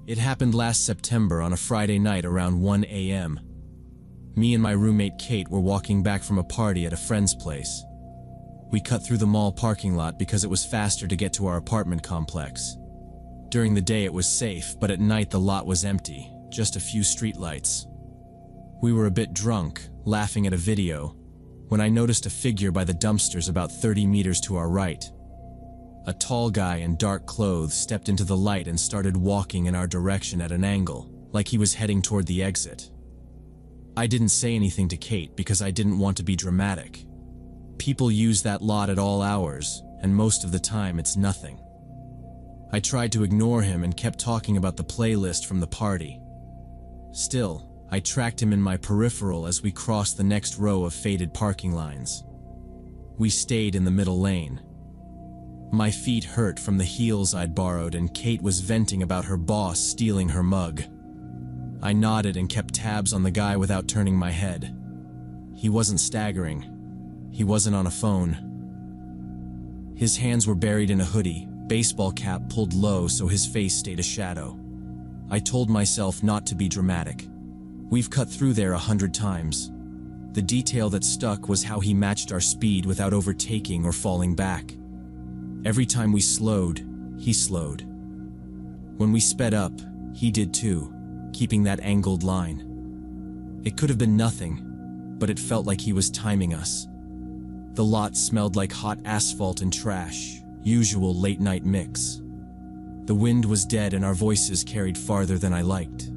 It happened last September on a Friday night around 1 a.m. Me and my roommate Kate were walking back from a party at a friend's place. We cut through the mall parking lot because it was faster to get to our apartment complex. During the day it was safe, but at night the lot was empty, just a few streetlights. We were a bit drunk, laughing at a video, when I noticed a figure by the dumpsters about 30 meters to our right. A tall guy in dark clothes stepped into the light and started walking in our direction at an angle, like he was heading toward the exit. I didn't say anything to Kate because I didn't want to be dramatic. People use that lot at all hours, and most of the time it's nothing. I tried to ignore him and kept talking about the playlist from the party. Still, I tracked him in my peripheral as we crossed the next row of faded parking lines. We stayed in the middle lane. My feet hurt from the heels I'd borrowed, and Kate was venting about her boss stealing her mug. I nodded and kept tabs on the guy without turning my head. He wasn't staggering. He wasn't on a phone. His hands were buried in a hoodie, baseball cap pulled low so his face stayed a shadow. I told myself not to be dramatic. We've cut through there 100 times. The detail that stuck was how he matched our speed without overtaking or falling back. Every time we slowed, he slowed. When we sped up, he did too, keeping that angled line. It could have been nothing, but it felt like he was timing us. The lot smelled like hot asphalt and trash, usual late-night mix. The wind was dead and our voices carried farther than I liked.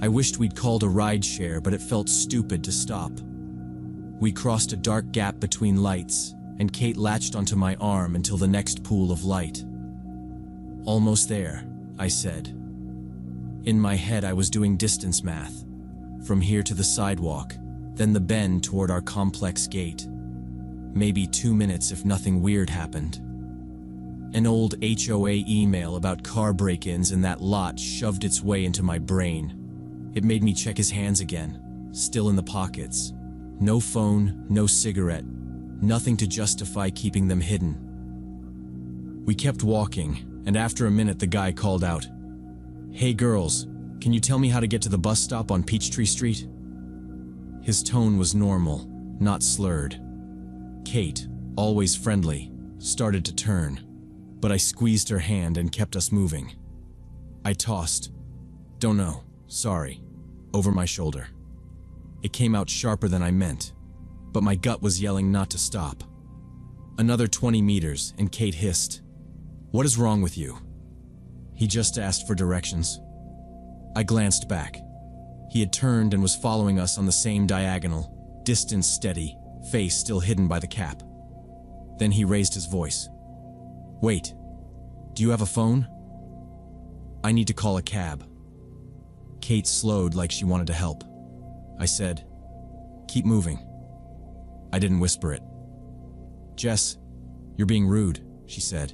I wished we'd called a rideshare, but it felt stupid to stop. We crossed a dark gap between lights, and Kate latched onto my arm until the next pool of light. "Almost there," I said. In my head I was doing distance math. From here to the sidewalk, then the bend toward our complex gate. Maybe 2 minutes if nothing weird happened. An old HOA email about car break-ins in that lot shoved its way into my brain. It made me check his hands again, still in the pockets. No phone, no cigarette, nothing to justify keeping them hidden. We kept walking, and after a minute the guy called out, "Hey girls, can you tell me how to get to the bus stop on Peachtree Street?" His tone was normal, not slurred. Kate, always friendly, started to turn, but I squeezed her hand and kept us moving. I tossed, "Don't know, sorry," over my shoulder. It came out sharper than I meant, but my gut was yelling not to stop. Another 20 meters, and Kate hissed, "What is wrong with you?" He just asked for directions. I glanced back. He had turned and was following us on the same diagonal, distance steady, face still hidden by the cap. Then he raised his voice. "Wait, do you have a phone? I need to call a cab." Kate slowed like she wanted to help. I said, "Keep moving." I didn't whisper it. "Jess, you're being rude," she said.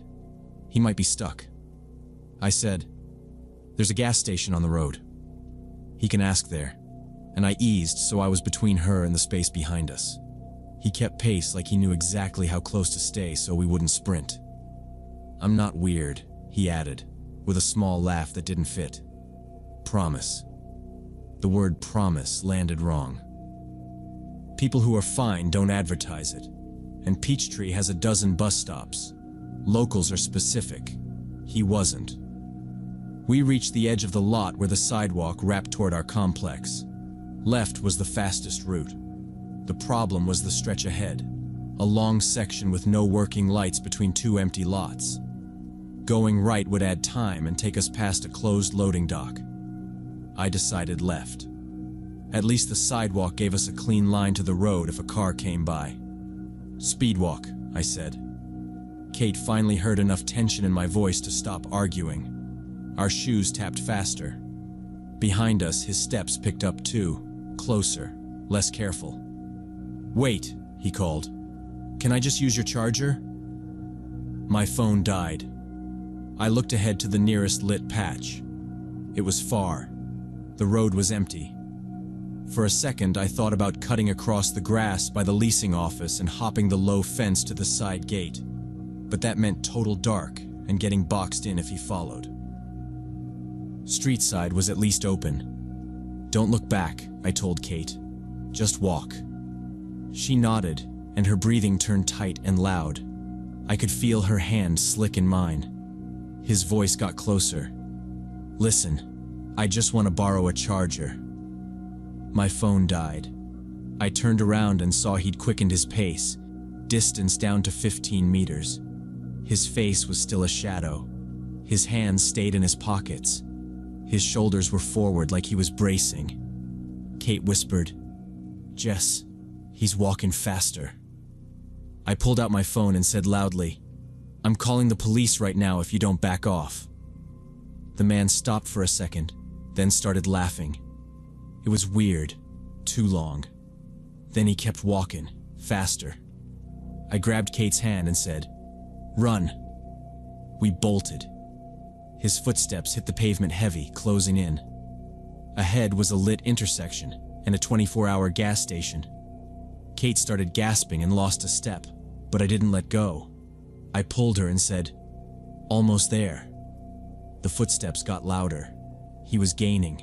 "He might be stuck." I said, "There's a gas station on the road. He can ask there," and I eased so I was between her and the space behind us. He kept pace like he knew exactly how close to stay so we wouldn't sprint. "I'm not weird," he added, with a small laugh that didn't fit. "Promise." The word promise landed wrong. People who are fine don't advertise it, and Peachtree has a dozen bus stops. Locals are specific. He wasn't. We reached the edge of the lot where the sidewalk wrapped toward our complex. Left was the fastest route. The problem was the stretch ahead, a long section with no working lights between two empty lots. Going right would add time and take us past a closed loading dock. I decided left. At least the sidewalk gave us a clean line to the road if a car came by. "Speedwalk," I said. Kate finally heard enough tension in my voice to stop arguing. Our shoes tapped faster. Behind us, his steps picked up too, closer, less careful. "Wait," he called. "Can I just use your charger?" My phone died. I looked ahead to the nearest lit patch. It was far. The road was empty. For a second, I thought about cutting across the grass by the leasing office and hopping the low fence to the side gate. But that meant total dark and getting boxed in if he followed. Street side was at least open. "Don't look back," I told Kate. "Just walk." She nodded, and her breathing turned tight and loud. I could feel her hand slick in mine. His voice got closer. "Listen, I just want to borrow a charger." My phone died. I turned around and saw he'd quickened his pace, distance down to 15 meters. His face was still a shadow. His hands stayed in his pockets. His shoulders were forward like he was bracing. Kate whispered, "Jess, he's walking faster." I pulled out my phone and said loudly, "I'm calling the police right now if you don't back off." The man stopped for a second, then started laughing. It was weird, too long. Then he kept walking, faster. I grabbed Kate's hand and said, "Run." We bolted. His footsteps hit the pavement heavy, closing in. Ahead was a lit intersection and a 24-hour gas station. Kate started gasping and lost a step, but I didn't let go. I pulled her and said, "Almost there." The footsteps got louder. He was gaining.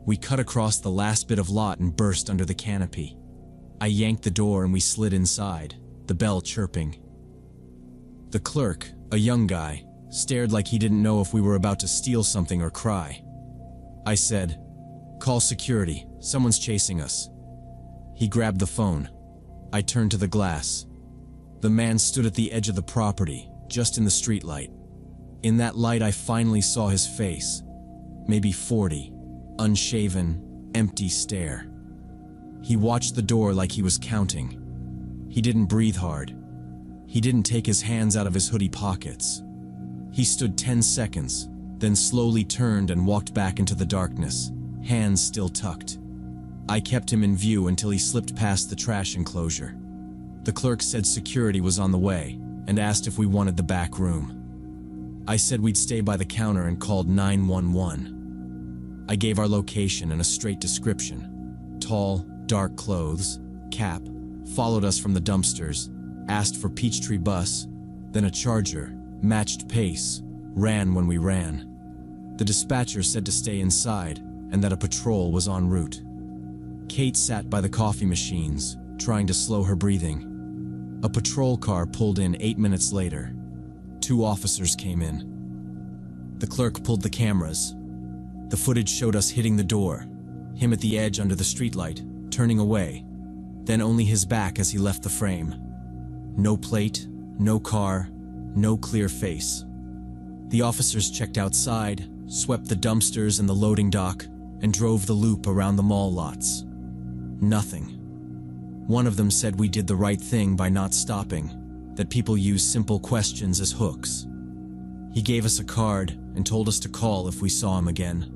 We cut across the last bit of lot and burst under the canopy. I yanked the door and we slid inside, the bell chirping. The clerk, a young guy, stared like he didn't know if we were about to steal something or cry. I said, "Call security, someone's chasing us." He grabbed the phone. I turned to the glass. The man stood at the edge of the property, just in the streetlight. In that light I finally saw his face. Maybe 40, unshaven, empty stare. He watched the door like he was counting. He didn't breathe hard. He didn't take his hands out of his hoodie pockets. He stood 10 seconds, then slowly turned and walked back into the darkness, hands still tucked. I kept him in view until he slipped past the trash enclosure. The clerk said security was on the way and asked if we wanted the back room. I said we'd stay by the counter and called 911. I gave our location and a straight description. Tall, dark clothes, cap, followed us from the dumpsters, asked for Peachtree bus, then a Charger, matched pace, ran when we ran. The dispatcher said to stay inside and that a patrol was en route. Kate sat by the coffee machines, trying to slow her breathing. A patrol car pulled in 8 minutes later. 2 officers came in. The clerk pulled the cameras. The footage showed us hitting the door, him at the edge under the streetlight, turning away, then only his back as he left the frame. No plate, no car, no clear face. The officers checked outside, swept the dumpsters and the loading dock, and drove the loop around the mall lots. Nothing. One of them said we did the right thing by not stopping, that people use simple questions as hooks. He gave us a card and told us to call if we saw him again.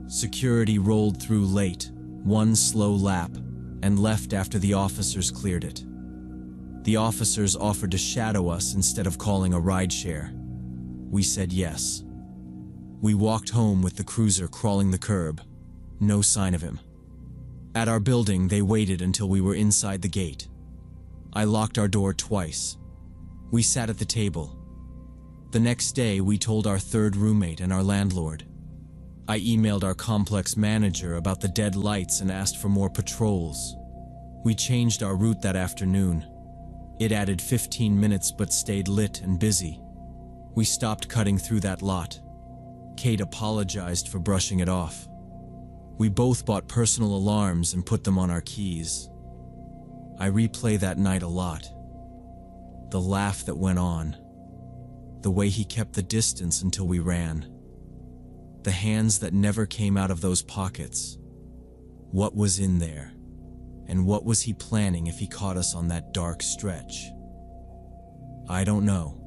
Security rolled through late, one slow lap, and left after the officers cleared it. The officers offered to shadow us instead of calling a rideshare. We said yes. We walked home with the cruiser crawling the curb. No sign of him. At our building, they waited until we were inside the gate. I locked our door twice. We sat at the table. The next day, we told our third roommate and our landlord. I emailed our complex manager about the dead lights and asked for more patrols. We changed our route that afternoon. It added 15 minutes but stayed lit and busy. We stopped cutting through that lot. Kate apologized for brushing it off. We both bought personal alarms and put them on our keys. I replay that night a lot. The laugh that went on. The way he kept the distance until we ran. The hands that never came out of those pockets. What was in there? And what was he planning if he caught us on that dark stretch? I don't know.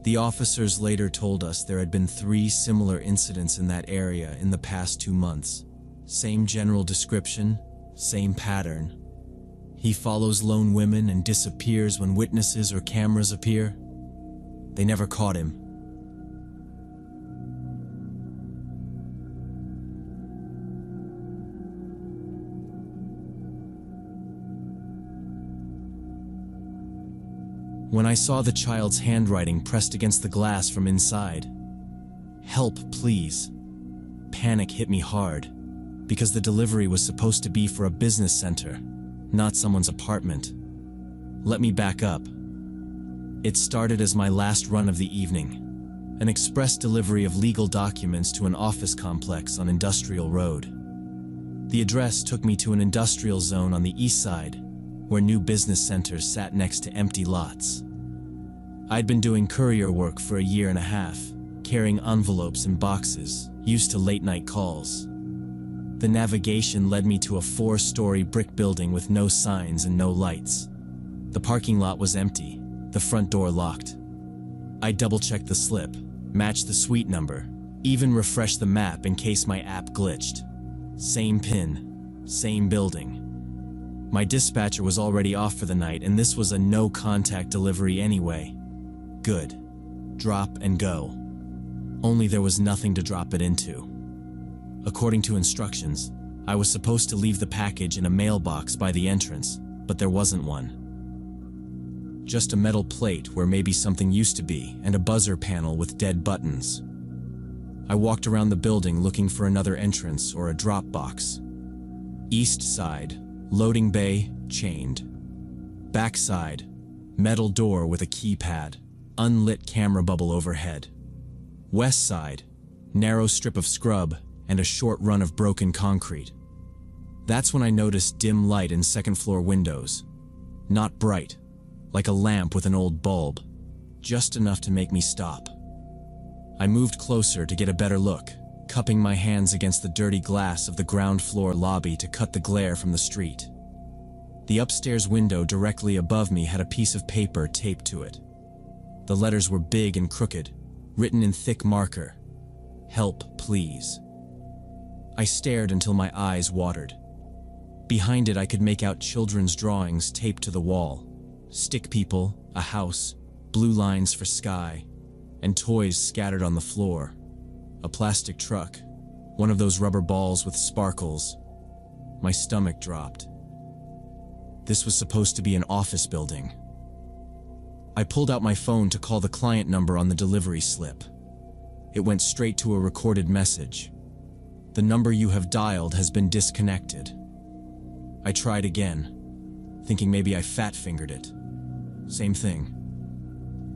The officers later told us there had been 3 similar incidents in that area in the past 2 months. Same general description, same pattern. He follows lone women and disappears when witnesses or cameras appear. They never caught him. When I saw the child's handwriting pressed against the glass from inside, Help, please. Panic hit me hard, because the delivery was supposed to be for a business center, not someone's apartment. Let me back up. It started as my last run of the evening, an express delivery of legal documents to an office complex on Industrial Road. The address took me to an industrial zone on the east side, where new business centers sat next to empty lots. I'd been doing courier work for a year and a half, carrying envelopes and boxes, used to late-night calls. The navigation led me to a 4-story brick building with no signs and no lights. The parking lot was empty, the front door locked. I double-checked the slip, matched the suite number, even refreshed the map in case my app glitched. Same pin, same building. My dispatcher was already off for the night, and this was a no-contact delivery anyway. Good. Drop and go. Only there was nothing to drop it into. According to instructions, I was supposed to leave the package in a mailbox by the entrance, but there wasn't one. Just a metal plate where maybe something used to be, and a buzzer panel with dead buttons. I walked around the building looking for another entrance or a drop box. East side, loading bay, chained. Back side, metal door with a keypad, unlit camera bubble overhead. West side, narrow strip of scrub and a short run of broken concrete. That's when I noticed dim light in second-floor windows. Not bright, like a lamp with an old bulb, just enough to make me stop. I moved closer to get a better look, cupping my hands against the dirty glass of the ground floor lobby to cut the glare from the street. The upstairs window directly above me had a piece of paper taped to it. The letters were big and crooked, written in thick marker. Help, please. I stared until my eyes watered. Behind it I could make out children's drawings taped to the wall. Stick people, a house, blue lines for sky, and toys scattered on the floor. A plastic truck, one of those rubber balls with sparkles. My stomach dropped. This was supposed to be an office building. I pulled out my phone to call the client number on the delivery slip. It went straight to a recorded message. The number you have dialed has been disconnected. I tried again, thinking maybe I fat-fingered it. Same thing.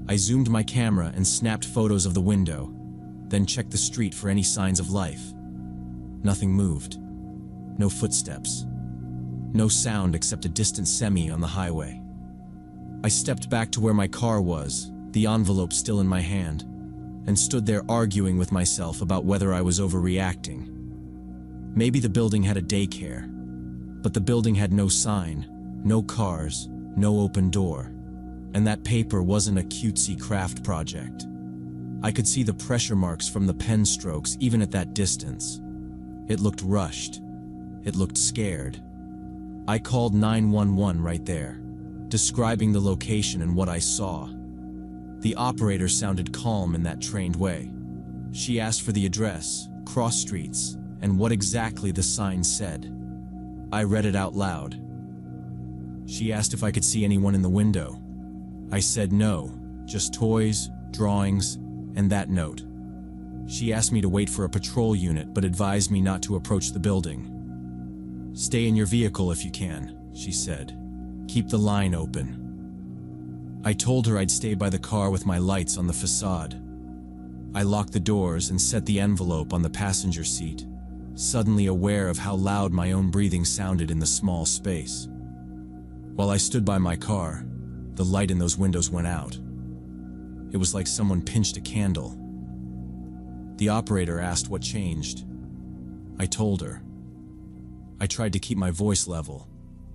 I zoomed my camera and snapped photos of the window, then checked the street for any signs of life. Nothing moved. No footsteps. No sound except a distant semi on the highway. I stepped back to where my car was, the envelope still in my hand, and stood there arguing with myself about whether I was overreacting. Maybe the building had a daycare, but the building had no sign, no cars, no open door. And that paper wasn't a cutesy craft project. I could see the pressure marks from the pen strokes even at that distance. It looked rushed. It looked scared. I called 911 right there, describing the location and what I saw. The operator sounded calm in that trained way. She asked for the address, cross streets, and what exactly the sign said. I read it out loud. She asked if I could see anyone in the window. I said no, just toys, drawings, and that note. She asked me to wait for a patrol unit but advised me not to approach the building. Stay in your vehicle if you can, she said. Keep the line open. I told her I'd stay by the car with my lights on the facade. I locked the doors and set the envelope on the passenger seat, suddenly aware of how loud my own breathing sounded in the small space. While I stood by my car, the light in those windows went out. It was like someone pinched a candle. The operator asked what changed. I told her. I tried to keep my voice level,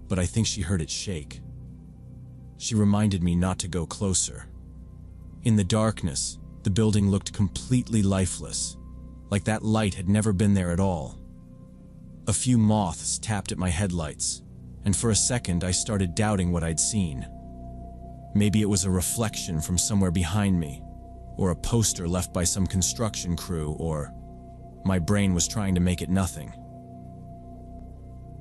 but I think she heard it shake. She reminded me not to go closer. In the darkness, the building looked completely lifeless, like that light had never been there at all. A few moths tapped at my headlights, and for a second I started doubting what I'd seen. Maybe it was a reflection from somewhere behind me, or a poster left by some construction crew, or my brain was trying to make it nothing.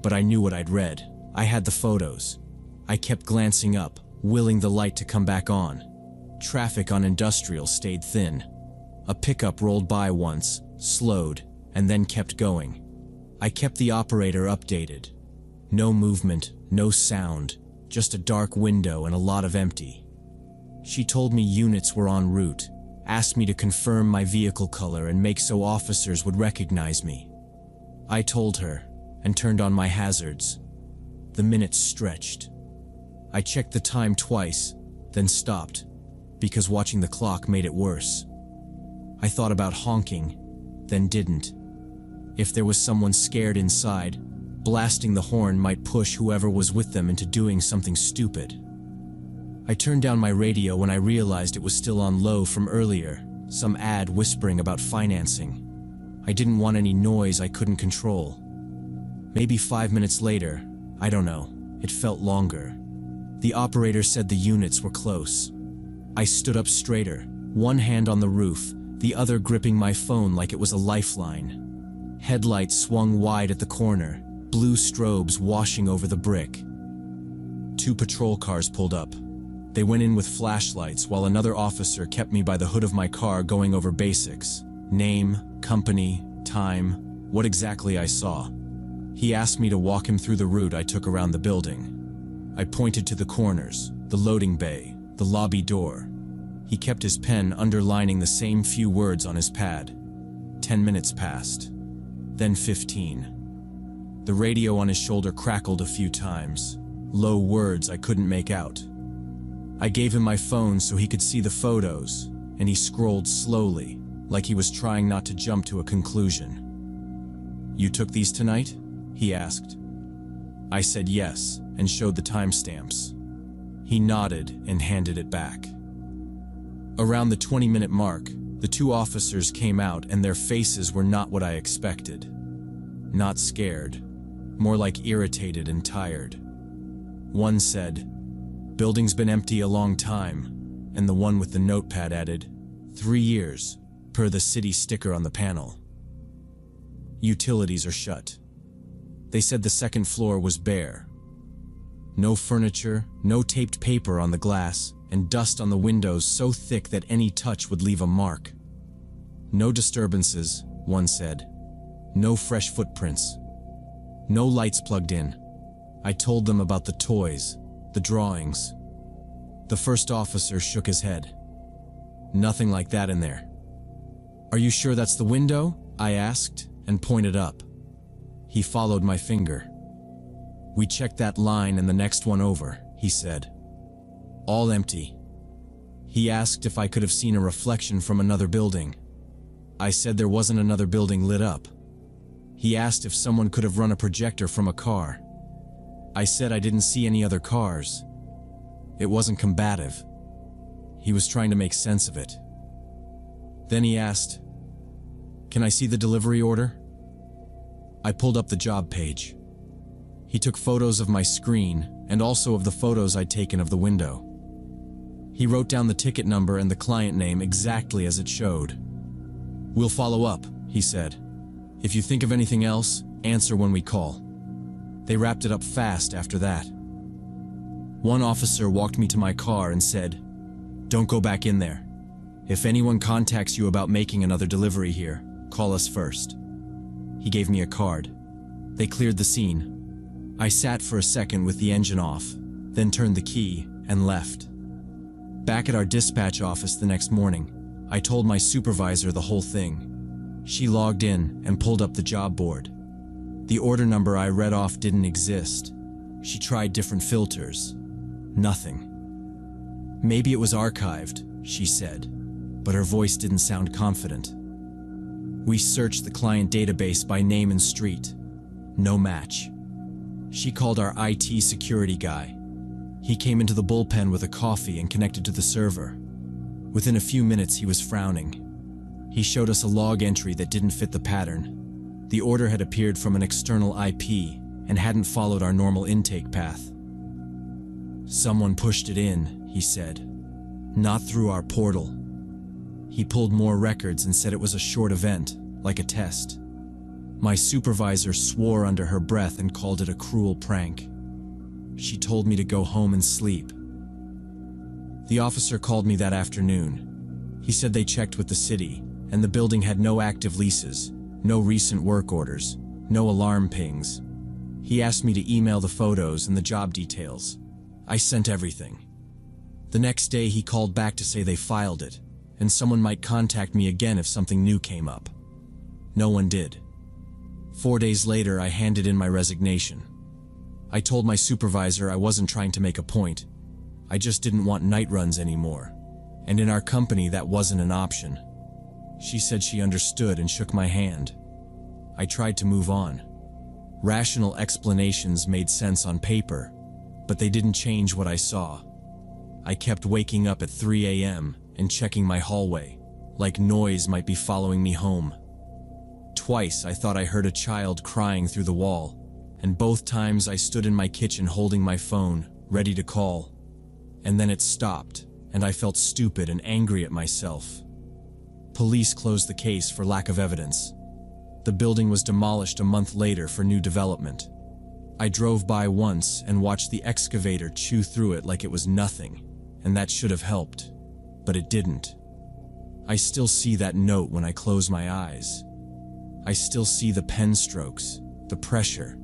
But I knew what I'd read. I had the photos. I kept glancing up, willing the light to come back on. Traffic on Industrial stayed thin. A pickup rolled by once, slowed, and then kept going. I kept the operator updated. No movement, no sound, just a dark window and a lot of empty. She told me units were en route, asked me to confirm my vehicle color and make so officers would recognize me. I told her, and turned on my hazards. The minutes stretched. I checked the time twice, then stopped, because watching the clock made it worse. I thought about honking, then didn't. If there was someone scared inside, blasting the horn might push whoever was with them into doing something stupid. I turned down my radio when I realized it was still on low from earlier, some ad whispering about financing. I didn't want any noise I couldn't control. Maybe 5 minutes later, I don't know, it felt longer. The operator said the units were close. I stood up straighter, one hand on the roof, the other gripping my phone like it was a lifeline. Headlights swung wide at the corner, blue strobes washing over the brick. 2 patrol cars pulled up. They went in with flashlights while another officer kept me by the hood of my car going over basics. Name, company, time, what exactly I saw. He asked me to walk him through the route I took around the building. I pointed to the corners, the loading bay, the lobby door. He kept his pen underlining the same few words on his pad. 10 minutes passed. Then 15. The radio on his shoulder crackled a few times. Low words I couldn't make out. I gave him my phone so he could see the photos, and he scrolled slowly, like he was trying not to jump to a conclusion. "You took these tonight?" he asked. I said yes, and showed the timestamps. He nodded and handed it back. Around the 20-minute mark, the 2 officers came out and their faces were not what I expected. Not scared, more like irritated and tired. One said, "Building's been empty a long time," and the one with the notepad added, 3 years, per the city sticker on the panel. Utilities are shut. They said the second floor was bare. No furniture, no taped paper on the glass, and dust on the windows so thick that any touch would leave a mark. No disturbances, one said. No fresh footprints. No lights plugged in. I told them about the toys, the drawings. The first officer shook his head. "Nothing like that in there." "Are you sure that's the window?" I asked, and pointed up. He followed my finger. "We checked that line and the next one over," he said. "All empty." He asked if I could have seen a reflection from another building. I said there wasn't another building lit up. He asked if someone could have run a projector from a car. I said I didn't see any other cars. It wasn't combative. He was trying to make sense of it. Then he asked, "Can I see the delivery order?" I pulled up the job page. He took photos of my screen and also of the photos I'd taken of the window. He wrote down the ticket number and the client name exactly as it showed. "We'll follow up," he said. "If you think of anything else, answer when we call." They wrapped it up fast after that. One officer walked me to my car and said, "Don't go back in there. If anyone contacts you about making another delivery here, call us first." He gave me a card. They cleared the scene. I sat for a second with the engine off, then turned the key and left. Back at our dispatch office the next morning, I told my supervisor the whole thing. She logged in and pulled up the job board. The order number I read off didn't exist. She tried different filters. Nothing. "Maybe it was archived," she said, but her voice didn't sound confident. We searched the client database by name and street. No match. She called our IT security guy. He came into the bullpen with a coffee and connected to the server. Within a few minutes, he was frowning. He showed us a log entry that didn't fit the pattern. The order had appeared from an external IP and hadn't followed our normal intake path. "Someone pushed it in," he said. "Not through our portal." He pulled more records and said it was a short event, like a test. My supervisor swore under her breath and called it a cruel prank. She told me to go home and sleep. The officer called me that afternoon. He said they checked with the city, and the building had no active leases, no recent work orders, no alarm pings. He asked me to email the photos and the job details. I sent everything. The next day he called back to say they filed it, and someone might contact me again if something new came up. No one did. 4 days later, I handed in my resignation. I told my supervisor I wasn't trying to make a point. I just didn't want night runs anymore, and in our company that wasn't an option. She said she understood and shook my hand. I tried to move on. Rational explanations made sense on paper, but they didn't change what I saw. I kept waking up at 3 a.m. and checking my hallway, like noise might be following me home. Twice I thought I heard a child crying through the wall, and both times I stood in my kitchen holding my phone, ready to call. And then it stopped, and I felt stupid and angry at myself. Police closed the case for lack of evidence. The building was demolished a month later for new development. I drove by once and watched the excavator chew through it like it was nothing, and that should have helped, but it didn't. I still see that note when I close my eyes. I still see the pen strokes, the pressure,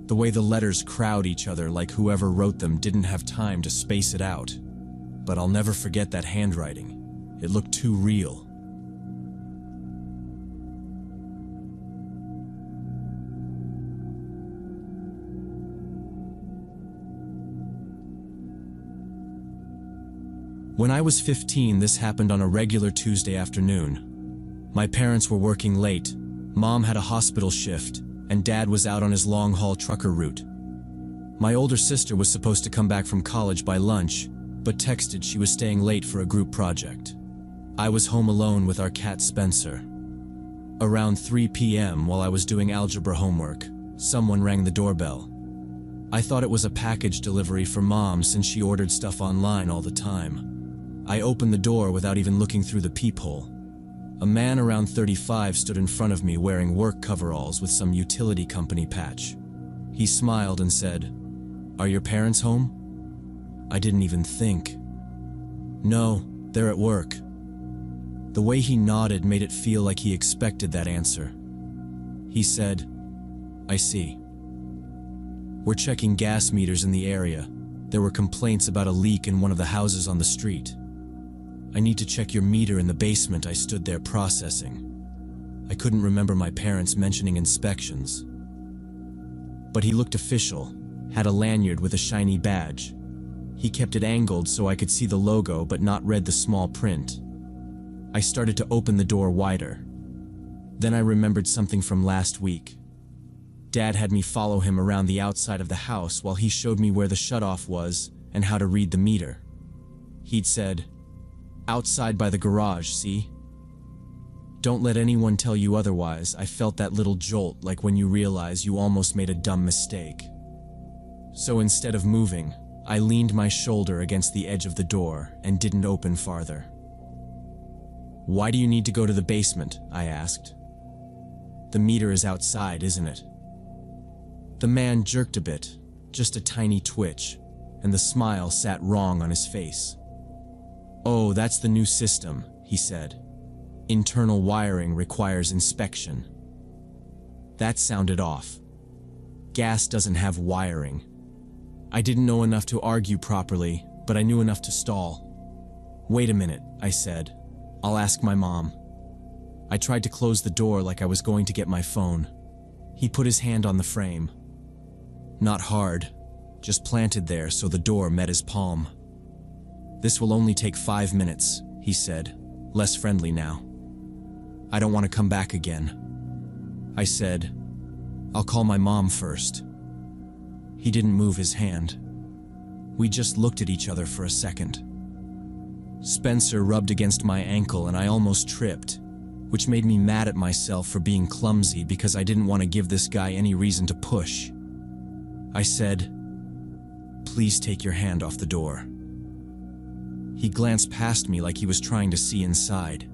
the way the letters crowd each other like whoever wrote them didn't have time to space it out. But I'll never forget that handwriting. It looked too real. When I was 15, this happened on a regular Tuesday afternoon. My parents were working late, Mom had a hospital shift, and Dad was out on his long-haul trucker route. My older sister was supposed to come back from college by lunch, but texted she was staying late for a group project. I was home alone with our cat Spencer. Around 3 p.m. while I was doing algebra homework, someone rang the doorbell. I thought it was a package delivery for Mom since she ordered stuff online all the time. I opened the door without even looking through the peephole. A man around 35 stood in front of me wearing work coveralls with some utility company patch. He smiled and said, "Are your parents home?" I didn't even think. "No, they're at work." The way he nodded made it feel like he expected that answer. He said, "I see. We're checking gas meters in the area. There were complaints about a leak in one of the houses on the street. I need to check your meter in the basement." I stood there processing. I couldn't remember my parents mentioning inspections. But he looked official, had a lanyard with a shiny badge. He kept it angled so I could see the logo but not read the small print. I started to open the door wider. Then I remembered something from last week. Dad had me follow him around the outside of the house while he showed me where the shutoff was and how to read the meter. He'd said, "Outside by the garage, see? Don't let anyone tell you otherwise." I felt that little jolt like when you realize you almost made a dumb mistake. So instead of moving, I leaned my shoulder against the edge of the door and didn't open farther. "Why do you need to go to the basement?" I asked. "The meter is outside, isn't it?" The man jerked a bit, just a tiny twitch, and the smile sat wrong on his face. "Oh, that's the new system," he said. "Internal wiring requires inspection." That sounded off. Gas doesn't have wiring. I didn't know enough to argue properly, but I knew enough to stall. "Wait a minute," I said. "I'll ask my mom." I tried to close the door like I was going to get my phone. He put his hand on the frame. Not hard, just planted there so the door met his palm. "This will only take 5 minutes," he said, less friendly now. "I don't want to come back again." I said, "I'll call my mom first." He didn't move his hand. We just looked at each other for a second. Spencer rubbed against my ankle and I almost tripped, which made me mad at myself for being clumsy because I didn't want to give this guy any reason to push. I said, "Please take your hand off the door." He glanced past me like he was trying to see inside.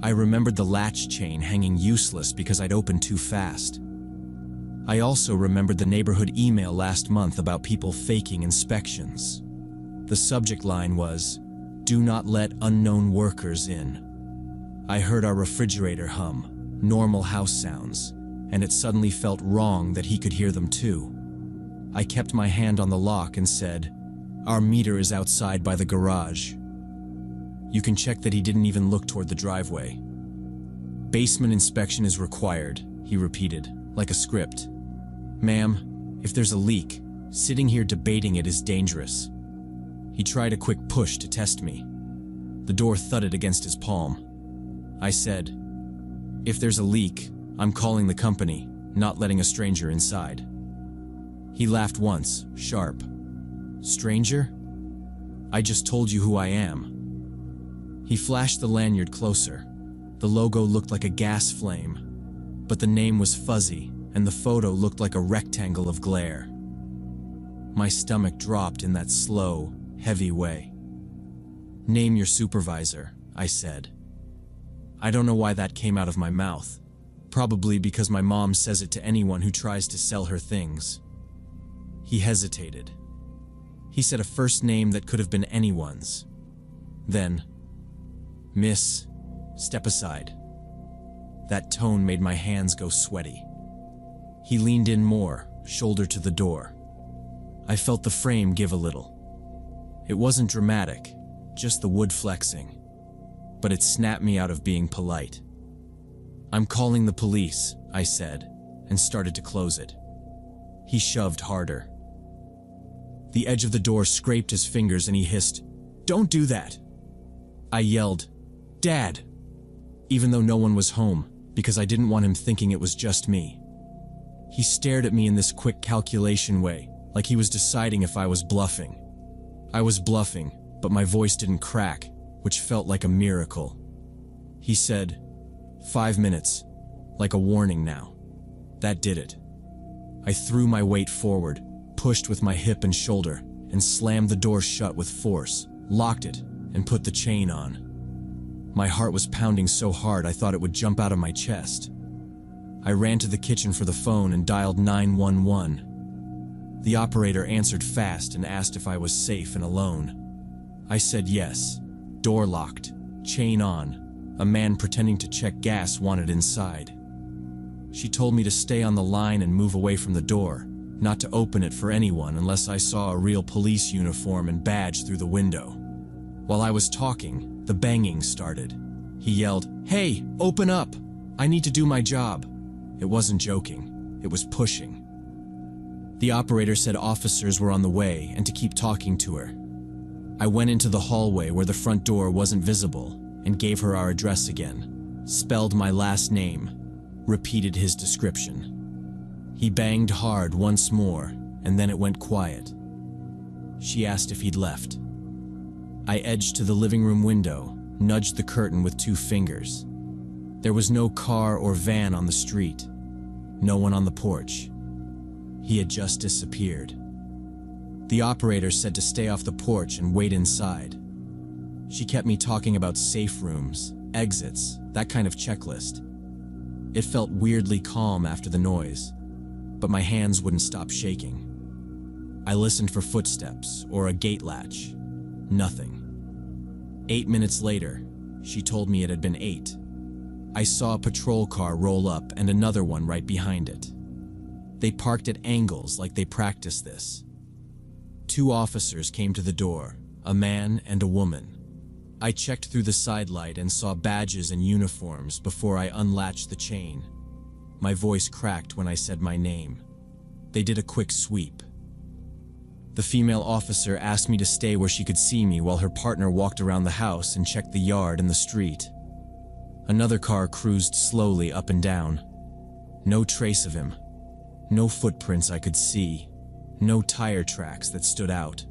I remembered the latch chain hanging useless because I'd opened too fast. I also remembered the neighborhood email last month about people faking inspections. The subject line was, "Do not let unknown workers in." I heard our refrigerator hum, normal house sounds, and it suddenly felt wrong that he could hear them too. I kept my hand on the lock and said, "Our meter is outside by the garage." You can check that he didn't even look toward the driveway. "Basement inspection is required," he repeated, like a script. "Ma'am, if there's a leak, sitting here debating it is dangerous." He tried a quick push to test me. The door thudded against his palm. I said, "If there's a leak, I'm calling the company, not letting a stranger inside." He laughed once, sharp. "Stranger? I just told you who I am." He flashed the lanyard closer. The logo looked like a gas flame, but the name was fuzzy, and the photo looked like a rectangle of glare. My stomach dropped in that slow, heavy way. "Name your supervisor," I said. I don't know why that came out of my mouth. Probably because my mom says it to anyone who tries to sell her things. He hesitated. He said a first name that could have been anyone's. Then, "Miss, step aside." That tone made my hands go sweaty. He leaned in more, shoulder to the door. I felt the frame give a little. It wasn't dramatic, just the wood flexing. But it snapped me out of being polite. "I'm calling the police," I said, and started to close it. He shoved harder. The edge of the door scraped his fingers and he hissed, "Don't do that!" I yelled, "Dad!" even though no one was home, because I didn't want him thinking it was just me. He stared at me in this quick calculation way, like he was deciding if I was bluffing. I was bluffing, but my voice didn't crack, which felt like a miracle. He said, "5 minutes, like a warning now." That did it. I threw my weight forward, pushed with my hip and shoulder, and slammed the door shut with force, locked it, and put the chain on. My heart was pounding so hard I thought it would jump out of my chest. I ran to the kitchen for the phone and dialed 911. The operator answered fast and asked if I was safe and alone. I said yes. Door locked, chain on. A man pretending to check gas wanted inside. She told me to stay on the line and move away from the door, not to open it for anyone unless I saw a real police uniform and badge through the window. While I was talking, the banging started. He yelled, "Hey, open up! I need to do my job." It wasn't joking, it was pushing. The operator said officers were on the way and to keep talking to her. I went into the hallway where the front door wasn't visible and gave her our address again, spelled my last name, repeated his description. He banged hard once more, and then it went quiet. She asked if he'd left. I edged to the living room window, nudged the curtain with 2 fingers. There was no car or van on the street, no one on the porch. He had just disappeared. The operator said to stay off the porch and wait inside. She kept me talking about safe rooms, exits, that kind of checklist. It felt weirdly calm after the noise, but my hands wouldn't stop shaking. I listened for footsteps or a gate latch. Nothing. 8 minutes later, she told me it had been 8. I saw a patrol car roll up and another one right behind it. They parked at angles like they practiced this. 2 officers came to the door, a man and a woman. I checked through the side light and saw badges and uniforms before I unlatched the chain. My voice cracked when I said my name. They did a quick sweep. The female officer asked me to stay where she could see me while her partner walked around the house and checked the yard and the street. Another car cruised slowly up and down. No trace of him. No footprints I could see. No tire tracks that stood out.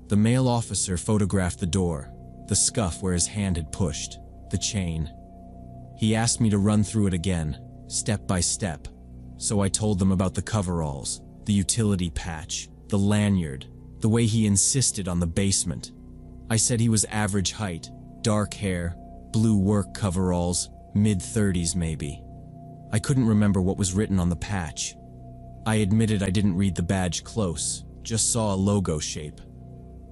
The male officer photographed the door, the scuff where his hand had pushed, the chain. He asked me to run through it again, step by step, so I told them about the coveralls, the utility patch, the lanyard, the way he insisted on the basement. I said he was average height, dark hair, blue work coveralls, mid-30s maybe. I couldn't remember what was written on the patch. I admitted I didn't read the badge close, just saw a logo shape.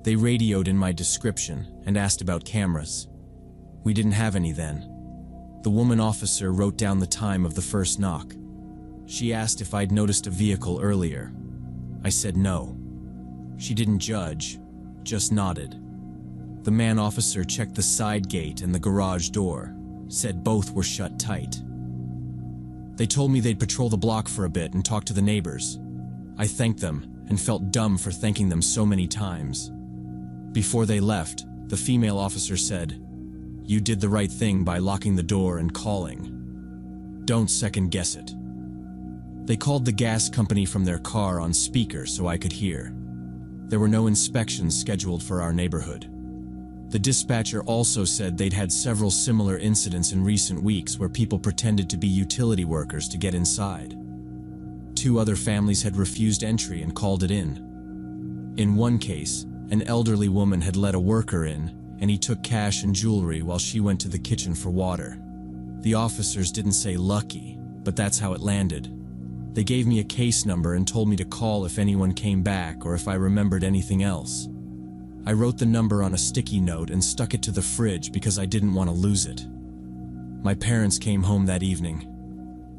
They radioed in my description and asked about cameras. We didn't have any then. The woman officer wrote down the time of the first knock. She asked if I'd noticed a vehicle earlier. I said no. She didn't judge, just nodded. The man officer checked the side gate and the garage door, said both were shut tight. They told me they'd patrol the block for a bit and talk to the neighbors. I thanked them and felt dumb for thanking them so many times. Before they left, the female officer said, "You did the right thing by locking the door and calling. Don't second guess it." They called the gas company from their car on speaker so I could hear. There were no inspections scheduled for our neighborhood. The dispatcher also said they'd had several similar incidents in recent weeks where people pretended to be utility workers to get inside. 2 other families had refused entry and called it in. In one case, an elderly woman had let a worker in, and he took cash and jewelry while she went to the kitchen for water. The officers didn't say lucky, but that's how it landed. They gave me a case number and told me to call if anyone came back or if I remembered anything else. I wrote the number on a sticky note and stuck it to the fridge because I didn't want to lose it. My parents came home that evening.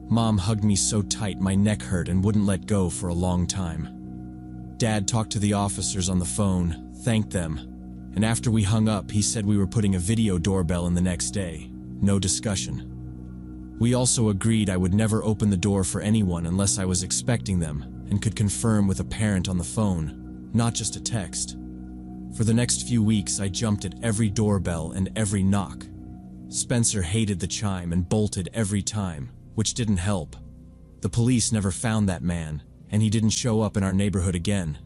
Mom hugged me so tight my neck hurt and wouldn't let go for a long time. Dad talked to the officers on the phone, thanked them, and after we hung up, he said we were putting a video doorbell in the next day. No discussion. We also agreed I would never open the door for anyone unless I was expecting them and could confirm with a parent on the phone, not just a text. For the next few weeks, I jumped at every doorbell and every knock. Spencer hated the chime and bolted every time, which didn't help. The police never found that man, and he didn't show up in our neighborhood again.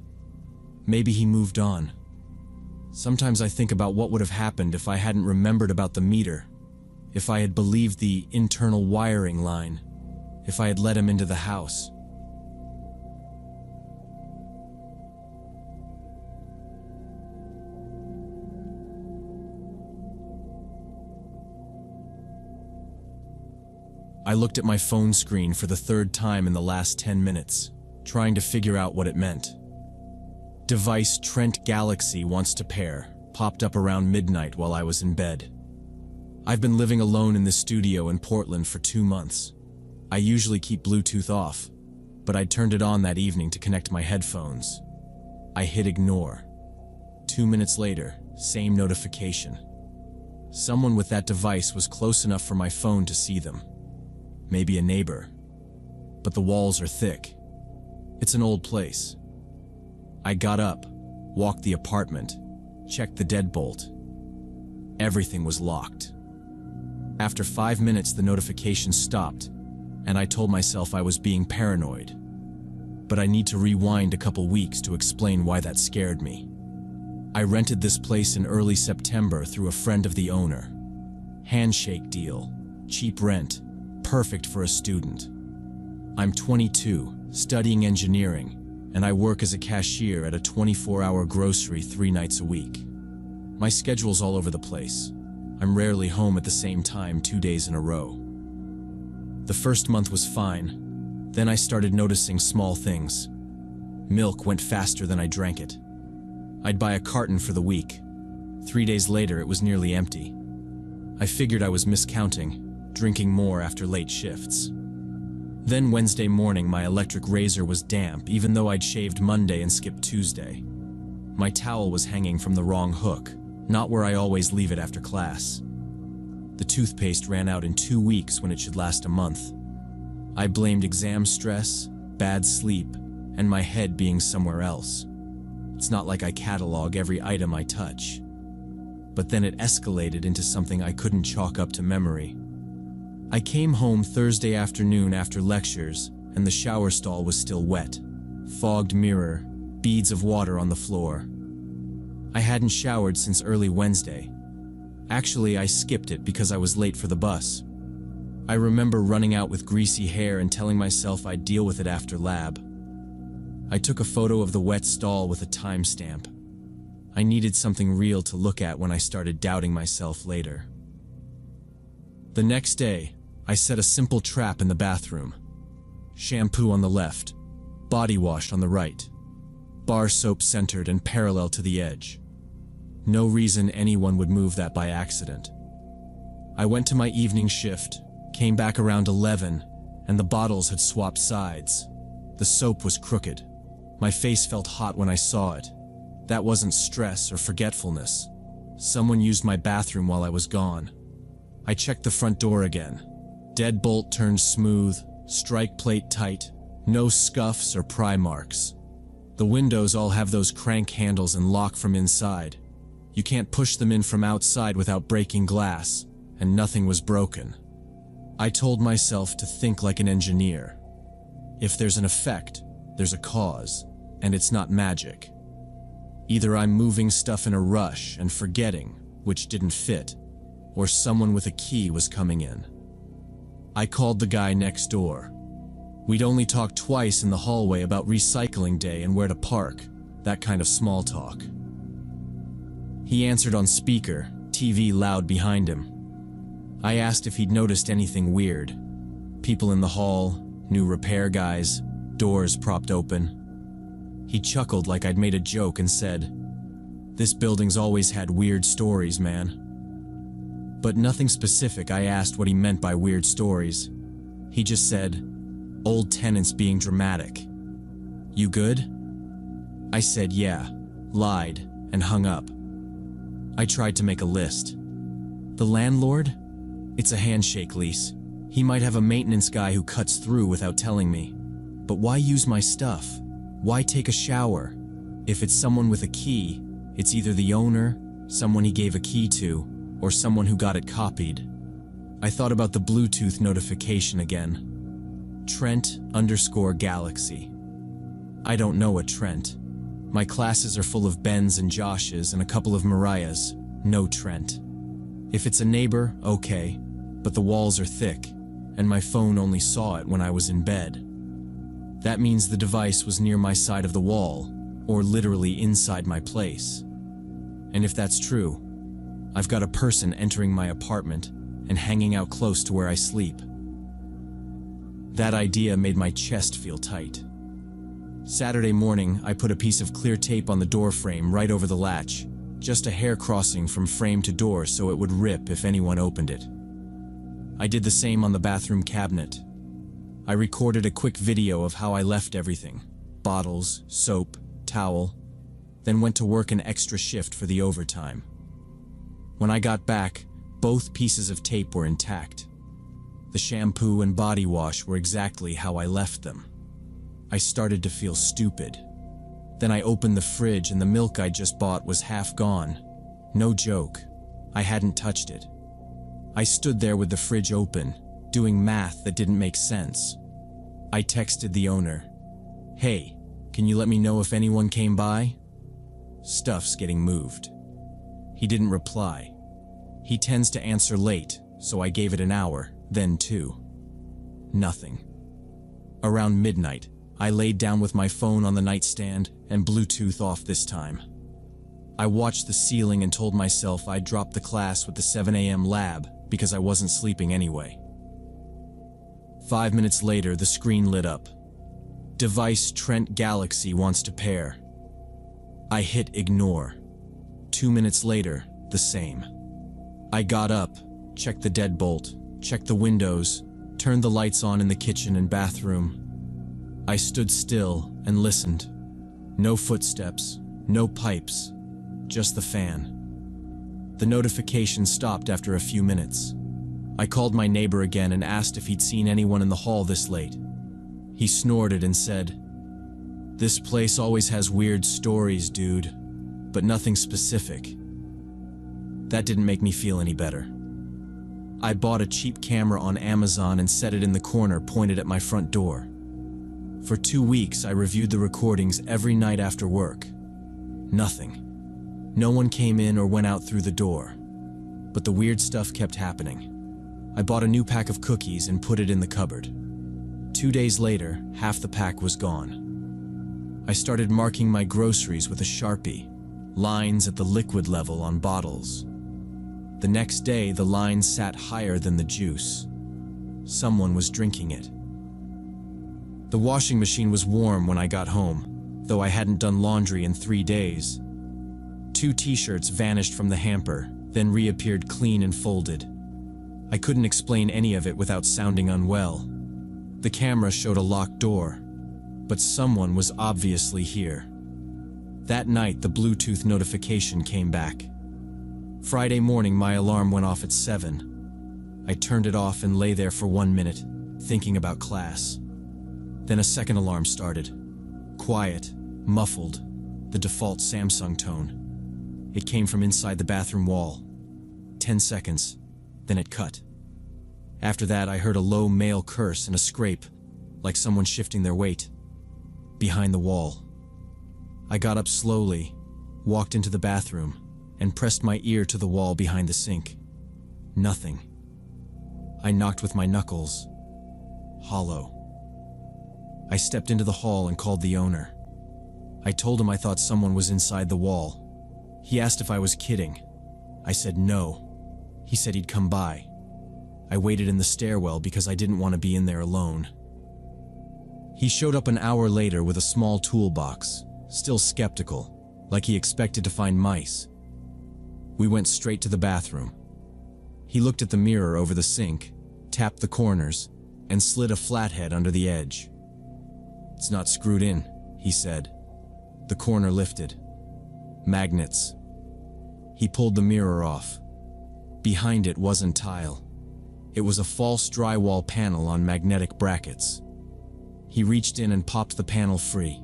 Maybe he moved on. Sometimes I think about what would have happened if I hadn't remembered about the meter, if I had believed the internal wiring line, if I had let him into the house. I looked at my phone screen for the 3rd time in the last 10 minutes, trying to figure out what it meant. Device Trent Galaxy wants to pair popped up around midnight while I was in bed. I've been living alone in the studio in Portland for 2 months. I usually keep Bluetooth off, but I'd turned it on that evening to connect my headphones. I hit ignore. 2 minutes later, same notification. Someone with that device was close enough for my phone to see them. Maybe a neighbor. But the walls are thick. It's an old place. I got up, walked the apartment, checked the deadbolt. Everything was locked. After 5 minutes, the notification stopped, and I told myself I was being paranoid. But I need to rewind a couple weeks to explain why that scared me. I rented this place in early September through a friend of the owner. Handshake deal, cheap rent, perfect for a student. I'm 22, studying engineering, and I work as a cashier at a 24-hour grocery 3 nights a week. My schedule's all over the place. I'm rarely home at the same time 2 days in a row. The first month was fine. Then I started noticing small things. Milk went faster than I drank it. I'd buy a carton for the week. 3 days later, it was nearly empty. I figured I was miscounting, drinking more after late shifts. Then Wednesday morning, my electric razor was damp even though I'd shaved Monday and skipped Tuesday. My towel was hanging from the wrong hook, not where I always leave it after class. The toothpaste ran out in 2 weeks when it should last a month. I blamed exam stress, bad sleep, and my head being somewhere else. It's not like I catalog every item I touch. But then it escalated into something I couldn't chalk up to memory. I came home Thursday afternoon after lectures, and the shower stall was still wet. Fogged mirror, beads of water on the floor. I hadn't showered since early Wednesday. Actually, I skipped it because I was late for the bus. I remember running out with greasy hair and telling myself I'd deal with it after lab. I took a photo of the wet stall with a timestamp. I needed something real to look at when I started doubting myself later. The next day, I set a simple trap in the bathroom. Shampoo on the left, body wash on the right. Bar soap centered and parallel to the edge. No reason anyone would move that by accident. I went to my evening shift, came back around 11, and the bottles had swapped sides. The soap was crooked. My face felt hot when I saw it. That wasn't stress or forgetfulness. Someone used my bathroom while I was gone. I checked the front door again. Deadbolt turned smooth, strike plate tight, no scuffs or pry marks. The windows all have those crank handles and lock from inside. You can't push them in from outside without breaking glass, and nothing was broken. I told myself to think like an engineer. If there's an effect, there's a cause, and it's not magic. Either I'm moving stuff in a rush and forgetting, which didn't fit, or someone with a key was coming in. I called the guy next door. We'd only talked twice in the hallway about recycling day and where to park, that kind of small talk. He answered on speaker, TV loud behind him. I asked if he'd noticed anything weird. People in the hall, new repair guys, doors propped open. He chuckled like I'd made a joke and said, "This building's always had weird stories, man." But nothing specific. I asked what he meant by weird stories. He just said, "Old tenants being dramatic." "You good?" I said yeah, lied, and hung up. I tried to make a list. The landlord? It's a handshake lease. He might have a maintenance guy who cuts through without telling me. But why use my stuff? Why take a shower? If it's someone with a key, it's either the owner, someone he gave a key to, or someone who got it copied. I thought about the Bluetooth notification again. Trent_Galaxy. I don't know a Trent. My classes are full of Bens and Joshes and a couple of Mariahs. No Trent. If it's a neighbor, okay, but the walls are thick, and my phone only saw it when I was in bed. That means the device was near my side of the wall, or literally inside my place. And if that's true, I've got a person entering my apartment and hanging out close to where I sleep. That idea made my chest feel tight. Saturday morning, I put a piece of clear tape on the door frame right over the latch, just a hair crossing from frame to door so it would rip if anyone opened it. I did the same on the bathroom cabinet. I recorded a quick video of how I left everything: bottles, soap, towel, then went to work an extra shift for the overtime. When I got back, both pieces of tape were intact. The shampoo and body wash were exactly how I left them. I started to feel stupid. Then I opened the fridge and the milk I just bought was half gone. No joke. I hadn't touched it. I stood there with the fridge open, doing math that didn't make sense. I texted the owner. "Hey, can you let me know if anyone came by? Stuff's getting moved." He didn't reply. He tends to answer late, so I gave it an hour, then 2. Nothing. Around midnight, I laid down with my phone on the nightstand and Bluetooth off this time. I watched the ceiling and told myself I'd drop the class with the 7 a.m. lab because I wasn't sleeping anyway. 5 minutes later, the screen lit up. Device Trent Galaxy wants to pair. I hit ignore. 2 minutes later, the same. I got up, checked the deadbolt, checked the windows, turned the lights on in the kitchen and bathroom. I stood still and listened. No footsteps, no pipes, just the fan. The notification stopped after a few minutes. I called my neighbor again and asked if he'd seen anyone in the hall this late. He snorted and said, "This place always has weird stories, dude, but nothing specific." That didn't make me feel any better. I bought a cheap camera on Amazon and set it in the corner pointed at my front door. For 2 weeks, I reviewed the recordings every night after work. Nothing. No one came in or went out through the door. But the weird stuff kept happening. I bought a new pack of cookies and put it in the cupboard. 2 days later, half the pack was gone. I started marking my groceries with a Sharpie, lines at the liquid level on bottles. The next day, the lines sat higher than the juice. Someone was drinking it. The washing machine was warm when I got home, though I hadn't done laundry in 3 days. 2 t-shirts vanished from the hamper, then reappeared clean and folded. I couldn't explain any of it without sounding unwell. The camera showed a locked door, but someone was obviously here. That night, the Bluetooth notification came back. Friday morning, my alarm went off at 7. I turned it off and lay there for 1 minute, thinking about class. Then a second alarm started. Quiet, muffled, the default Samsung tone. It came from inside the bathroom wall. 10 seconds, then it cut. After that, I heard a low male curse and a scrape, like someone shifting their weight. Behind the wall. I got up slowly, walked into the bathroom, and pressed my ear to the wall behind the sink. Nothing. I knocked with my knuckles. Hollow. I stepped into the hall and called the owner. I told him I thought someone was inside the wall. He asked if I was kidding. I said no. He said he'd come by. I waited in the stairwell because I didn't want to be in there alone. He showed up an hour later with a small toolbox, still skeptical, like he expected to find mice. We went straight to the bathroom. He looked at the mirror over the sink, tapped the corners, and slid a flathead under the edge. "It's not screwed in," he said. The corner lifted. Magnets. He pulled the mirror off. Behind it wasn't tile. It was a false drywall panel on magnetic brackets. He reached in and popped the panel free.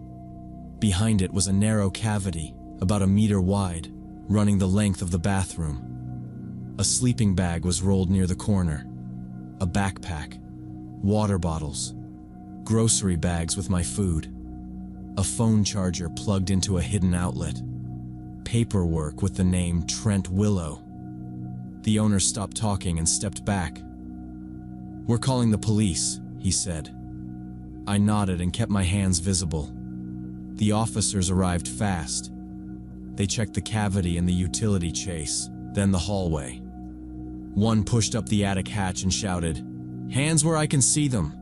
Behind it was a narrow cavity, about 1 meter wide, running the length of the bathroom. A sleeping bag was rolled near the corner. A backpack. Water bottles. Grocery bags with my food. A phone charger plugged into a hidden outlet. Paperwork with the name Trent Willow. The owner stopped talking and stepped back. "We're calling the police," he said. I nodded and kept my hands visible. The officers arrived fast. They checked the cavity and the utility chase, then the hallway. One pushed up the attic hatch and shouted, "Hands where I can see them!"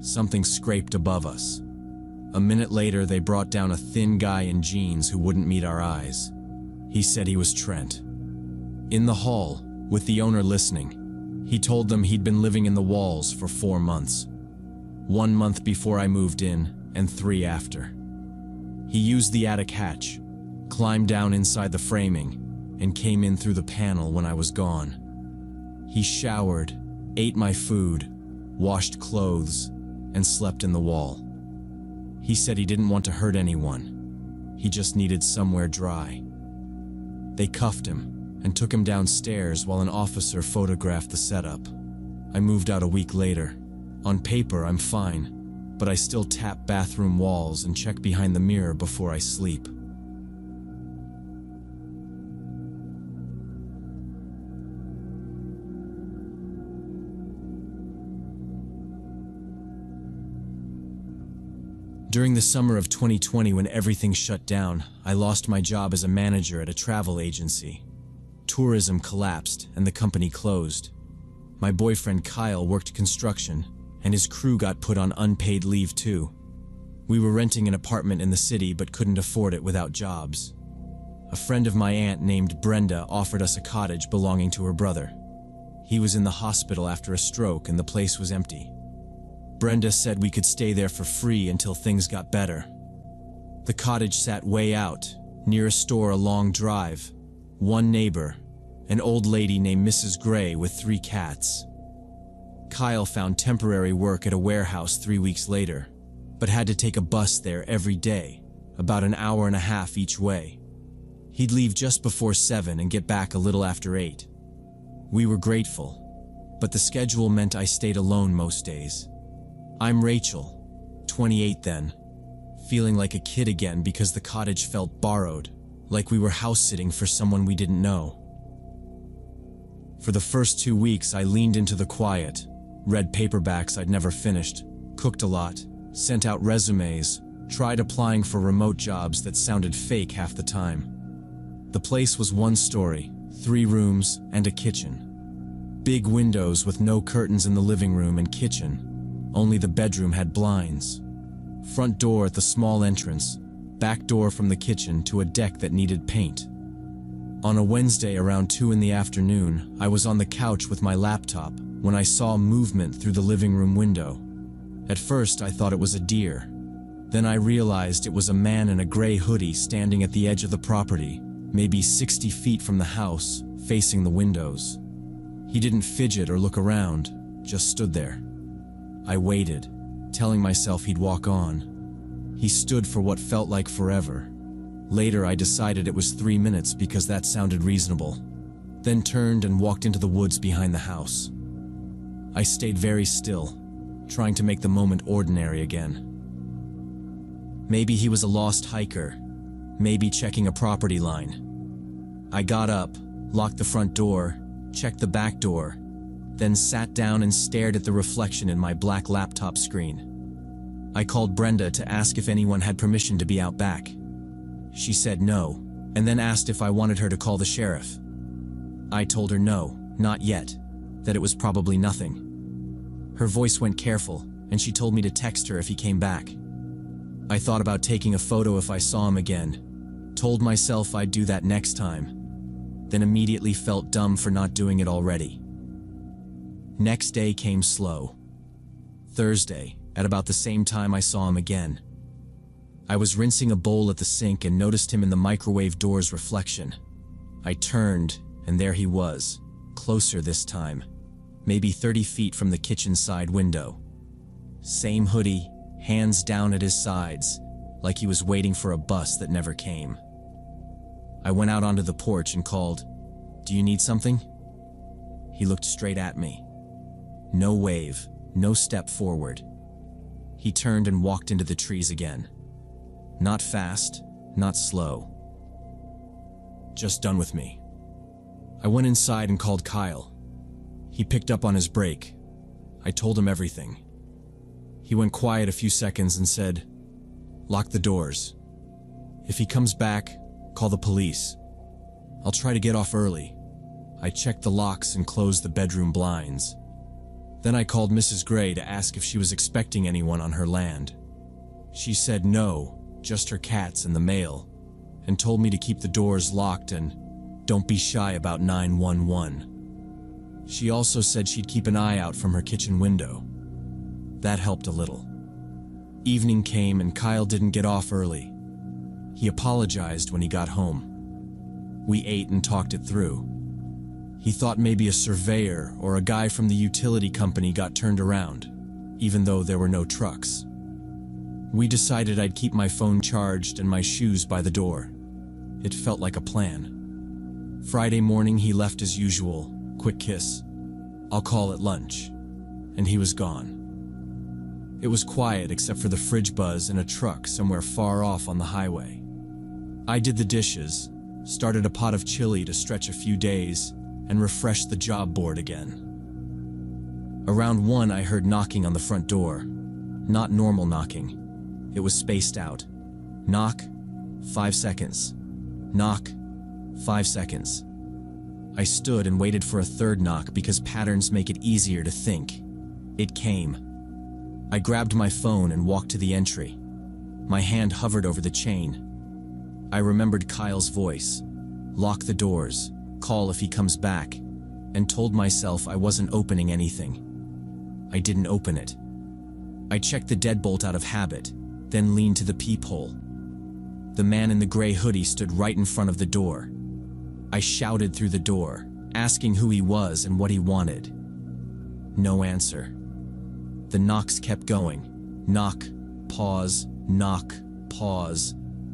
Something scraped above us. A minute later, they brought down a thin guy in jeans who wouldn't meet our eyes. He said he was Trent. In the hall, with the owner listening, he told them he'd been living in the walls for 4 months. 1 month before I moved in, and 3 after. He used the attic hatch, climbed down inside the framing, and came in through the panel when I was gone. He showered, ate my food, washed clothes, and slept in the wall. He said he didn't want to hurt anyone. He just needed somewhere dry. They cuffed him and took him downstairs while an officer photographed the setup. I moved out a week later. On paper, I'm fine, but I still tap bathroom walls and check behind the mirror before I sleep. During the summer of 2020, when everything shut down, I lost my job as a manager at a travel agency. Tourism collapsed and the company closed. My boyfriend Kyle worked construction, and his crew got put on unpaid leave too. We were renting an apartment in the city but couldn't afford it without jobs. A friend of my aunt named Brenda offered us a cottage belonging to her brother. He was in the hospital after a stroke and the place was empty. Brenda said we could stay there for free until things got better. The cottage sat way out, near a store a long drive. One neighbor, an old lady named Mrs. Gray with 3 cats. Kyle found temporary work at a warehouse 3 weeks later, but had to take a bus there every day, about an hour and a half each way. He'd leave just before 7 and get back a little after 8. We were grateful, but the schedule meant I stayed alone most days. I'm Rachel, 28 then, feeling like a kid again because the cottage felt borrowed, like we were house-sitting for someone we didn't know. For the first 2 weeks, I leaned into the quiet, read paperbacks I'd never finished, cooked a lot, sent out resumes, tried applying for remote jobs that sounded fake half the time. The place was 1 story, 3 rooms, and a kitchen. Big windows with no curtains in the living room and kitchen. Only the bedroom had blinds. Front door at the small entrance, back door from the kitchen to a deck that needed paint. On a Wednesday around 2 in the afternoon, I was on the couch with my laptop when I saw movement through the living room window. At first, I thought it was a deer. Then I realized it was a man in a gray hoodie standing at the edge of the property, maybe 60 feet from the house, facing the windows. He didn't fidget or look around, just stood there. I waited, telling myself he'd walk on. He stood for what felt like forever. Later, I decided it was 3 minutes because that sounded reasonable, then turned and walked into the woods behind the house. I stayed very still, trying to make the moment ordinary again. Maybe he was a lost hiker, maybe checking a property line. I got up, locked the front door, checked the back door, then sat down and stared at the reflection in my black laptop screen. I called Brenda to ask if anyone had permission to be out back. She said no, and then asked if I wanted her to call the sheriff. I told her no, not yet, that it was probably nothing. Her voice went careful, and she told me to text her if he came back. I thought about taking a photo if I saw him again, told myself I'd do that next time, then immediately felt dumb for not doing it already. Next day came slow. Thursday, at about the same time I saw him again. I was rinsing a bowl at the sink and noticed him in the microwave door's reflection. I turned, and there he was, closer this time, maybe 30 feet from the kitchen side window. Same hoodie, hands down at his sides, like he was waiting for a bus that never came. I went out onto the porch and called, "Do you need something?" He looked straight at me. No wave, no step forward. He turned and walked into the trees again. Not fast, not slow. Just done with me. I went inside and called Kyle. He picked up on his break. I told him everything. He went quiet a few seconds and said, "Lock the doors. If he comes back, call the police. I'll try to get off early." I checked the locks and closed the bedroom blinds. Then I called Mrs. Gray to ask if she was expecting anyone on her land. She said no, just her cats and the mail, and told me to keep the doors locked and don't be shy about 911. She also said she'd keep an eye out from her kitchen window. That helped a little. Evening came and Kyle didn't get off early. He apologized when he got home. We ate and talked it through. He thought maybe a surveyor or a guy from the utility company got turned around, even though there were no trucks. We decided I'd keep my phone charged and my shoes by the door. It felt like a plan. Friday morning he left as usual, quick kiss. I'll call at lunch. And he was gone. It was quiet except for the fridge buzz and a truck somewhere far off on the highway. I did the dishes, started a pot of chili to stretch a few days, and refreshed the job board again. Around 1 I heard knocking on the front door. Not normal knocking. It was spaced out. Knock, 5 seconds. Knock, 5 seconds. I stood and waited for a third knock because patterns make it easier to think. It came. I grabbed my phone and walked to the entry. My hand hovered over the chain. I remembered Kyle's voice. Lock the doors, call if he comes back, and told myself I wasn't opening anything. I didn't open it. I checked the deadbolt out of habit, then leaned to the peephole. The man in the gray hoodie stood right in front of the door. I shouted through the door, asking who he was and what he wanted. No answer. The knocks kept going. Knock, pause,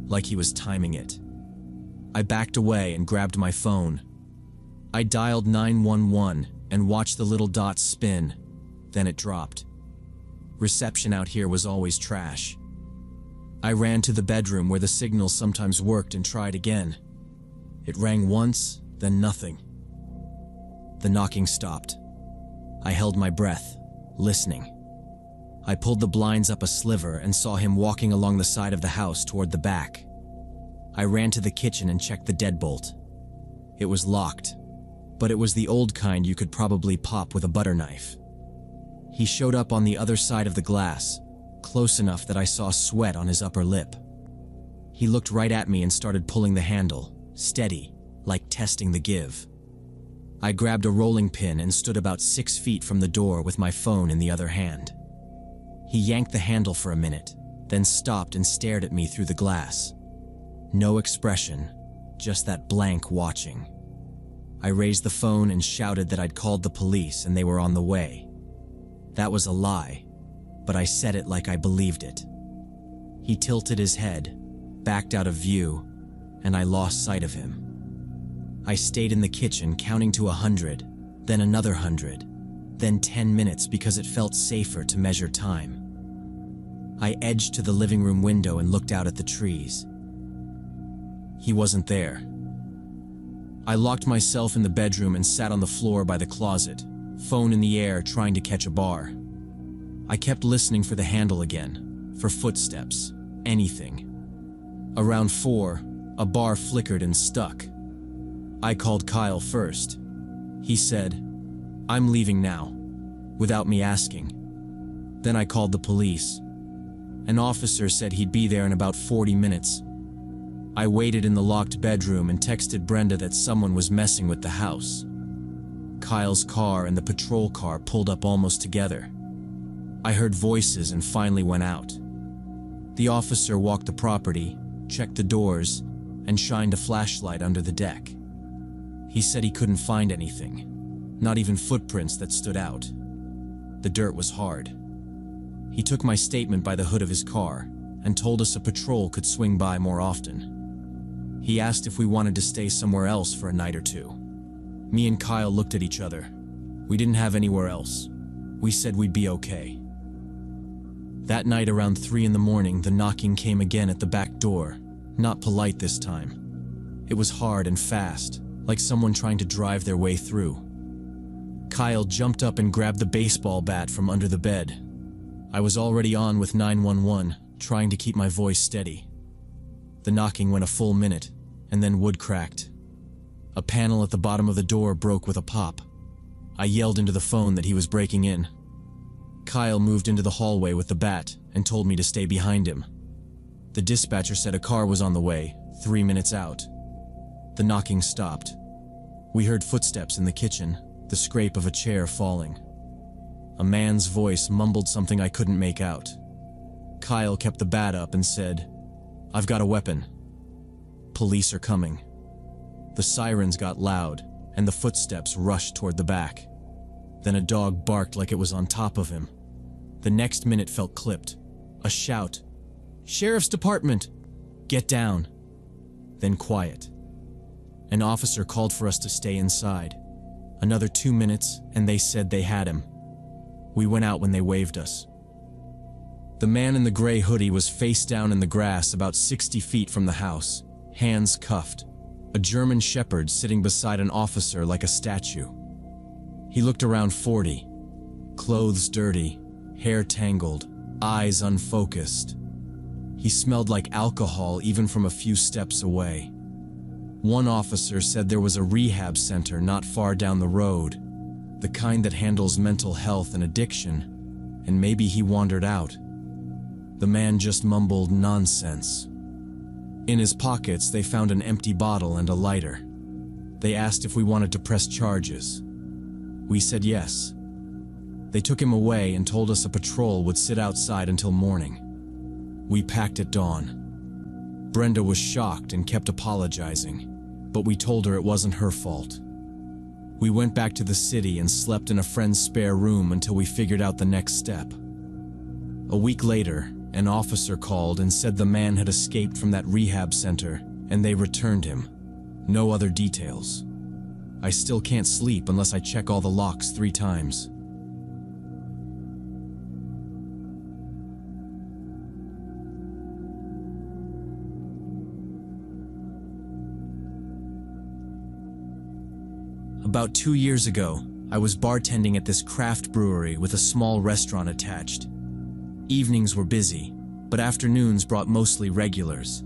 like he was timing it. I backed away and grabbed my phone. I dialed 911 and watched the little dots spin, then it dropped. Reception out here was always trash. I ran to the bedroom where the signal sometimes worked and tried again. It rang once, then nothing. The knocking stopped. I held my breath, listening. I pulled the blinds up a sliver and saw him walking along the side of the house toward the back. I ran to the kitchen and checked the deadbolt. It was locked, but it was the old kind you could probably pop with a butter knife. He showed up on the other side of the glass, close enough that I saw sweat on his upper lip. He looked right at me and started pulling the handle, steady, like testing the give. I grabbed a rolling pin and stood about 6 feet from the door with my phone in the other hand. He yanked the handle for a minute, then stopped and stared at me through the glass. No expression, just that blank watching. I raised the phone and shouted that I'd called the police and they were on the way. That was a lie, but I said it like I believed it. He tilted his head, backed out of view, and I lost sight of him. I stayed in the kitchen counting to 100, then another 100, then 10 minutes because it felt safer to measure time. I edged to the living room window and looked out at the trees. He wasn't there. I locked myself in the bedroom and sat on the floor by the closet, phone in the air trying to catch a bar. I kept listening for the handle again, for footsteps, anything. Around 4, a bar flickered and stuck. I called Kyle first. He said, "I'm leaving now," without me asking. Then I called the police. An officer said he'd be there in about 40 minutes. I waited in the locked bedroom and texted Brenda that someone was messing with the house. Kyle's car and the patrol car pulled up almost together. I heard voices and finally went out. The officer walked the property, checked the doors, and shined a flashlight under the deck. He said he couldn't find anything, not even footprints that stood out. The dirt was hard. He took my statement by the hood of his car and told us a patrol could swing by more often. He asked if we wanted to stay somewhere else for a night or two. Me and Kyle looked at each other. We didn't have anywhere else. We said we'd be okay. That night around 3 in the morning, the knocking came again at the back door, not polite this time. It was hard and fast, like someone trying to drive their way through. Kyle jumped up and grabbed the baseball bat from under the bed. I was already on with 911, trying to keep my voice steady. The knocking went a full minute, and then wood cracked. A panel at the bottom of the door broke with a pop. I yelled into the phone that he was breaking in. Kyle moved into the hallway with the bat and told me to stay behind him. The dispatcher said a car was on the way, 3 minutes out. The knocking stopped. We heard footsteps in the kitchen, the scrape of a chair falling. A man's voice mumbled something I couldn't make out. Kyle kept the bat up and said, "I've got a weapon. Police are coming." The sirens got loud, and the footsteps rushed toward the back. Then a dog barked like it was on top of him. The next minute felt clipped. A shout, "Sheriff's Department! Get down!" Then quiet. An officer called for us to stay inside. Another 2 minutes, and they said they had him. We went out when they waved us. The man in the gray hoodie was face down in the grass about 60 feet from the house, hands cuffed, a German shepherd sitting beside an officer like a statue. He looked around 40, clothes dirty, hair tangled, eyes unfocused. He smelled like alcohol even from a few steps away. One officer said there was a rehab center not far down the road, the kind that handles mental health and addiction, and maybe he wandered out. The man just mumbled nonsense. In his pockets, they found an empty bottle and a lighter. They asked if we wanted to press charges. We said yes. They took him away and told us a patrol would sit outside until morning. We packed at dawn. Brenda was shocked and kept apologizing, but we told her it wasn't her fault. We went back to the city and slept in a friend's spare room until we figured out the next step. A week later, an officer called and said the man had escaped from that rehab center and they returned him. No other details. I still can't sleep unless I check all the locks 3 times. About 2 years ago, I was bartending at this craft brewery with a small restaurant attached. Evenings were busy, but afternoons brought mostly regulars.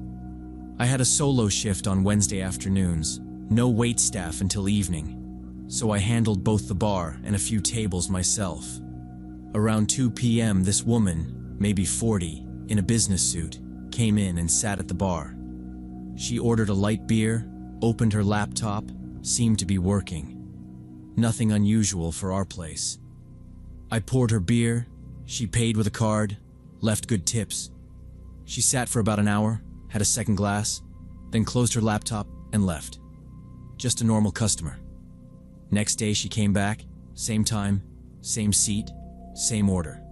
I had a solo shift on Wednesday afternoons, no waitstaff until evening, so I handled both the bar and a few tables myself. Around 2 p.m., this woman, maybe 40, in a business suit, came in and sat at the bar. She ordered a light beer, opened her laptop, seemed to be working. Nothing unusual for our place. I poured her beer, she paid with a card, left good tips. She sat for about an hour, had a second glass, then closed her laptop and left. Just a normal customer. Next day she came back, same time, same seat, same order.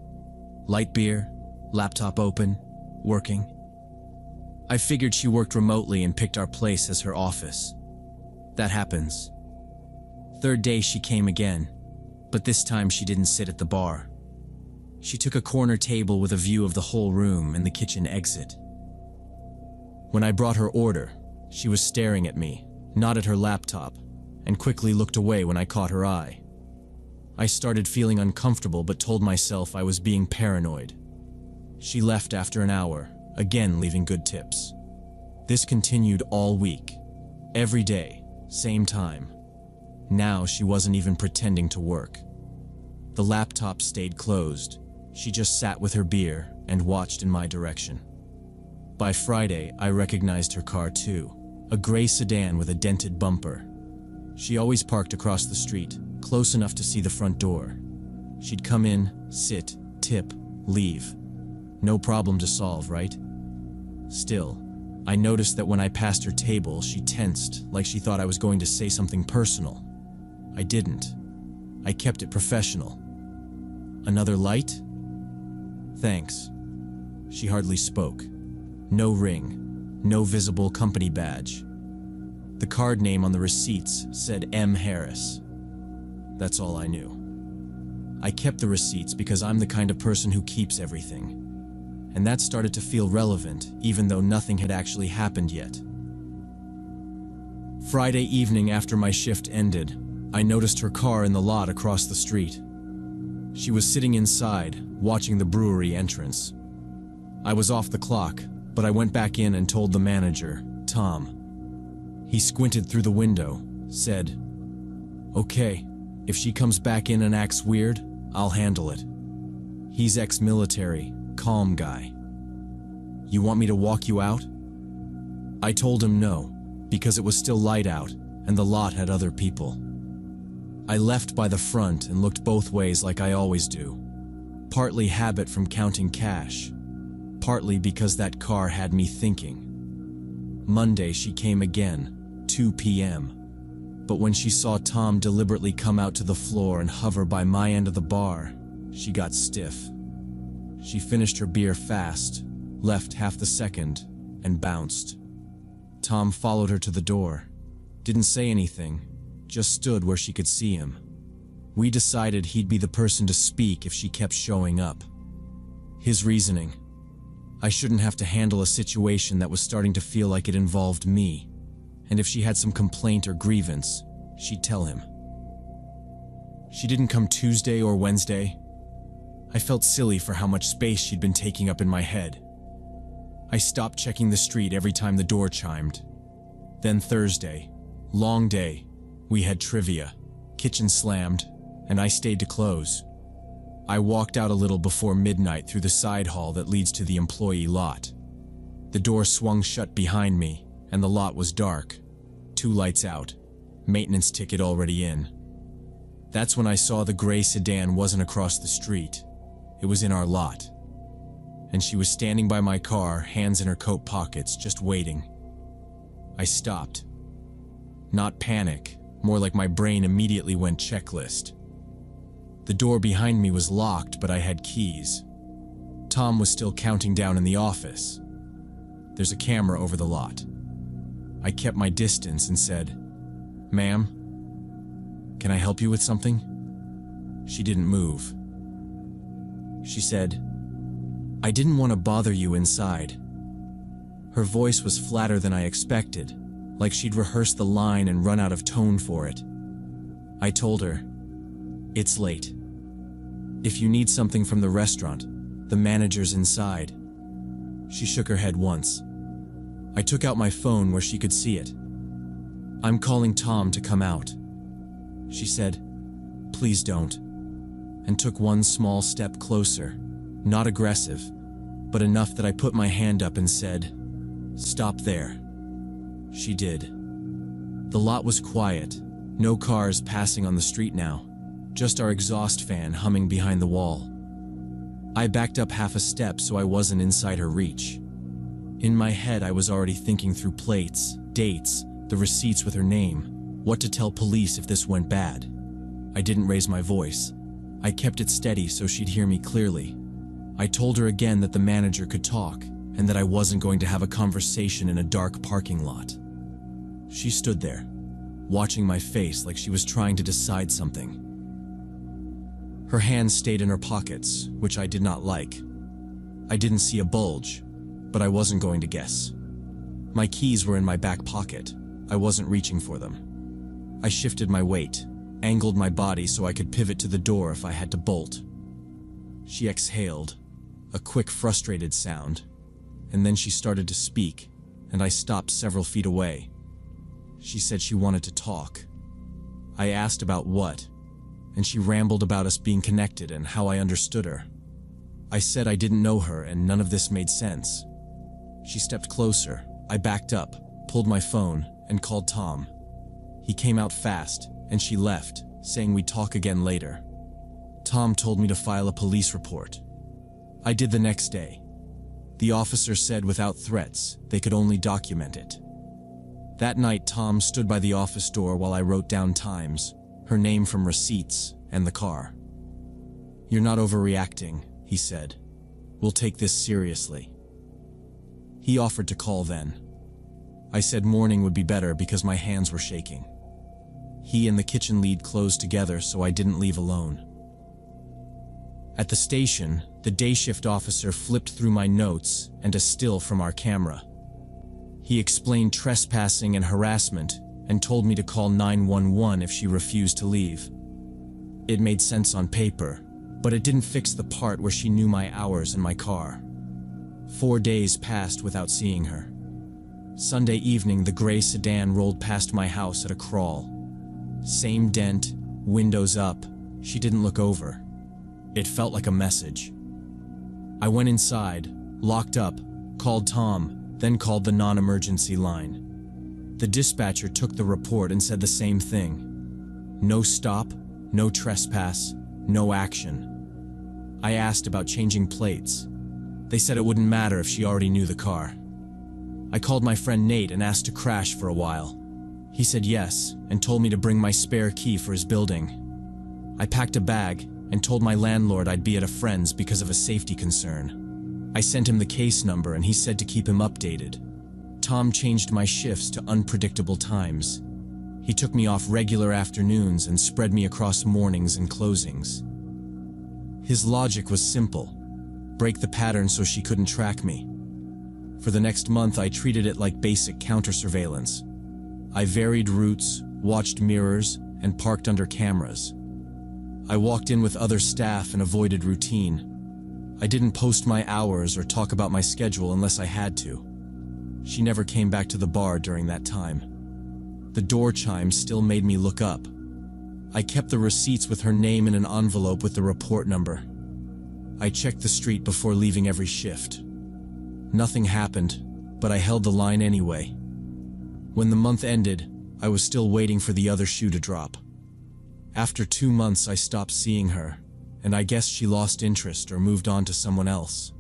Light beer, laptop open, working. I figured she worked remotely and picked our place as her office. That happens. Third day she came again, but this time she didn't sit at the bar. She took a corner table with a view of the whole room and the kitchen exit. When I brought her order, she was staring at me, not at her laptop, and quickly looked away when I caught her eye. I started feeling uncomfortable but told myself I was being paranoid. She left after an hour, again leaving good tips. This continued all week. Every day, same time. Now she wasn't even pretending to work. The laptop stayed closed. She just sat with her beer and watched in my direction. By Friday, I recognized her car too. A gray sedan with a dented bumper. She always parked across the street, close enough to see the front door. She'd come in, sit, tip, leave. No problem to solve, right? Still, I noticed that when I passed her table, she tensed, like she thought I was going to say something personal. I didn't. I kept it professional. Another light? Thanks. She hardly spoke. No ring, no visible company badge. The card name on the receipts said M. Harris. That's all I knew. I kept the receipts because I'm the kind of person who keeps everything. And that started to feel relevant, even though nothing had actually happened yet. Friday evening after my shift ended, I noticed her car in the lot across the street. She was sitting inside, watching the brewery entrance. I was off the clock, but I went back in and told the manager, Tom. He squinted through the window, said, "Okay, if she comes back in and acts weird, I'll handle it." He's ex-military, calm guy. "You want me to walk you out?" I told him no, because it was still light out and the lot had other people. I left by the front and looked both ways like I always do. Partly habit from counting cash, partly because that car had me thinking. Monday she came again, 2 p.m. But when she saw Tom deliberately come out to the floor and hover by my end of the bar, she got stiff. She finished her beer fast, left half the second, and bounced. Tom followed her to the door. Didn't say anything, just stood where she could see him. We decided he'd be the person to speak if she kept showing up. His reasoning: I shouldn't have to handle a situation that was starting to feel like it involved me, and if she had some complaint or grievance, she'd tell him. She didn't come Tuesday or Wednesday. I felt silly for how much space she'd been taking up in my head. I stopped checking the street every time the door chimed. Then Thursday, long day, we had trivia, kitchen slammed, and I stayed to close. I walked out a little before midnight through the side hall that leads to the employee lot. The door swung shut behind me, and the lot was dark. 2 lights out, maintenance ticket already in. That's when I saw the gray sedan wasn't across the street. It was in our lot. And she was standing by my car, hands in her coat pockets, just waiting. I stopped. Not panic, more like my brain immediately went checklist. The door behind me was locked, but I had keys. Tom was still counting down in the office. There's a camera over the lot. I kept my distance and said, "Ma'am, can I help you with something?" She didn't move. She said, "I didn't want to bother you inside." Her voice was flatter than I expected, like she'd rehearsed the line and run out of tone for it. I told her, "It's late. If you need something from the restaurant, the manager's inside." She shook her head once. I took out my phone where she could see it. "I'm calling Tom to come out." She said, "Please don't," and took one small step closer, not aggressive, but enough that I put my hand up and said, "Stop there." She did. The lot was quiet, no cars passing on the street now, just our exhaust fan humming behind the wall. I backed up half a step so I wasn't inside her reach. In my head, I was already thinking through plates, dates, the receipts with her name, what to tell police if this went bad. I didn't raise my voice. I kept it steady so she'd hear me clearly. I told her again that the manager could talk, and that I wasn't going to have a conversation in a dark parking lot. She stood there, watching my face like she was trying to decide something. Her hands stayed in her pockets, which I did not like. I didn't see a bulge, but I wasn't going to guess. My keys were in my back pocket. I wasn't reaching for them. I shifted my weight, angled my body so I could pivot to the door if I had to bolt. She exhaled, a quick, frustrated sound, and then she started to speak, and I stopped several feet away. She said she wanted to talk. I asked about what, and she rambled about us being connected and how I understood her. I said I didn't know her and none of this made sense. She stepped closer. I backed up, pulled my phone, and called Tom. He came out fast, and she left, saying we'd talk again later. Tom told me to file a police report. I did the next day. The officer said without threats, they could only document it. That night, Tom stood by the office door while I wrote down times, her name from receipts, and the car. "You're not overreacting," he said. "We'll take this seriously." He offered to call then. I said morning would be better because my hands were shaking. He and the kitchen lead closed together so I didn't leave alone. At the station, the day shift officer flipped through my notes and a still from our camera. He explained trespassing and harassment and told me to call 911 if she refused to leave. It made sense on paper, but it didn't fix the part where she knew my hours and my car. 4 days passed without seeing her. Sunday evening, the gray sedan rolled past my house at a crawl. Same dent, windows up. She didn't look over. It felt like a message. I went inside, locked up, called Tom, then called the non-emergency line. The dispatcher took the report and said the same thing. No stop, no trespass, no action. I asked about changing plates. They said it wouldn't matter if she already knew the car. I called my friend Nate and asked to crash for a while. He said yes and told me to bring my spare key for his building. I packed a bag and told my landlord I'd be at a friend's because of a safety concern. I sent him the case number and he said to keep him updated. Tom changed my shifts to unpredictable times. He took me off regular afternoons and spread me across mornings and closings. His logic was simple: break the pattern so she couldn't track me. For the next month, I treated it like basic counter-surveillance. I varied routes, watched mirrors, and parked under cameras. I walked in with other staff and avoided routine. I didn't post my hours or talk about my schedule unless I had to. She never came back to the bar during that time. The door chimes still made me look up. I kept the receipts with her name in an envelope with the report number. I checked the street before leaving every shift. Nothing happened, but I held the line anyway. When the month ended, I was still waiting for the other shoe to drop. After 2 months, I stopped seeing her, and I guess she lost interest or moved on to someone else.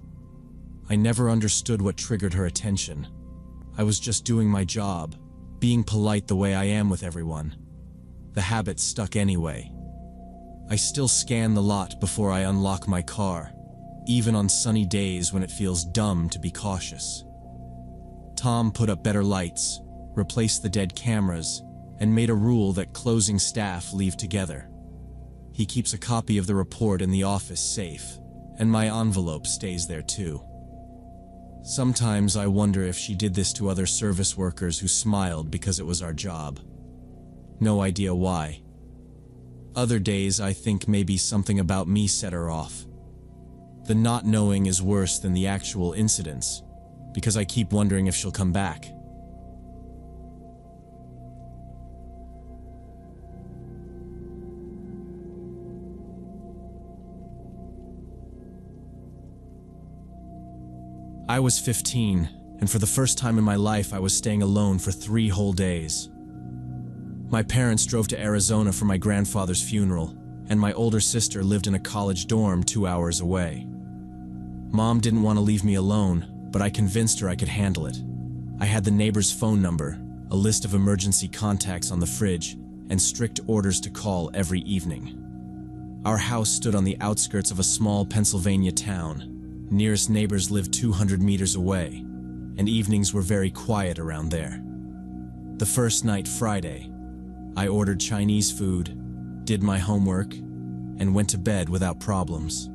I never understood what triggered her attention. I was just doing my job, being polite the way I am with everyone. The habit stuck anyway. I still scan the lot before I unlock my car, even on sunny days when it feels dumb to be cautious. Tom put up better lights, replaced the dead cameras, and made a rule that closing staff leave together. He keeps a copy of the report in the office safe, and my envelope stays there too. Sometimes I wonder if she did this to other service workers who smiled because it was our job. No idea why. Other days I think maybe something about me set her off. The not knowing is worse than the actual incidents, because I keep wondering if she'll come back. I was 15, and for the first time in my life I was staying alone for 3 whole days. My parents drove to Arizona for my grandfather's funeral, and my older sister lived in a college dorm 2 hours away. Mom didn't want to leave me alone, but I convinced her I could handle it. I had the neighbor's phone number, a list of emergency contacts on the fridge, and strict orders to call every evening. Our house stood on the outskirts of a small Pennsylvania town. Nearest neighbors lived 200 meters away, and evenings were very quiet around there. The first night, Friday, I ordered Chinese food, did my homework, and went to bed without problems.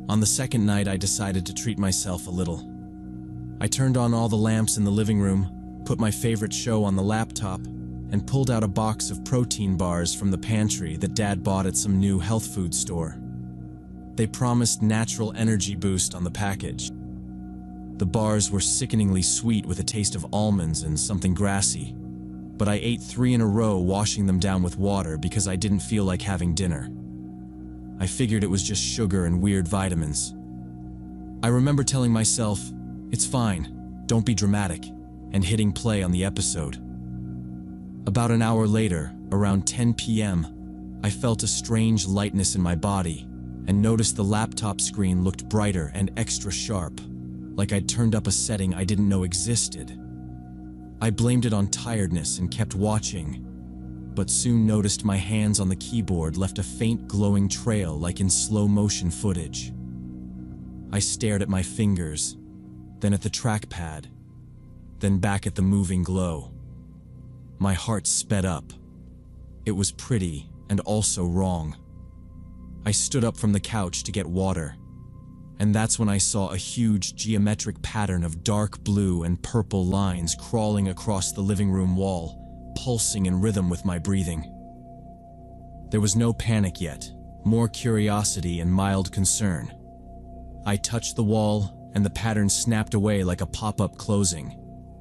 On the second night, I decided to treat myself a little. I turned on all the lamps in the living room, put my favorite show on the laptop, and pulled out a box of protein bars from the pantry that Dad bought at some new health food store. They promised natural energy boost on the package. The bars were sickeningly sweet with a taste of almonds and something grassy, but I ate 3 in a row, washing them down with water because I didn't feel like having dinner. I figured it was just sugar and weird vitamins. I remember telling myself, "It's fine, don't be dramatic," and hitting play on the episode. About an hour later, around 10 p.m., I felt a strange lightness in my body and noticed the laptop screen looked brighter and extra sharp, like I'd turned up a setting I didn't know existed. I blamed it on tiredness and kept watching, but soon noticed my hands on the keyboard left a faint glowing trail like in slow motion footage. I stared at my fingers, then at the trackpad, then back at the moving glow. My heart sped up. It was pretty and also wrong. I stood up from the couch to get water, and that's when I saw a huge geometric pattern of dark blue and purple lines crawling across the living room wall, pulsing in rhythm with my breathing. There was no panic yet, more curiosity and mild concern. I touched the wall, and the pattern snapped away like a pop-up closing,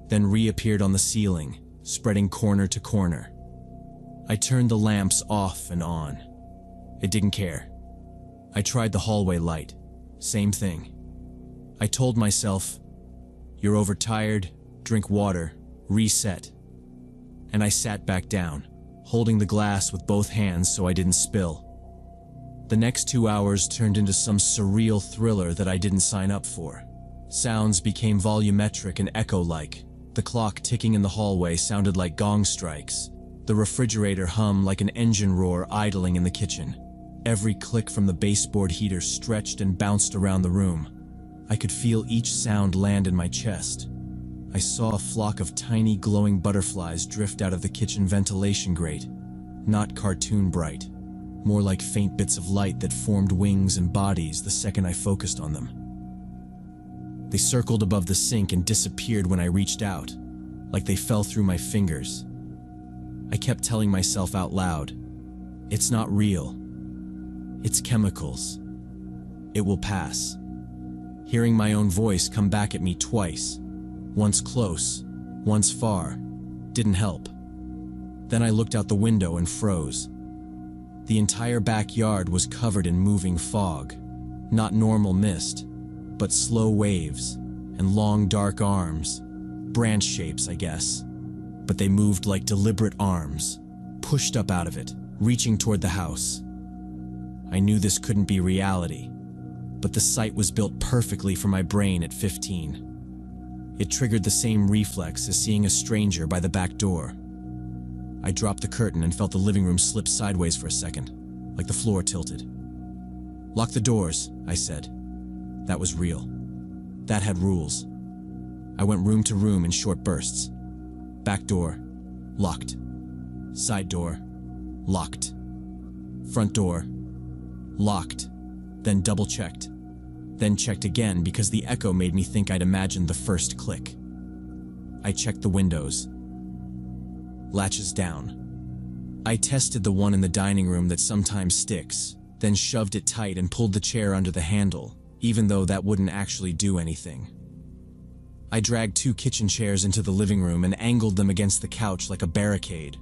then reappeared on the ceiling, spreading corner to corner. I turned the lamps off and on. It didn't care. I tried the hallway light. Same thing. I told myself, "You're overtired, drink water, reset." And I sat back down, holding the glass with both hands so I didn't spill. The next 2 hours turned into some surreal thriller that I didn't sign up for. Sounds became volumetric and echo-like. The clock ticking in the hallway sounded like gong strikes. The refrigerator hummed like an engine roar idling in the kitchen. Every click from the baseboard heater stretched and bounced around the room. I could feel each sound land in my chest. I saw a flock of tiny glowing butterflies drift out of the kitchen ventilation grate. Not cartoon bright, more like faint bits of light that formed wings and bodies the second I focused on them. They circled above the sink and disappeared when I reached out, like they fell through my fingers. I kept telling myself out loud, "It's not real. It's chemicals. It will pass." Hearing my own voice come back at me twice, once close, once far, didn't help. Then I looked out the window and froze. The entire backyard was covered in moving fog, not normal mist, but slow waves and long dark arms, branch shapes, I guess. But they moved like deliberate arms, pushed up out of it, reaching toward the house. I knew this couldn't be reality, but the sight was built perfectly for my brain at 15. It triggered the same reflex as seeing a stranger by the back door. I dropped the curtain and felt the living room slip sideways for a second, like the floor tilted. "Lock the doors," I said. That was real. That had rules. I went room to room in short bursts. Back door, locked. Side door, locked. Front door, locked. Then double-checked. Then checked again because the echo made me think I'd imagined the first click. I checked the windows. Latches down. I tested the one in the dining room that sometimes sticks, then shoved it tight and pulled the chair under the handle, even though that wouldn't actually do anything. I dragged 2 kitchen chairs into the living room and angled them against the couch like a barricade,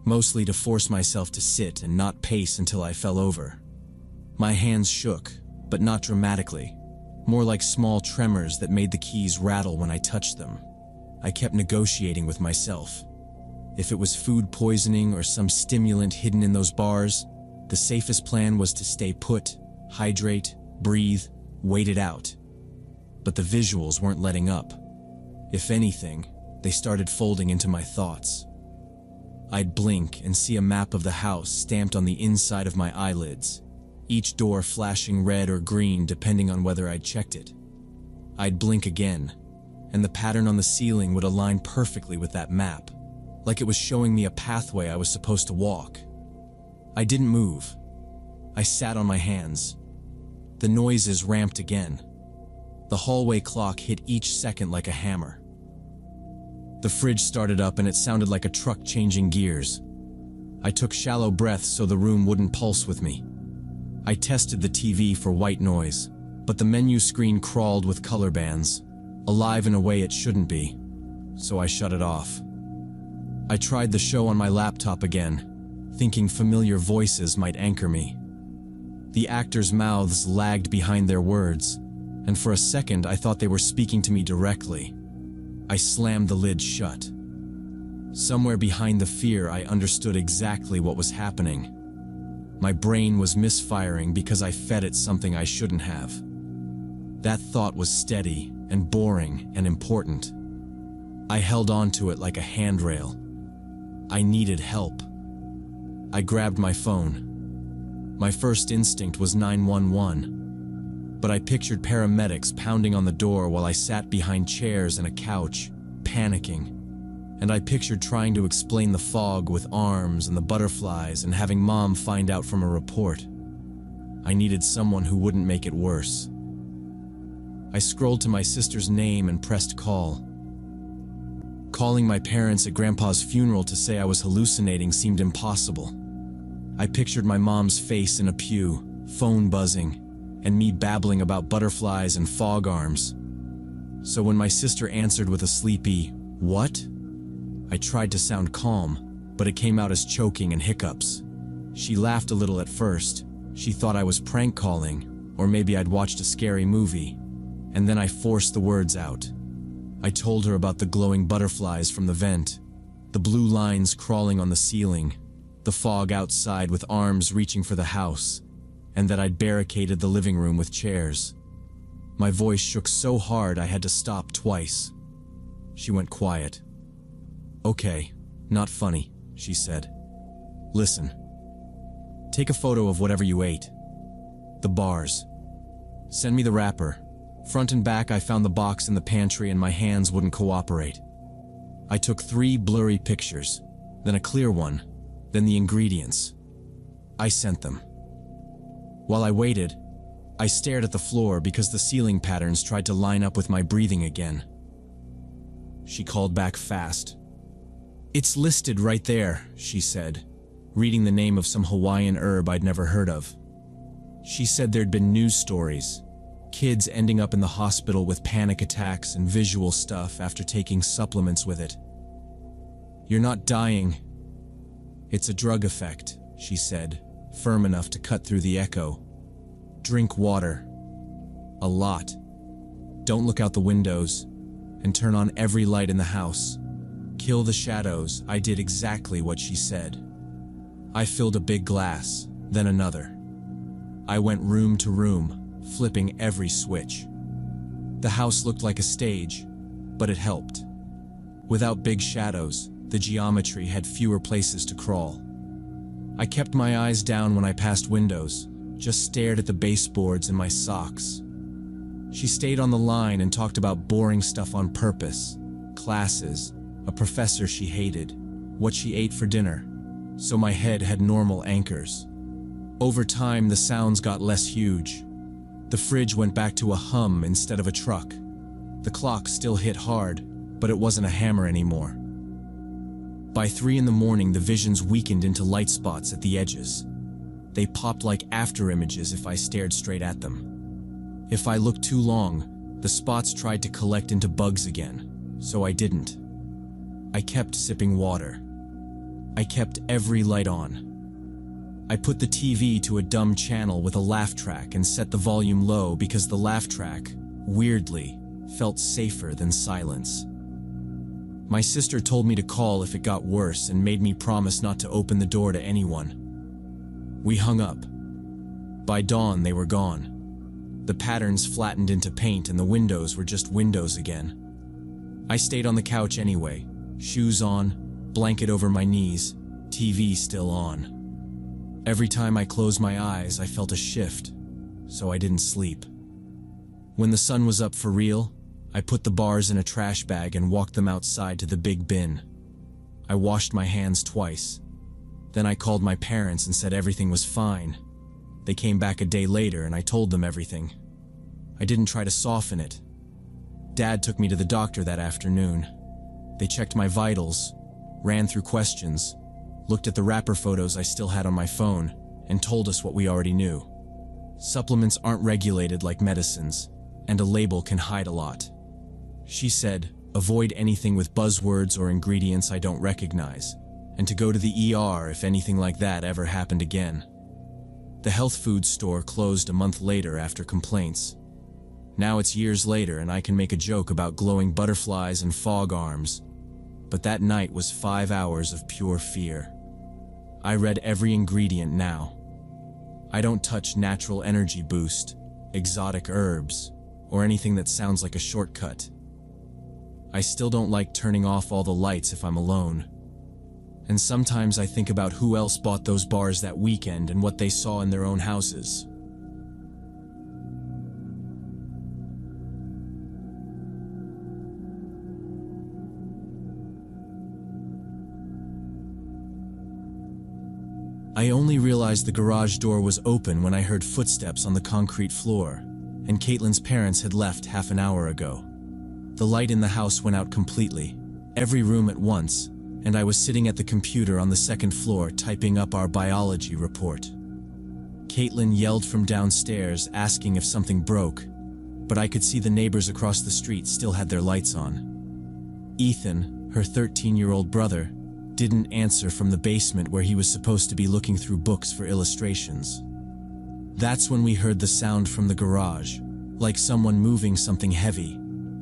mostly to force myself to sit and not pace until I fell over. My hands shook, but not dramatically, more like small tremors that made the keys rattle when I touched them. I kept negotiating with myself. If it was food poisoning or some stimulant hidden in those bars, the safest plan was to stay put, hydrate, breathe, wait it out. But the visuals weren't letting up. If anything, they started folding into my thoughts. I'd blink and see a map of the house stamped on the inside of my eyelids, each door flashing red or green depending on whether I'd checked it. I'd blink again, and the pattern on the ceiling would align perfectly with that map, like it was showing me a pathway I was supposed to walk. I didn't move. I sat on my hands. The noises ramped again. The hallway clock hit each second like a hammer. The fridge started up and it sounded like a truck changing gears. I took shallow breaths so the room wouldn't pulse with me. I tested the TV for white noise, but the menu screen crawled with color bands, alive in a way it shouldn't be, so I shut it off. I tried the show on my laptop again, thinking familiar voices might anchor me. The actors' mouths lagged behind their words, and for a second I thought they were speaking to me directly. I slammed the lid shut. Somewhere behind the fear, I understood exactly what was happening. My brain was misfiring because I fed it something I shouldn't have. That thought was steady and boring and important. I held on to it like a handrail. I needed help. I grabbed my phone. My first instinct was 911, but I pictured paramedics pounding on the door while I sat behind chairs and a couch, panicking. And I pictured trying to explain the fog with arms and the butterflies and having Mom find out from a report. I needed someone who wouldn't make it worse. I scrolled to my sister's name and pressed call. Calling my parents at Grandpa's funeral to say I was hallucinating seemed impossible. I pictured my mom's face in a pew, phone buzzing, and me babbling about butterflies and fog arms. So when my sister answered with a sleepy, "What?" I tried to sound calm, but it came out as choking and hiccups. She laughed a little at first. She thought I was prank calling, or maybe I'd watched a scary movie. And then I forced the words out. I told her about the glowing butterflies from the vent, the blue lines crawling on the ceiling, the fog outside with arms reaching for the house, and that I'd barricaded the living room with chairs. My voice shook so hard I had to stop twice. She went quiet. "Okay, not funny," she said. "Listen. Take a photo of whatever you ate. The bars. Send me the wrapper. Front and back, I found the box in the pantry and my hands wouldn't cooperate." I took 3 blurry pictures, then a clear one, then the ingredients. I sent them. While I waited, I stared at the floor because the ceiling patterns tried to line up with my breathing again. She called back fast. "It's listed right there," she said, reading the name of some Hawaiian herb I'd never heard of. She said there'd been news stories, kids ending up in the hospital with panic attacks and visual stuff after taking supplements with it. "You're not dying. It's a drug effect," she said, firm enough to cut through the echo. "Drink water. A lot. Don't look out the windows, and turn on every light in the house. Kill the shadows." I did exactly what she said. I filled a big glass, then another. I went room to room, flipping every switch. The house looked like a stage, but it helped. Without big shadows, the geometry had fewer places to crawl. I kept my eyes down when I passed windows, just stared at the baseboards and my socks. She stayed on the line and talked about boring stuff on purpose, classes, a professor she hated, what she ate for dinner, so my head had normal anchors. Over time, the sounds got less huge. The fridge went back to a hum instead of a truck. The clock still hit hard, but it wasn't a hammer anymore. By 3 in the morning, the visions weakened into light spots at the edges. They popped like after images if I stared straight at them. If I looked too long, the spots tried to collect into bugs again, so I didn't. I kept sipping water. I kept every light on. I put the TV to a dumb channel with a laugh track and set the volume low because the laugh track, weirdly, felt safer than silence. My sister told me to call if it got worse and made me promise not to open the door to anyone. We hung up. By dawn, they were gone. The patterns flattened into paint and the windows were just windows again. I stayed on the couch anyway, shoes on, blanket over my knees, TV still on. Every time I closed my eyes, I felt a shift, so I didn't sleep. When the sun was up for real, I put the bars in a trash bag and walked them outside to the big bin. I washed my hands twice. Then I called my parents and said everything was fine. They came back a day later and I told them everything. I didn't try to soften it. Dad took me to the doctor that afternoon. They checked my vitals, ran through questions, looked at the wrapper photos I still had on my phone, and told us what we already knew. Supplements aren't regulated like medicines, and a label can hide a lot. She said, avoid anything with buzzwords or ingredients I don't recognize, and to go to the ER if anything like that ever happened again. The health food store closed a month later after complaints. Now it's years later and I can make a joke about glowing butterflies and fog arms, but that night was 5 hours of pure fear. I read every ingredient now. I don't touch natural energy boost, exotic herbs, or anything that sounds like a shortcut. I still don't like turning off all the lights if I'm alone. And sometimes I think about who else bought those bars that weekend and what they saw in their own houses. I only realized the garage door was open when I heard footsteps on the concrete floor, and Caitlin's parents had left half an hour ago. The light in the house went out completely, every room at once, and I was sitting at the computer on the second floor typing up our biology report. Caitlin yelled from downstairs asking if something broke, but I could see the neighbors across the street still had their lights on. Ethan, her 13-year-old brother, didn't answer from the basement where he was supposed to be looking through books for illustrations. That's when we heard the sound from the garage, like someone moving something heavy,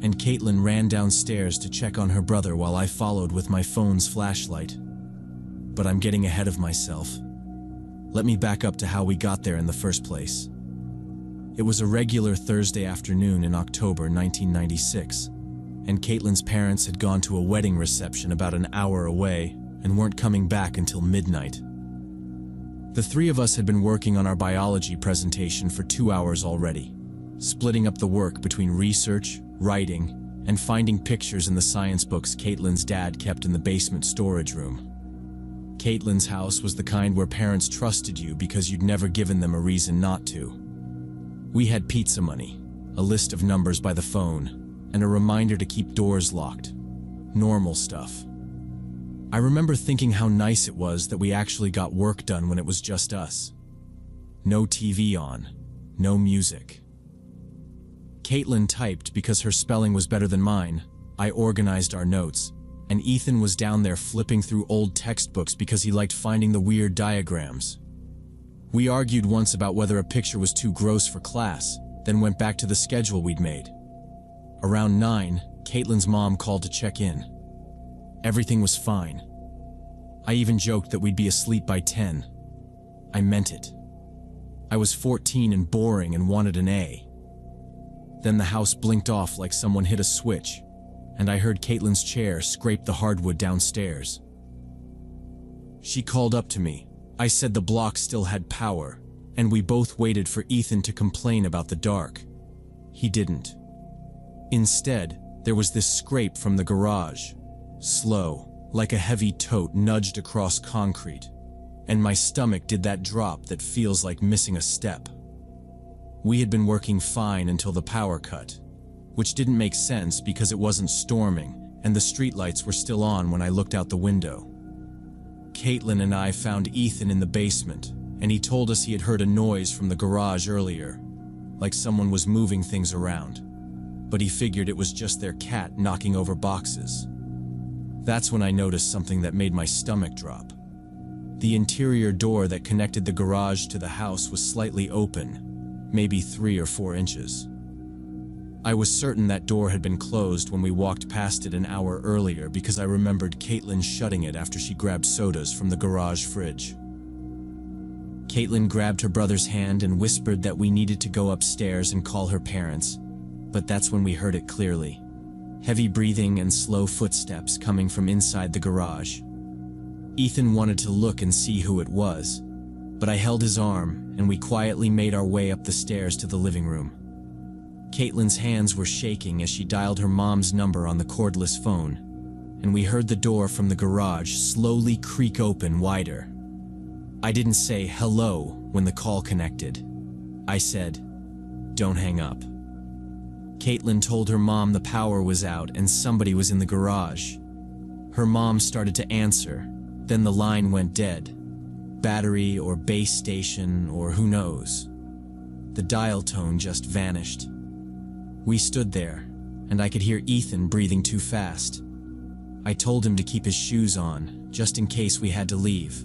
and Caitlin ran downstairs to check on her brother while I followed with my phone's flashlight. But I'm getting ahead of myself. Let me back up to how we got there in the first place. It was a regular Thursday afternoon in October 1996, and Caitlin's parents had gone to a wedding reception about an hour away and weren't coming back until midnight. The three of us had been working on our biology presentation for 2 hours already, splitting up the work between research, writing, and finding pictures in the science books Caitlin's dad kept in the basement storage room. Caitlin's house was the kind where parents trusted you because you'd never given them a reason not to. We had pizza money, a list of numbers by the phone, and a reminder to keep doors locked. Normal stuff. I remember thinking how nice it was that we actually got work done when it was just us. No TV on, no music. Caitlin typed because her spelling was better than mine. I organized our notes, and Ethan was down there flipping through old textbooks because he liked finding the weird diagrams. We argued once about whether a picture was too gross for class, then went back to the schedule we'd made. Around 9, Caitlin's mom called to check in. Everything was fine. I even joked that we'd be asleep by 10. I meant it. I was 14 and boring and wanted an A. Then the house blinked off like someone hit a switch, and I heard Caitlin's chair scrape the hardwood downstairs. She called up to me. I said the block still had power, and we both waited for Ethan to complain about the dark. He didn't. Instead, there was this scrape from the garage, slow, like a heavy tote nudged across concrete, and my stomach did that drop that feels like missing a step. We had been working fine until the power cut, which didn't make sense because it wasn't storming and the streetlights were still on when I looked out the window. Caitlin and I found Ethan in the basement, and he told us he had heard a noise from the garage earlier, like someone was moving things around, but he figured it was just their cat knocking over boxes. That's when I noticed something that made my stomach drop. The interior door that connected the garage to the house was slightly open, maybe 3 or 4 inches. I was certain that door had been closed when we walked past it an hour earlier because I remembered Caitlin shutting it after she grabbed sodas from the garage fridge. Caitlin grabbed her brother's hand and whispered that we needed to go upstairs and call her parents, but that's when we heard it clearly. Heavy breathing and slow footsteps coming from inside the garage. Ethan wanted to look and see who it was, but I held his arm and we quietly made our way up the stairs to the living room. Caitlin's hands were shaking as she dialed her mom's number on the cordless phone, and we heard the door from the garage slowly creak open wider. I didn't say hello when the call connected. I said, "Don't hang up." Caitlin told her mom the power was out and somebody was in the garage. Her mom started to answer, then the line went dead. Battery or base station or who knows. The dial tone just vanished. We stood there, and I could hear Ethan breathing too fast. I told him to keep his shoes on, just in case we had to leave.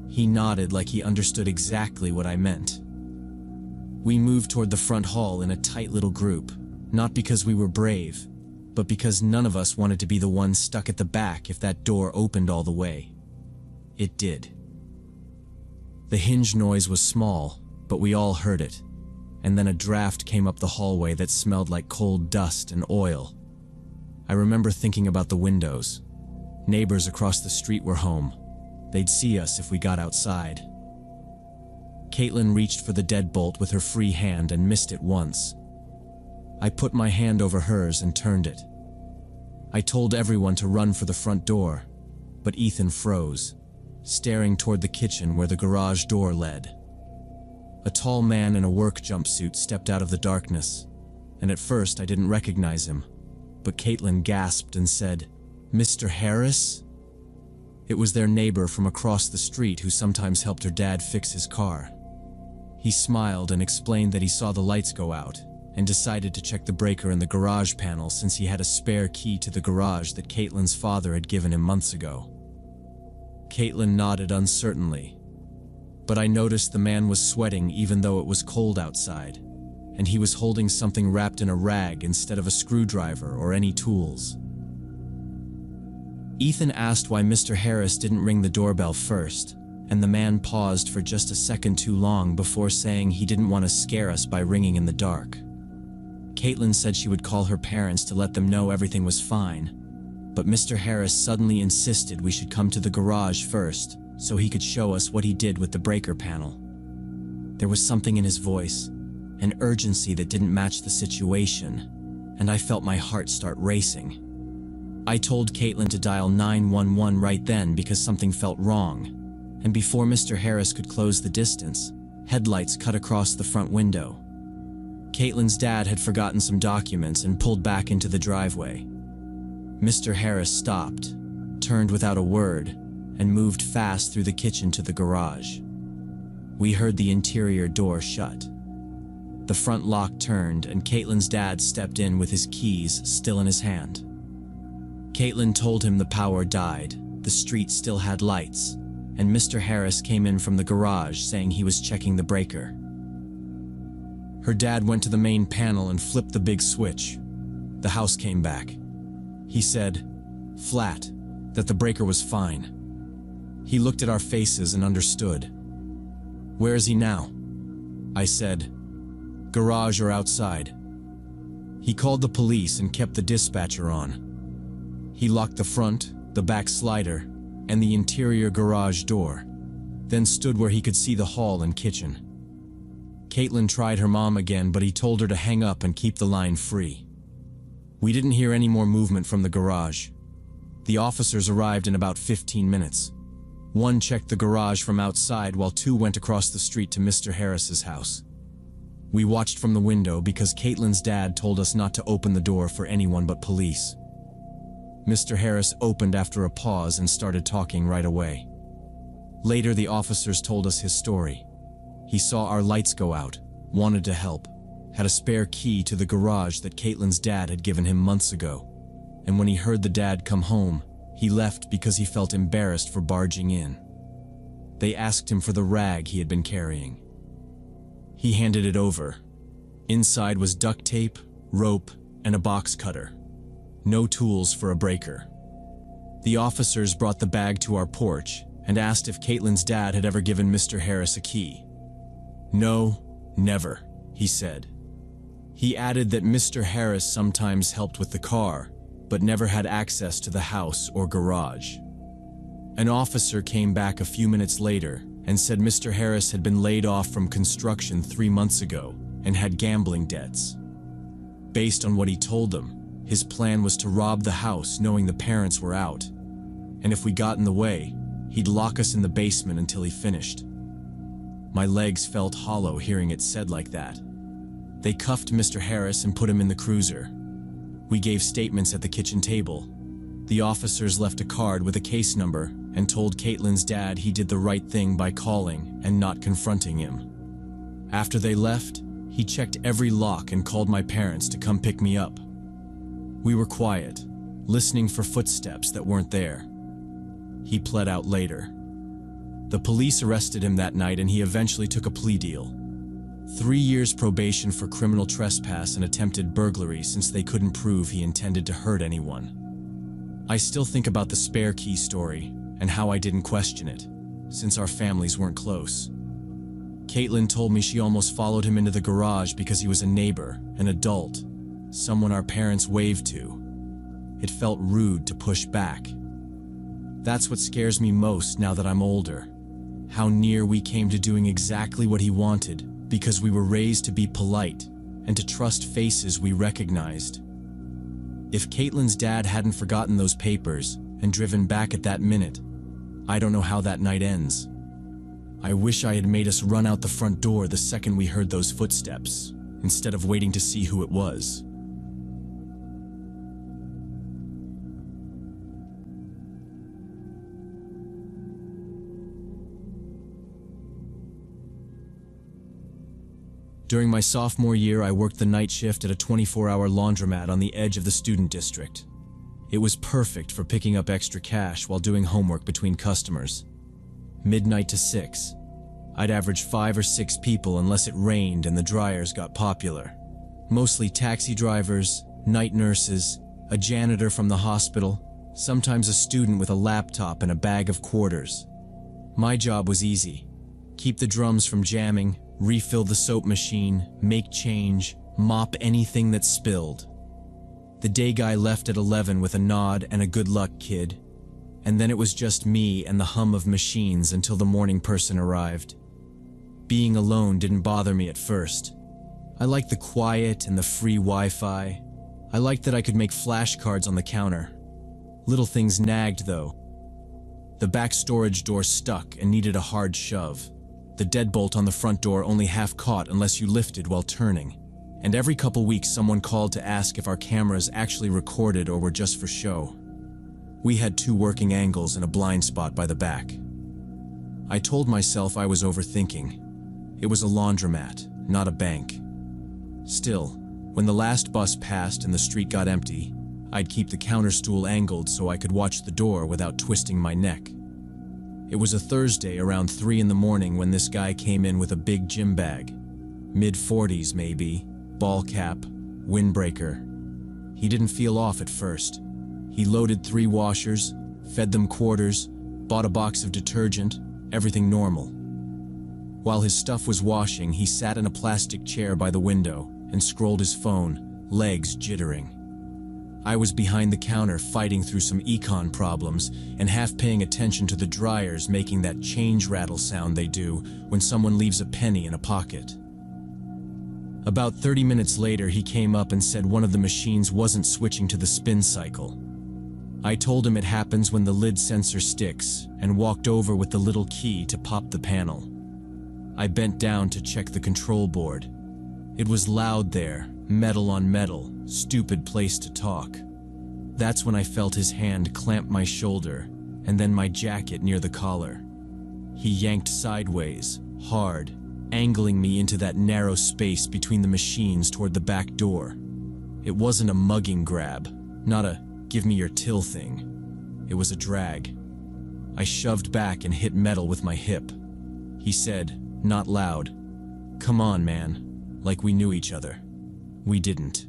He nodded like he understood exactly what I meant. We moved toward the front hall in a tight little group, not because we were brave, but because none of us wanted to be the ones stuck at the back if that door opened all the way. It did. The hinge noise was small, but we all heard it. And then a draft came up the hallway that smelled like cold dust and oil. I remember thinking about the windows. Neighbors across the street were home. They'd see us if we got outside. Caitlin reached for the deadbolt with her free hand and missed it once. I put my hand over hers and turned it. I told everyone to run for the front door, but Ethan froze, staring toward the kitchen where the garage door led. A tall man in a work jumpsuit stepped out of the darkness, and at first I didn't recognize him, but Caitlin gasped and said, "Mr. Harris?" It was their neighbor from across the street who sometimes helped her dad fix his car. He smiled and explained that he saw the lights go out and decided to check the breaker in the garage panel since he had a spare key to the garage that Caitlin's father had given him months ago. Caitlin nodded uncertainly, but I noticed the man was sweating even though it was cold outside, and he was holding something wrapped in a rag instead of a screwdriver or any tools. Ethan asked why Mr. Harris didn't ring the doorbell first, and the man paused for just a second too long before saying he didn't want to scare us by ringing in the dark. Caitlin said she would call her parents to let them know everything was fine, but Mr. Harris suddenly insisted we should come to the garage first so he could show us what he did with the breaker panel. There was something in his voice, an urgency that didn't match the situation, and I felt my heart start racing. I told Caitlin to dial 911 right then because something felt wrong, and before Mr. Harris could close the distance, headlights cut across the front window. Caitlin's dad had forgotten some documents and pulled back into the driveway. Mr. Harris stopped, turned without a word, and moved fast through the kitchen to the garage. We heard the interior door shut. The front lock turned and Caitlin's dad stepped in with his keys still in his hand. Caitlin told him the power died, the street still had lights, and Mr. Harris came in from the garage saying he was checking the breaker. Her dad went to the main panel and flipped the big switch. The house came back. He said, flat, that the breaker was fine. He looked at our faces and understood. "Where is he now?" I said, "Garage or outside." He called the police and kept the dispatcher on. He locked the front, the back slider, and the interior garage door, then stood where he could see the hall and kitchen. Caitlin tried her mom again, but he told her to hang up and keep the line free. We didn't hear any more movement from the garage. The officers arrived in about 15 minutes. One checked the garage from outside while two went across the street to Mr. Harris's house. We watched from the window because Caitlin's dad told us not to open the door for anyone but police. Mr. Harris opened after a pause and started talking right away. Later, the officers told us his story. He saw our lights go out, wanted to help, had a spare key to the garage that Caitlin's dad had given him months ago, and when he heard the dad come home, he left because he felt embarrassed for barging in. They asked him for the rag he had been carrying. He handed it over. Inside was duct tape, rope, and a box cutter. No tools for a breaker. The officers brought the bag to our porch and asked if Caitlin's dad had ever given Mr. Harris a key. No, never, he said. He added that Mr. Harris sometimes helped with the car, but never had access to the house or garage. An officer came back a few minutes later and said Mr. Harris had been laid off from construction 3 months ago and had gambling debts. Based on what he told them, his plan was to rob the house knowing the parents were out, and if we got in the way, he'd lock us in the basement until he finished. My legs felt hollow hearing it said like that. They cuffed Mr. Harris and put him in the cruiser. We gave statements at the kitchen table. The officers left a card with a case number and told Caitlin's dad he did the right thing by calling and not confronting him. After they left, he checked every lock and called my parents to come pick me up. We were quiet, listening for footsteps that weren't there. He pled out later. The police arrested him that night and he eventually took a plea deal. 3 years probation for criminal trespass and attempted burglary since they couldn't prove he intended to hurt anyone. I still think about the spare key story and how I didn't question it, since our families weren't close. Caitlin told me she almost followed him into the garage because he was a neighbor, an adult, someone our parents waved to. It felt rude to push back. That's what scares me most now that I'm older. How near we came to doing exactly what he wanted because we were raised to be polite and to trust faces we recognized. If Caitlin's dad hadn't forgotten those papers and driven back at that minute, I don't know how that night ends. I wish I had made us run out the front door the second we heard those footsteps, instead of waiting to see who it was. During my sophomore year, I worked the night shift at a 24-hour laundromat on the edge of the student district. It was perfect for picking up extra cash while doing homework between customers. Midnight to 6. I'd average 5 or 6 people unless it rained and the dryers got popular. Mostly taxi drivers, night nurses, a janitor from the hospital, sometimes a student with a laptop and a bag of quarters. My job was easy. Keep the drums from jamming, refill the soap machine, make change, mop anything that spilled. The day guy left at 11 with a nod and a good luck, kid. And then it was just me and the hum of machines until the morning person arrived. Being alone didn't bother me at first. I liked the quiet and the free Wi-Fi. I liked that I could make flashcards on the counter. Little things nagged though. The back storage door stuck and needed a hard shove. The deadbolt on the front door only half caught unless you lifted while turning. And every couple weeks someone called to ask if our cameras actually recorded or were just for show. We had 2 working angles and a blind spot by the back. I told myself I was overthinking. It was a laundromat, not a bank. Still, when the last bus passed and the street got empty, I'd keep the counter stool angled so I could watch the door without twisting my neck. It was a Thursday around 3 in the morning when this guy came in with a big gym bag. Mid-40s maybe, ball cap, windbreaker. He didn't feel off at first. He loaded 3 washers, fed them quarters, bought a box of detergent, everything normal. While his stuff was washing, he sat in a plastic chair by the window and scrolled his phone, legs jittering. I was behind the counter fighting through some econ problems and half paying attention to the dryers making that change rattle sound they do when someone leaves a penny in a pocket. About 30 minutes later, he came up and said one of the machines wasn't switching to the spin cycle. I told him it happens when the lid sensor sticks and walked over with the little key to pop the panel. I bent down to check the control board. It was loud there, metal on metal, stupid place to talk. That's when I felt his hand clamp my shoulder and then my jacket near the collar. He yanked sideways, hard, angling me into that narrow space between the machines toward the back door. It wasn't a mugging grab, not a give me your till thing. It was a drag. I shoved back and hit metal with my hip. He said, not loud, "Come on, man," like we knew each other. We didn't.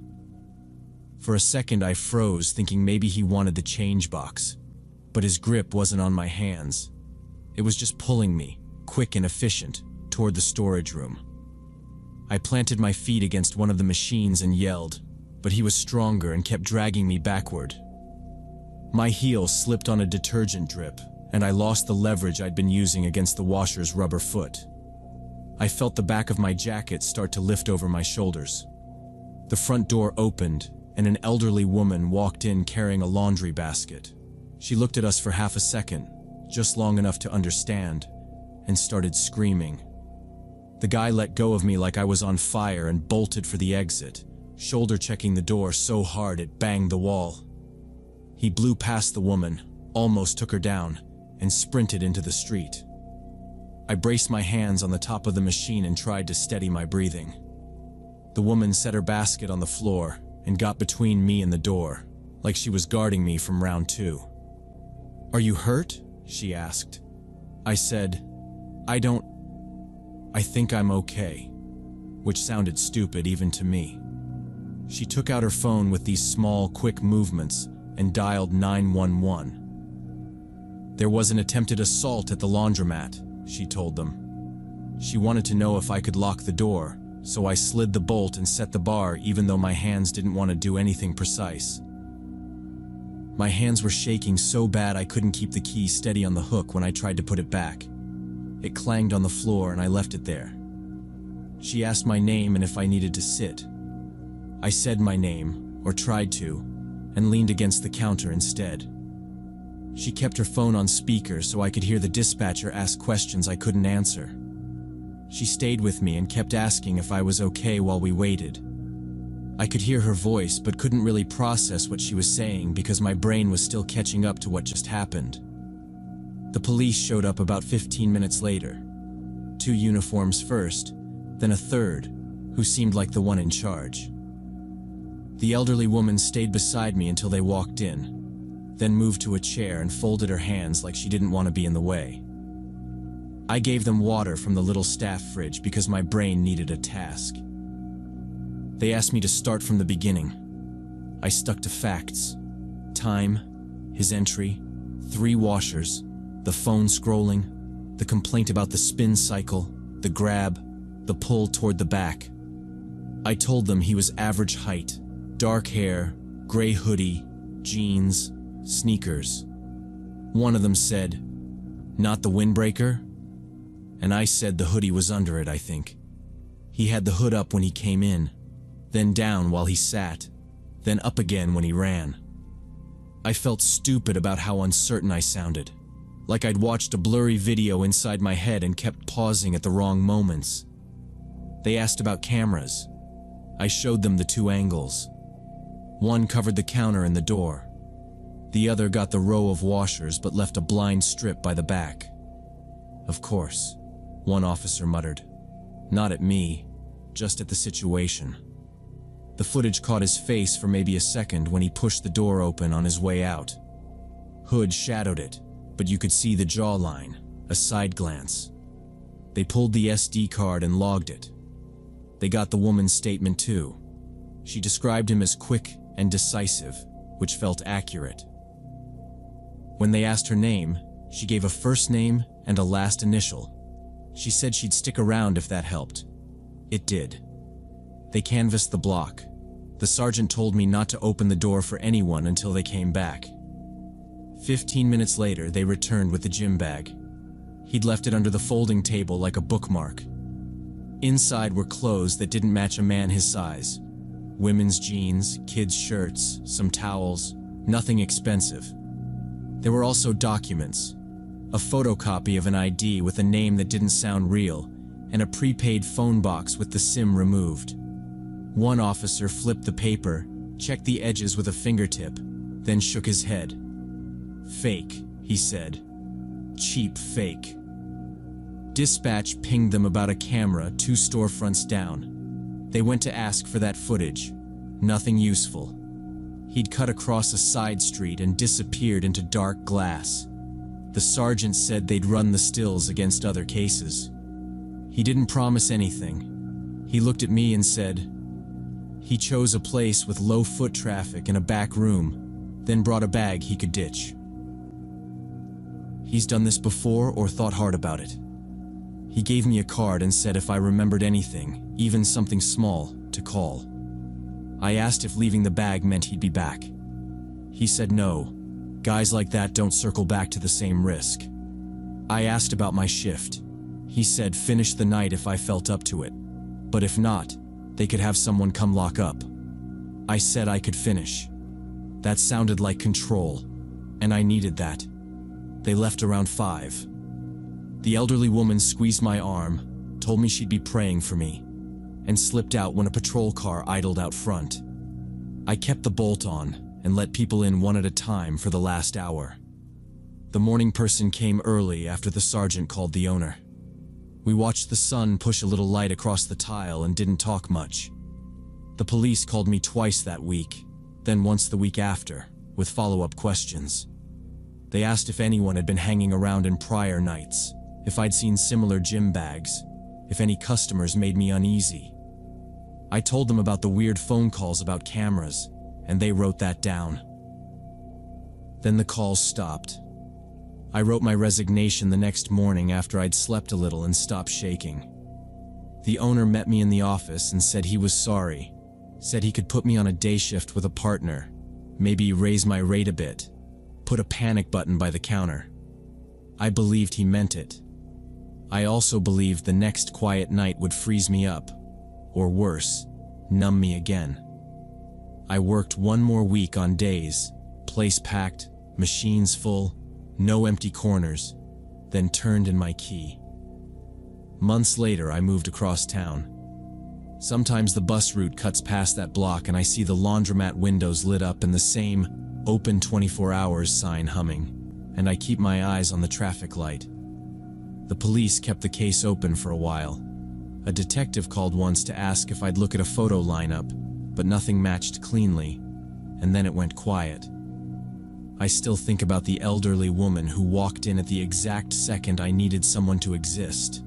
For a second I froze, thinking maybe he wanted the change box. But his grip wasn't on my hands. It was just pulling me, quick and efficient, toward the storage room. I planted my feet against one of the machines and yelled, but he was stronger and kept dragging me backward. My heel slipped on a detergent drip, and I lost the leverage I'd been using against the washer's rubber foot. I felt the back of my jacket start to lift over my shoulders. The front door opened, and an elderly woman walked in carrying a laundry basket. She looked at us for half a second, just long enough to understand, and started screaming. The guy let go of me like I was on fire and bolted for the exit, shoulder-checking the door so hard it banged the wall. He blew past the woman, almost took her down, and sprinted into the street. I braced my hands on the top of the machine and tried to steady my breathing. The woman set her basket on the floor and got between me and the door, like she was guarding me from round two. "Are you hurt?" she asked. I said, I think I'm okay," which sounded stupid even to me. She took out her phone with these small, quick movements and dialed 911. "There was an attempted assault at the laundromat," she told them. She wanted to know if I could lock the door, so I slid the bolt and set the bar even though my hands didn't want to do anything precise. My hands were shaking so bad I couldn't keep the key steady on the hook when I tried to put it back. It clanged on the floor and I left it there. She asked my name and if I needed to sit. I said my name, or tried to, and leaned against the counter instead. She kept her phone on speaker so I could hear the dispatcher ask questions I couldn't answer. She stayed with me and kept asking if I was okay while we waited. I could hear her voice but couldn't really process what she was saying because my brain was still catching up to what just happened. The police showed up about 15 minutes later. 2 uniforms first, then a third, who seemed like the one in charge. The elderly woman stayed beside me until they walked in, then moved to a chair and folded her hands like she didn't want to be in the way. I gave them water from the little staff fridge because my brain needed a task. They asked me to start from the beginning. I stuck to facts. Time, his entry, 3 washers, the phone scrolling, the complaint about the spin cycle, the grab, the pull toward the back. I told them he was average height, dark hair, gray hoodie, jeans, sneakers. One of them said, "Not the windbreaker?" And I said the hoodie was under it, I think. He had the hood up when he came in, then down while he sat, then up again when he ran. I felt stupid about how uncertain I sounded, like I'd watched a blurry video inside my head and kept pausing at the wrong moments. They asked about cameras. I showed them the 2 angles. One covered the counter and the door. The other got the row of washers but left a blind strip by the back. "Of course," one officer muttered. Not at me, just at the situation. The footage caught his face for maybe a second when he pushed the door open on his way out. Hood shadowed it, but you could see the jawline, a side glance. They pulled the SD card and logged it. They got the woman's statement too. She described him as quick and decisive, which felt accurate. When they asked her name, she gave a first name and a last initial. She said she'd stick around if that helped. It did. They canvassed the block. The sergeant told me not to open the door for anyone until they came back. 15 minutes later, they returned with the gym bag. He'd left it under the folding table like a bookmark. Inside were clothes that didn't match a man his size. Women's jeans, kids' shirts, some towels, nothing expensive. There were also documents. A photocopy of an ID with a name that didn't sound real, and a prepaid phone box with the SIM removed. One officer flipped the paper, checked the edges with a fingertip, then shook his head. "Fake," he said. "Cheap fake." Dispatch pinged them about a camera 2 storefronts down. They went to ask for that footage. Nothing useful. He'd cut across a side street and disappeared into dark glass. The sergeant said they'd run the stills against other cases. He didn't promise anything. He looked at me and said, He chose a place with low foot traffic and a back room, then brought a bag he could ditch. He's done this before or thought hard about it. He gave me a card and said if I remembered anything, even something small, to call. I asked if leaving the bag meant he'd be back. He said no, guys like that don't circle back to the same risk. I asked about my shift. He said finish the night if I felt up to it, but if not, they could have someone come lock up. I said I could finish. That sounded like control, and I needed that. They left around 5. The elderly woman squeezed my arm, told me she'd be praying for me, and slipped out when a patrol car idled out front. I kept the bolt on and let people in one at a time for the last hour. The morning person came early after the sergeant called the owner. We watched the sun push a little light across the tile and didn't talk much. The police called me twice that week, then once the week after, with follow-up questions. They asked if anyone had been hanging around in prior nights, if I'd seen similar gym bags, if any customers made me uneasy. I told them about the weird phone calls about cameras, and they wrote that down. Then the calls stopped. I wrote my resignation the next morning after I'd slept a little and stopped shaking. The owner met me in the office and said he was sorry, said he could put me on a day shift with a partner, maybe raise my rate a bit, put a panic button by the counter. I believed he meant it. I also believed the next quiet night would freeze me up, or worse, numb me again. I worked one more week on days, place packed, machines full, no empty corners, then turned in my key. Months later, I moved across town. Sometimes the bus route cuts past that block and I see the laundromat windows lit up and the same "Open 24 hours" sign humming, and I keep my eyes on the traffic light. The police kept the case open for a while. A detective called once to ask if I'd look at a photo lineup, but nothing matched cleanly, and then it went quiet. I still think about the elderly woman who walked in at the exact second I needed someone to exist.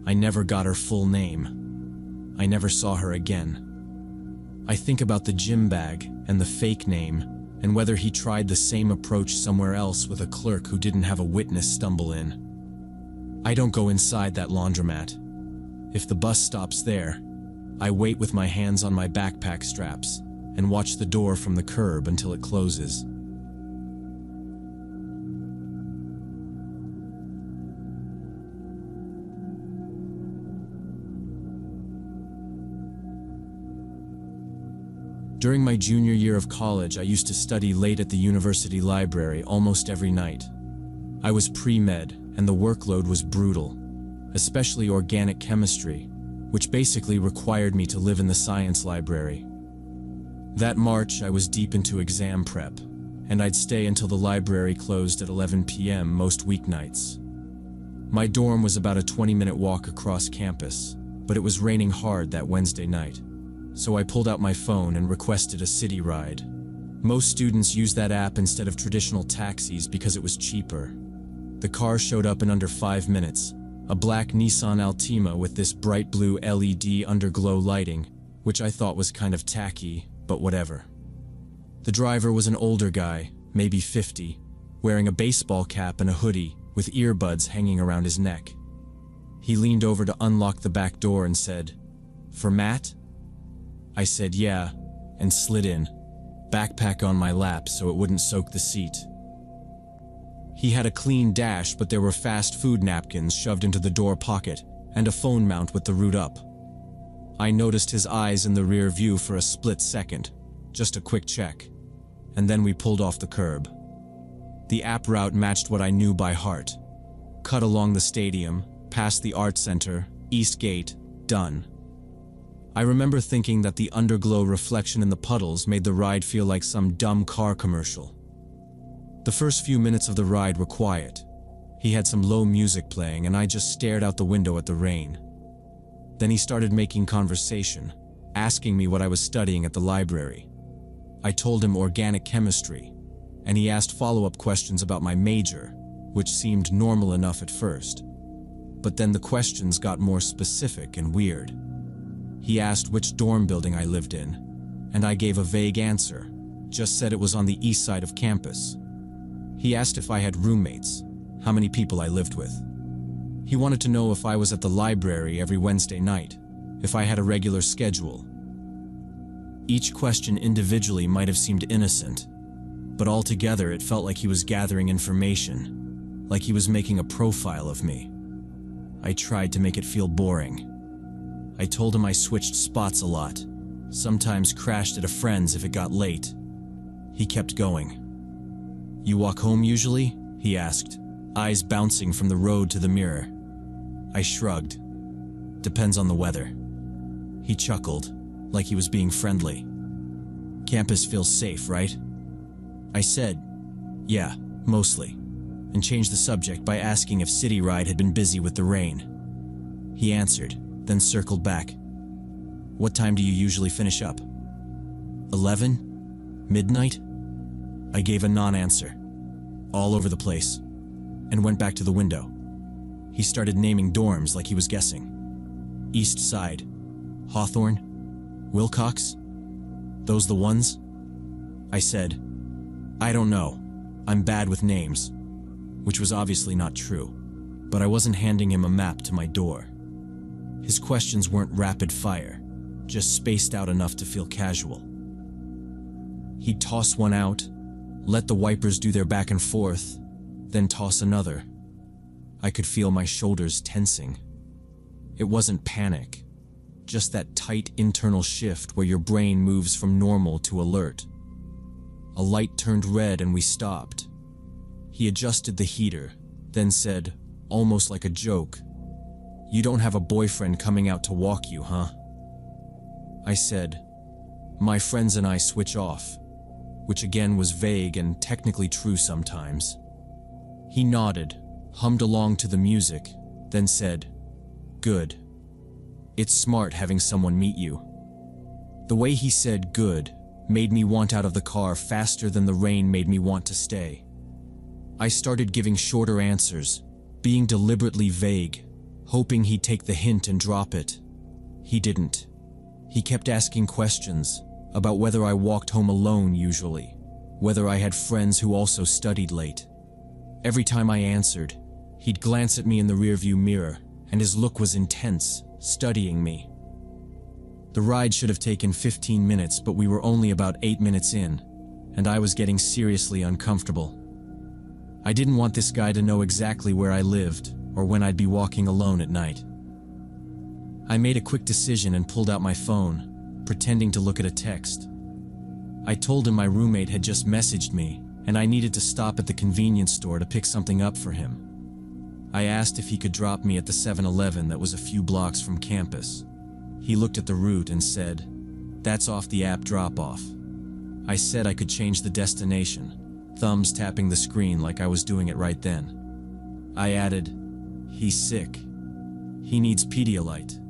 I never got her full name. I never saw her again. I think about the gym bag and the fake name, and whether he tried the same approach somewhere else with a clerk who didn't have a witness stumble in. I don't go inside that laundromat. If the bus stops there, I wait with my hands on my backpack straps and watch the door from the curb until it closes. During my junior year of college, I used to study late at the university library almost every night. I was pre-med, and the workload was brutal, especially organic chemistry, which basically required me to live in the science library. That March, I was deep into exam prep, and I'd stay until the library closed at 11 p.m. most weeknights. My dorm was about a 20-minute walk across campus, but it was raining hard that Wednesday night. So I pulled out my phone and requested a city ride. Most students use that app instead of traditional taxis because it was cheaper. The car showed up in under 5 minutes, a black Nissan Altima with this bright blue LED underglow lighting, which I thought was kind of tacky, but whatever. The driver was an older guy, maybe 50, wearing a baseball cap and a hoodie with earbuds hanging around his neck. He leaned over to unlock the back door and said, "For Matt?" I said yeah, and slid in, backpack on my lap so it wouldn't soak the seat. He had a clean dash, but there were fast food napkins shoved into the door pocket and a phone mount with the root up. I noticed his eyes in the rear view for a split second, just a quick check, and then we pulled off the curb. The app route matched what I knew by heart. Cut along the stadium, past the art center, East Gate, done. I remember thinking that the underglow reflection in the puddles made the ride feel like some dumb car commercial. The first few minutes of the ride were quiet. He had some low music playing and I just stared out the window at the rain. Then he started making conversation, asking me what I was studying at the library. I told him organic chemistry, and he asked follow-up questions about my major, which seemed normal enough at first. But then the questions got more specific and weird. He asked which dorm building I lived in, and I gave a vague answer, just said it was on the east side of campus. He asked if I had roommates, how many people I lived with. He wanted to know if I was at the library every Wednesday night, if I had a regular schedule. Each question individually might have seemed innocent, but altogether it felt like he was gathering information, like he was making a profile of me. I tried to make it feel boring. I told him I switched spots a lot, sometimes crashed at a friend's if it got late. He kept going. "You walk home usually?" he asked, eyes bouncing from the road to the mirror. I shrugged. "Depends on the weather." He chuckled, like he was being friendly. "Campus feels safe, right?" I said, "Yeah, mostly," and changed the subject by asking if City Ride had been busy with the rain. He answered, then circled back. "What time do you usually finish up?" 11? Midnight? I gave a non-answer. All over the place, and went back to the window. He started naming dorms like he was guessing. East Side, Hawthorne, Wilcox? Those the ones? I said, "I don't know. I'm bad with names," which was obviously not true, but I wasn't handing him a map to my door. His questions weren't rapid fire, just spaced out enough to feel casual. He'd toss one out, let the wipers do their back and forth, then toss another. I could feel my shoulders tensing. It wasn't panic, just that tight internal shift where your brain moves from normal to alert. A light turned red and we stopped. He adjusted the heater, then said, almost like a joke, "You don't have a boyfriend coming out to walk you, huh?" I said, "My friends and I switch off," which again was vague and technically true sometimes. He nodded, hummed along to the music, then said, "Good. It's smart having someone meet you." The way he said "good" made me want out of the car faster than the rain made me want to stay. I started giving shorter answers, being deliberately vague, hoping he'd take the hint and drop it. He didn't. He kept asking questions about whether I walked home alone usually, whether I had friends who also studied late. Every time I answered, he'd glance at me in the rearview mirror, and his look was intense, studying me. The ride should have taken 15 minutes, but we were only about 8 minutes in, and I was getting seriously uncomfortable. I didn't want this guy to know exactly where I lived or when I'd be walking alone at night. I made a quick decision and pulled out my phone, pretending to look at a text. I told him my roommate had just messaged me and I needed to stop at the convenience store to pick something up for him. I asked if he could drop me at the 7-Eleven that was a few blocks from campus. He looked at the route and said, "That's off the app drop-off." I said I could change the destination, thumbs tapping the screen like I was doing it right then. I added, "He's sick. He needs Pedialyte.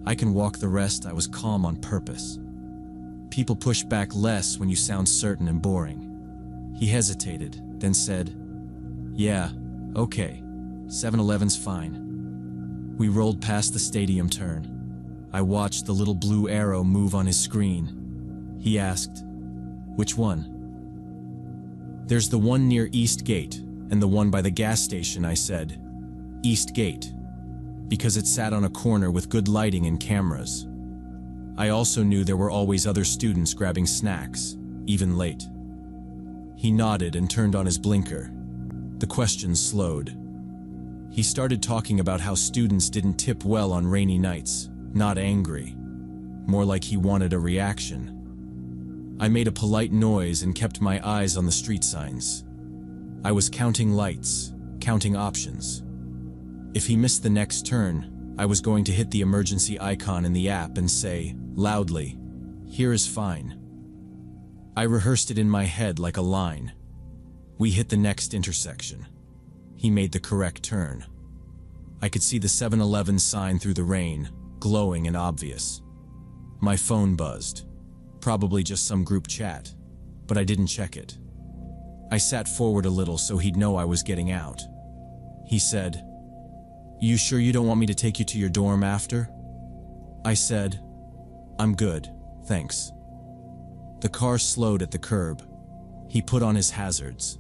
I can walk the rest." I was calm on purpose. People push back less when you sound certain and boring. He hesitated, then said, "Yeah, okay, 7-Eleven's fine." We rolled past the stadium turn. I watched the little blue arrow move on his screen. He asked, "Which one?" "There's the one near East Gate and the one by the gas station," I said. "East Gate, because it sat on a corner with good lighting and cameras." I also knew there were always other students grabbing snacks, even late. He nodded and turned on his blinker. The questions slowed. He started talking about how students didn't tip well on rainy nights, not angry, more like he wanted a reaction. I made a polite noise and kept my eyes on the street signs. I was counting lights, counting options. If he missed the next turn, I was going to hit the emergency icon in the app and say, loudly, "Here is fine." I rehearsed it in my head like a line. We hit the next intersection. He made the correct turn. I could see the 7-Eleven sign through the rain, glowing and obvious. My phone buzzed. Probably just some group chat, but I didn't check it. I sat forward a little so he'd know I was getting out. He said, "You sure you don't want me to take you to your dorm after?" I said, I'm good, thanks. The car slowed at the curb. He put on his hazards.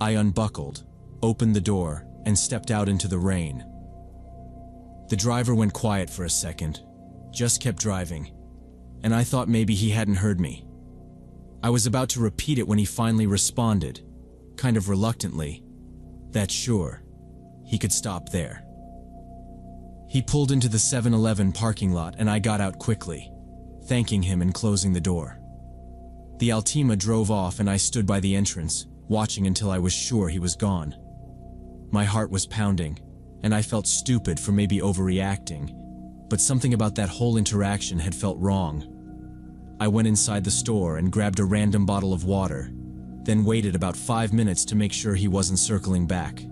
I unbuckled, opened the door, and stepped out into the rain. The driver went quiet for a second, just kept driving, and I thought maybe he hadn't heard me. I was about to repeat it when he finally responded, kind of reluctantly, that sure, he could stop there. He pulled into the 7-Eleven parking lot and I got out quickly, thanking him and closing the door. The Altima drove off and I stood by the entrance, watching until I was sure he was gone. My heart was pounding, and I felt stupid for maybe overreacting, but something about that whole interaction had felt wrong. I went inside the store and grabbed a random bottle of water, then waited about 5 minutes to make sure he wasn't circling back.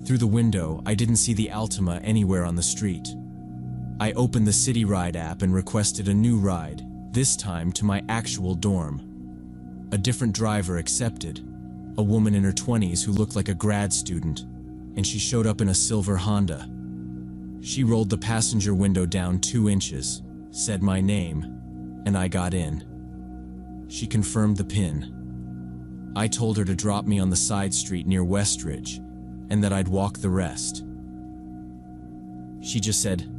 Through the window, I didn't see the Altima anywhere on the street. I opened the City Ride app and requested a new ride, this time to my actual dorm. A different driver accepted, a woman in her 20s who looked like a grad student, and she showed up in a silver Honda. She rolled the passenger window down 2 inches, said my name, and I got in. She confirmed the PIN. I told her to drop me on the side street near Westridge, and that I'd walk the rest. She just said,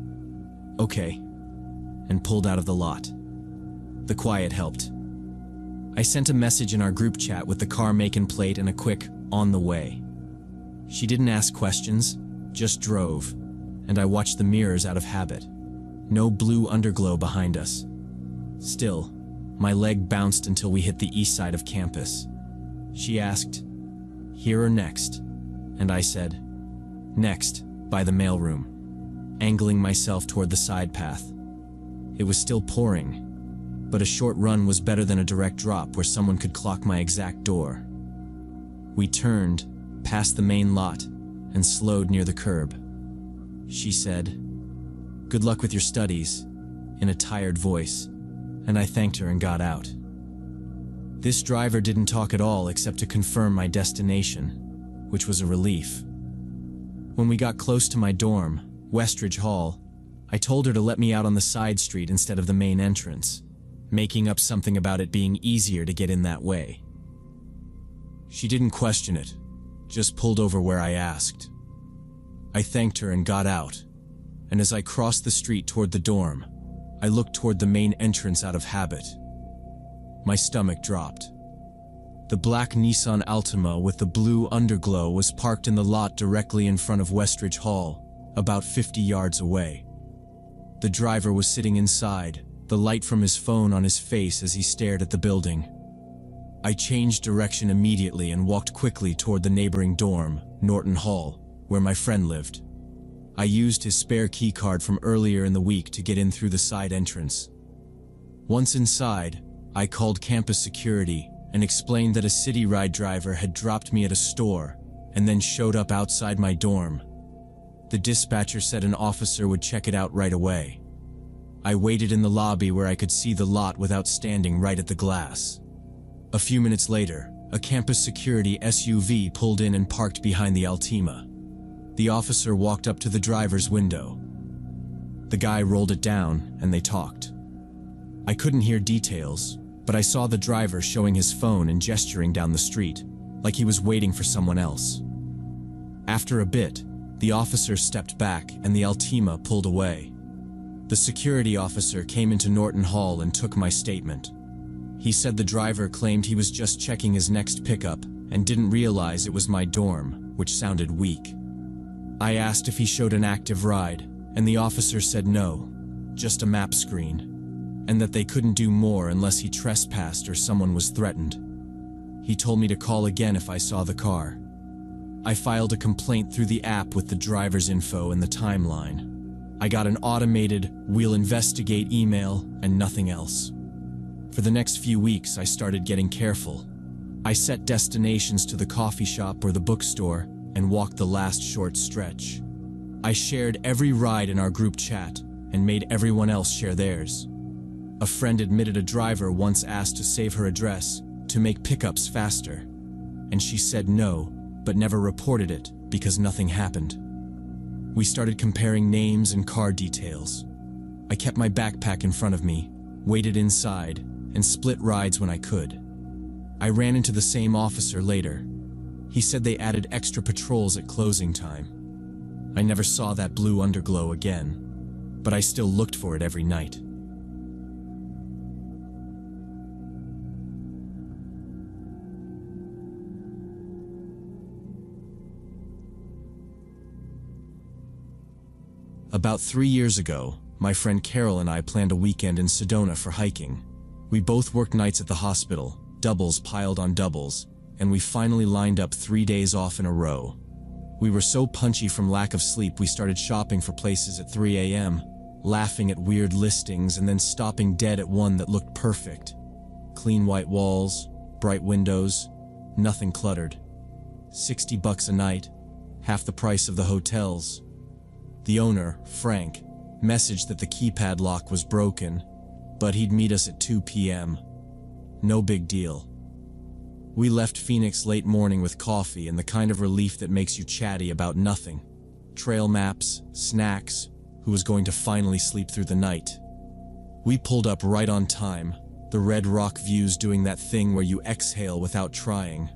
"Okay," and pulled out of the lot. The quiet helped. I sent a message in our group chat with the car make and plate and a quick, "on the way." She didn't ask questions, just drove, and I watched the mirrors out of habit. No blue underglow behind us. Still, my leg bounced until we hit the east side of campus. She asked, "Here or next?" And I said, "Next, by the mailroom," angling myself toward the side path. It was still pouring, but a short run was better than a direct drop where someone could clock my exact door. We turned, past the main lot, and slowed near the curb. She said, "Good luck with your studies," in a tired voice, and I thanked her and got out. This driver didn't talk at all except to confirm my destination, which was a relief. When we got close to my dorm, Westridge Hall, I told her to let me out on the side street instead of the main entrance, making up something about it being easier to get in that way. She didn't question it, just pulled over where I asked. I thanked her and got out, and as I crossed the street toward the dorm, I looked toward the main entrance out of habit. My stomach dropped. The black Nissan Altima with the blue underglow was parked in the lot directly in front of Westridge Hall, about 50 yards away. The driver was sitting inside, the light from his phone on his face as he stared at the building. I changed direction immediately and walked quickly toward the neighboring dorm, Norton Hall, where my friend lived. I used his spare key card from earlier in the week to get in through the side entrance. Once inside, I called campus security and explained that a City Ride driver had dropped me at a store and then showed up outside my dorm. The dispatcher said an officer would check it out right away. I waited in the lobby where I could see the lot without standing right at the glass. A few minutes later, a campus security SUV pulled in and parked behind the Altima. The officer walked up to the driver's window. The guy rolled it down and they talked. I couldn't hear details, but I saw the driver showing his phone and gesturing down the street, like he was waiting for someone else. After a bit, the officer stepped back and the Altima pulled away. The security officer came into Norton Hall and took my statement. He said the driver claimed he was just checking his next pickup and didn't realize it was my dorm, which sounded weak. I asked if he showed an active ride, and the officer said no, just a map screen, and that they couldn't do more unless he trespassed or someone was threatened. He told me to call again if I saw the car. I filed a complaint through the app with the driver's info and the timeline. I got an automated "we'll investigate" email and nothing else. For the next few weeks, I started getting careful. I set destinations to the coffee shop or the bookstore and walked the last short stretch. I shared every ride in our group chat and made everyone else share theirs. A friend admitted a driver once asked to save her address to make pickups faster, and she said no, but never reported it because nothing happened. We started comparing names and car details. I kept my backpack in front of me, waited inside, and split rides when I could. I ran into the same officer later. He said they added extra patrols at closing time. I never saw that blue underglow again, but I still looked for it every night. About 3 years ago, my friend Carol and I planned a weekend in Sedona for hiking. We both worked nights at the hospital, doubles piled on doubles, and we finally lined up 3 days off in a row. We were so punchy from lack of sleep we started shopping for places at 3 a.m., laughing at weird listings and then stopping dead at one that looked perfect. Clean white walls, bright windows, nothing cluttered. $60 a night, half the price of the hotels. The owner, Frank, messaged that the keypad lock was broken, but he'd meet us at 2 p.m. No big deal. We left Phoenix late morning with coffee and the kind of relief that makes you chatty about nothing. Trail maps, snacks, who was going to finally sleep through the night. We pulled up right on time, the red rock views doing that thing where you exhale without trying.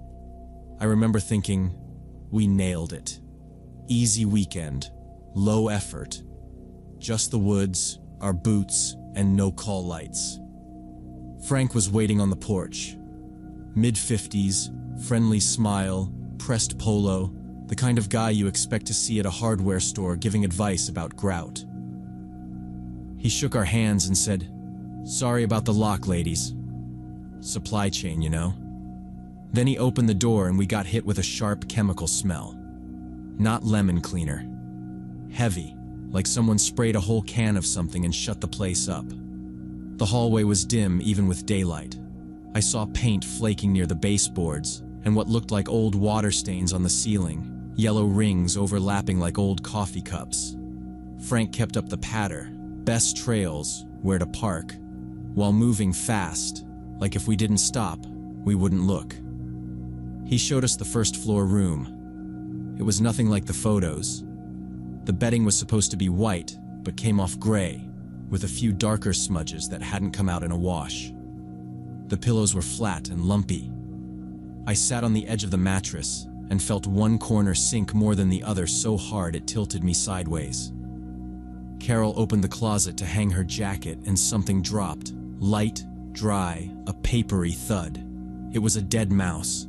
I remember thinking, we nailed it. Easy weekend, low effort. Just the woods, our boots, and no call lights. Frank was waiting on the porch. Mid-50s, friendly smile, pressed polo, the kind of guy you expect to see at a hardware store giving advice about grout. He shook our hands and said, "Sorry about the lock, ladies. Supply chain, you know." Then he opened the door and we got hit with a sharp chemical smell. Not lemon cleaner. Heavy, like someone sprayed a whole can of something and shut the place up. The hallway was dim even with daylight. I saw paint flaking near the baseboards and what looked like old water stains on the ceiling, yellow rings overlapping like old coffee cups. Frank kept up the patter, best trails, where to park, while moving fast, like if we didn't stop, we wouldn't look. He showed us the first floor room. It was nothing like the photos. The bedding was supposed to be white, but came off gray, with a few darker smudges that hadn't come out in a wash. The pillows were flat and lumpy. I sat on the edge of the mattress and felt one corner sink more than the other so hard it tilted me sideways. Carol opened the closet to hang her jacket and something dropped, light, dry, a papery thud. It was a dead mouse,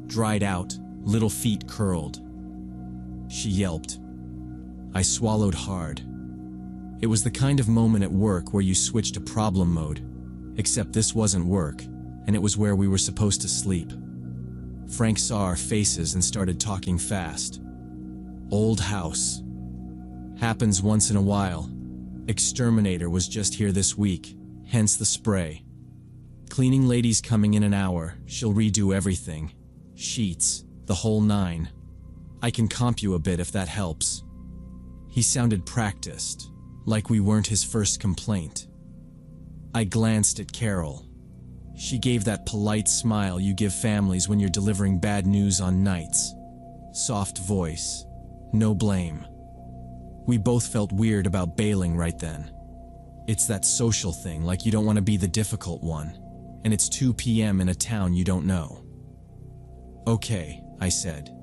dried out, little feet curled. She yelped. I swallowed hard. It was the kind of moment at work where you switch to problem mode, except this wasn't work, and it was where we were supposed to sleep. Frank saw our faces and started talking fast. Old house. Happens once in a while. Exterminator was just here this week, hence the spray. Cleaning lady's coming in an hour, she'll redo everything. Sheets, the whole nine. I can comp you a bit if that helps. He sounded practiced, like we weren't his first complaint. I glanced at Carol. She gave that polite smile you give families when you're delivering bad news on nights. Soft voice, no blame. We both felt weird about bailing right then. It's that social thing, like you don't want to be the difficult one, and it's 2 p.m. in a town you don't know. Okay, I said.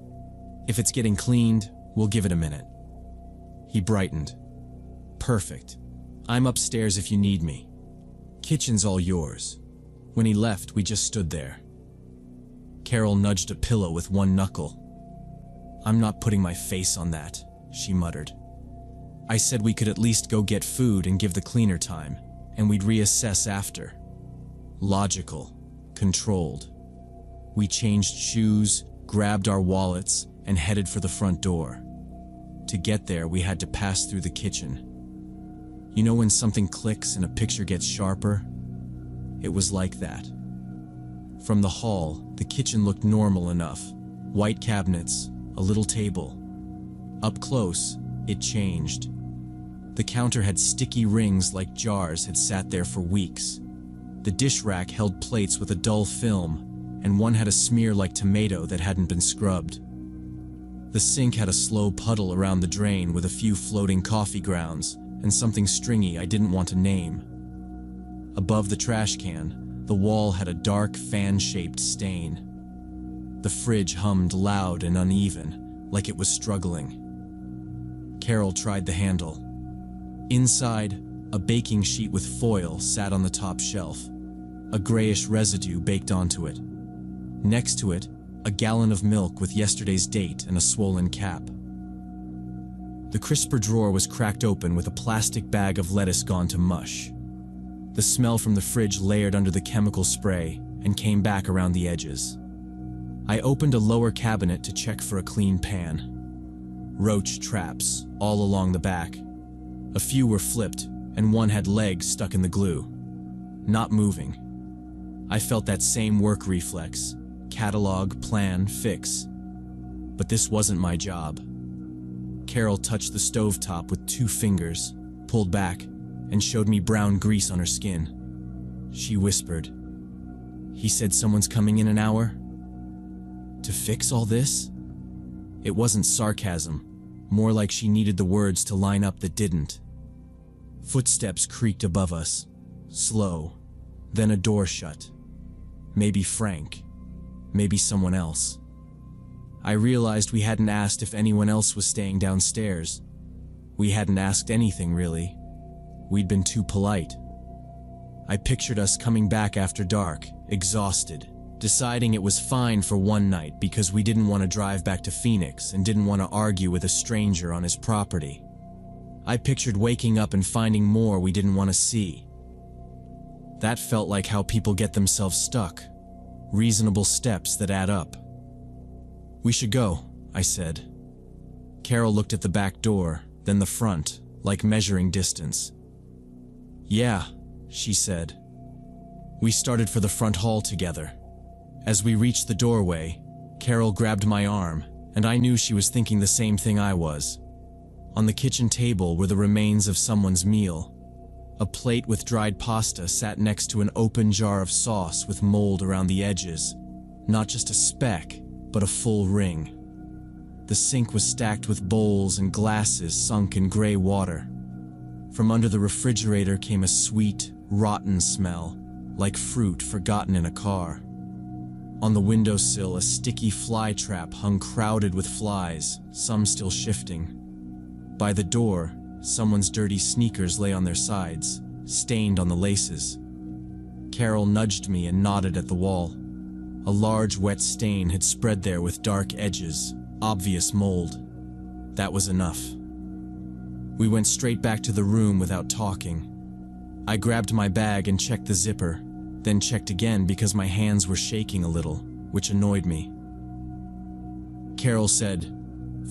If it's getting cleaned, we'll give it a minute. He brightened. Perfect. I'm upstairs if you need me. Kitchen's all yours. When he left, we just stood there. Carol nudged a pillow with one knuckle. I'm not putting my face on that, she muttered. I said we could at least go get food and give the cleaner time, and we'd reassess after. Logical, controlled. We changed shoes, grabbed our wallets, and headed for the front door. To get there, we had to pass through the kitchen. You know when something clicks and a picture gets sharper? It was like that. From the hall, the kitchen looked normal enough. White cabinets, a little table. Up close, it changed. The counter had sticky rings like jars had sat there for weeks. The dish rack held plates with a dull film, and one had a smear like tomato that hadn't been scrubbed. The sink had a slow puddle around the drain with a few floating coffee grounds, and something stringy I didn't want to name. Above the trash can, the wall had a dark fan-shaped stain. The fridge hummed loud and uneven, like it was struggling. Carol tried the handle. Inside, a baking sheet with foil sat on the top shelf, a grayish residue baked onto it. Next to it, a gallon of milk with yesterday's date and a swollen cap. The crisper drawer was cracked open with a plastic bag of lettuce gone to mush. The smell from the fridge layered under the chemical spray and came back around the edges. I opened a lower cabinet to check for a clean pan. Roach traps all along the back. A few were flipped, and one had legs stuck in the glue, not moving. I felt that same work reflex: catalog, plan, fix. But this wasn't my job. Carol touched the stovetop with 2 fingers, pulled back, and showed me brown grease on her skin. She whispered, "He said someone's coming in an hour? To fix all this?" It wasn't sarcasm, more like she needed the words to line up that didn't. Footsteps creaked above us, slow, then a door shut. Maybe Frank, maybe someone else. I realized we hadn't asked if anyone else was staying downstairs. We hadn't asked anything, really. We'd been too polite. I pictured us coming back after dark, exhausted, deciding it was fine for one night because we didn't want to drive back to Phoenix and didn't want to argue with a stranger on his property. I pictured waking up and finding more we didn't want to see. That felt like how people get themselves stuck. Reasonable steps that add up. "We should go," I said. Carol looked at the back door, then the front, like measuring distance. "Yeah," she said. We started for the front hall together. As we reached the doorway, Carol grabbed my arm, and I knew she was thinking the same thing I was. On the kitchen table were the remains of someone's meal. A plate with dried pasta sat next to an open jar of sauce with mold around the edges. Not just a speck, but a full ring. The sink was stacked with bowls and glasses sunk in gray water. From under the refrigerator came a sweet, rotten smell, like fruit forgotten in a car. On the windowsill, a sticky fly trap hung crowded with flies, some still shifting. By the door, someone's dirty sneakers lay on their sides, stained on the laces. Carol nudged me and nodded at the wall. A large wet stain had spread there with dark edges, obvious mold. That was enough. We went straight back to the room without talking. I grabbed my bag and checked the zipper, then checked again because my hands were shaking a little, which annoyed me. Carol said,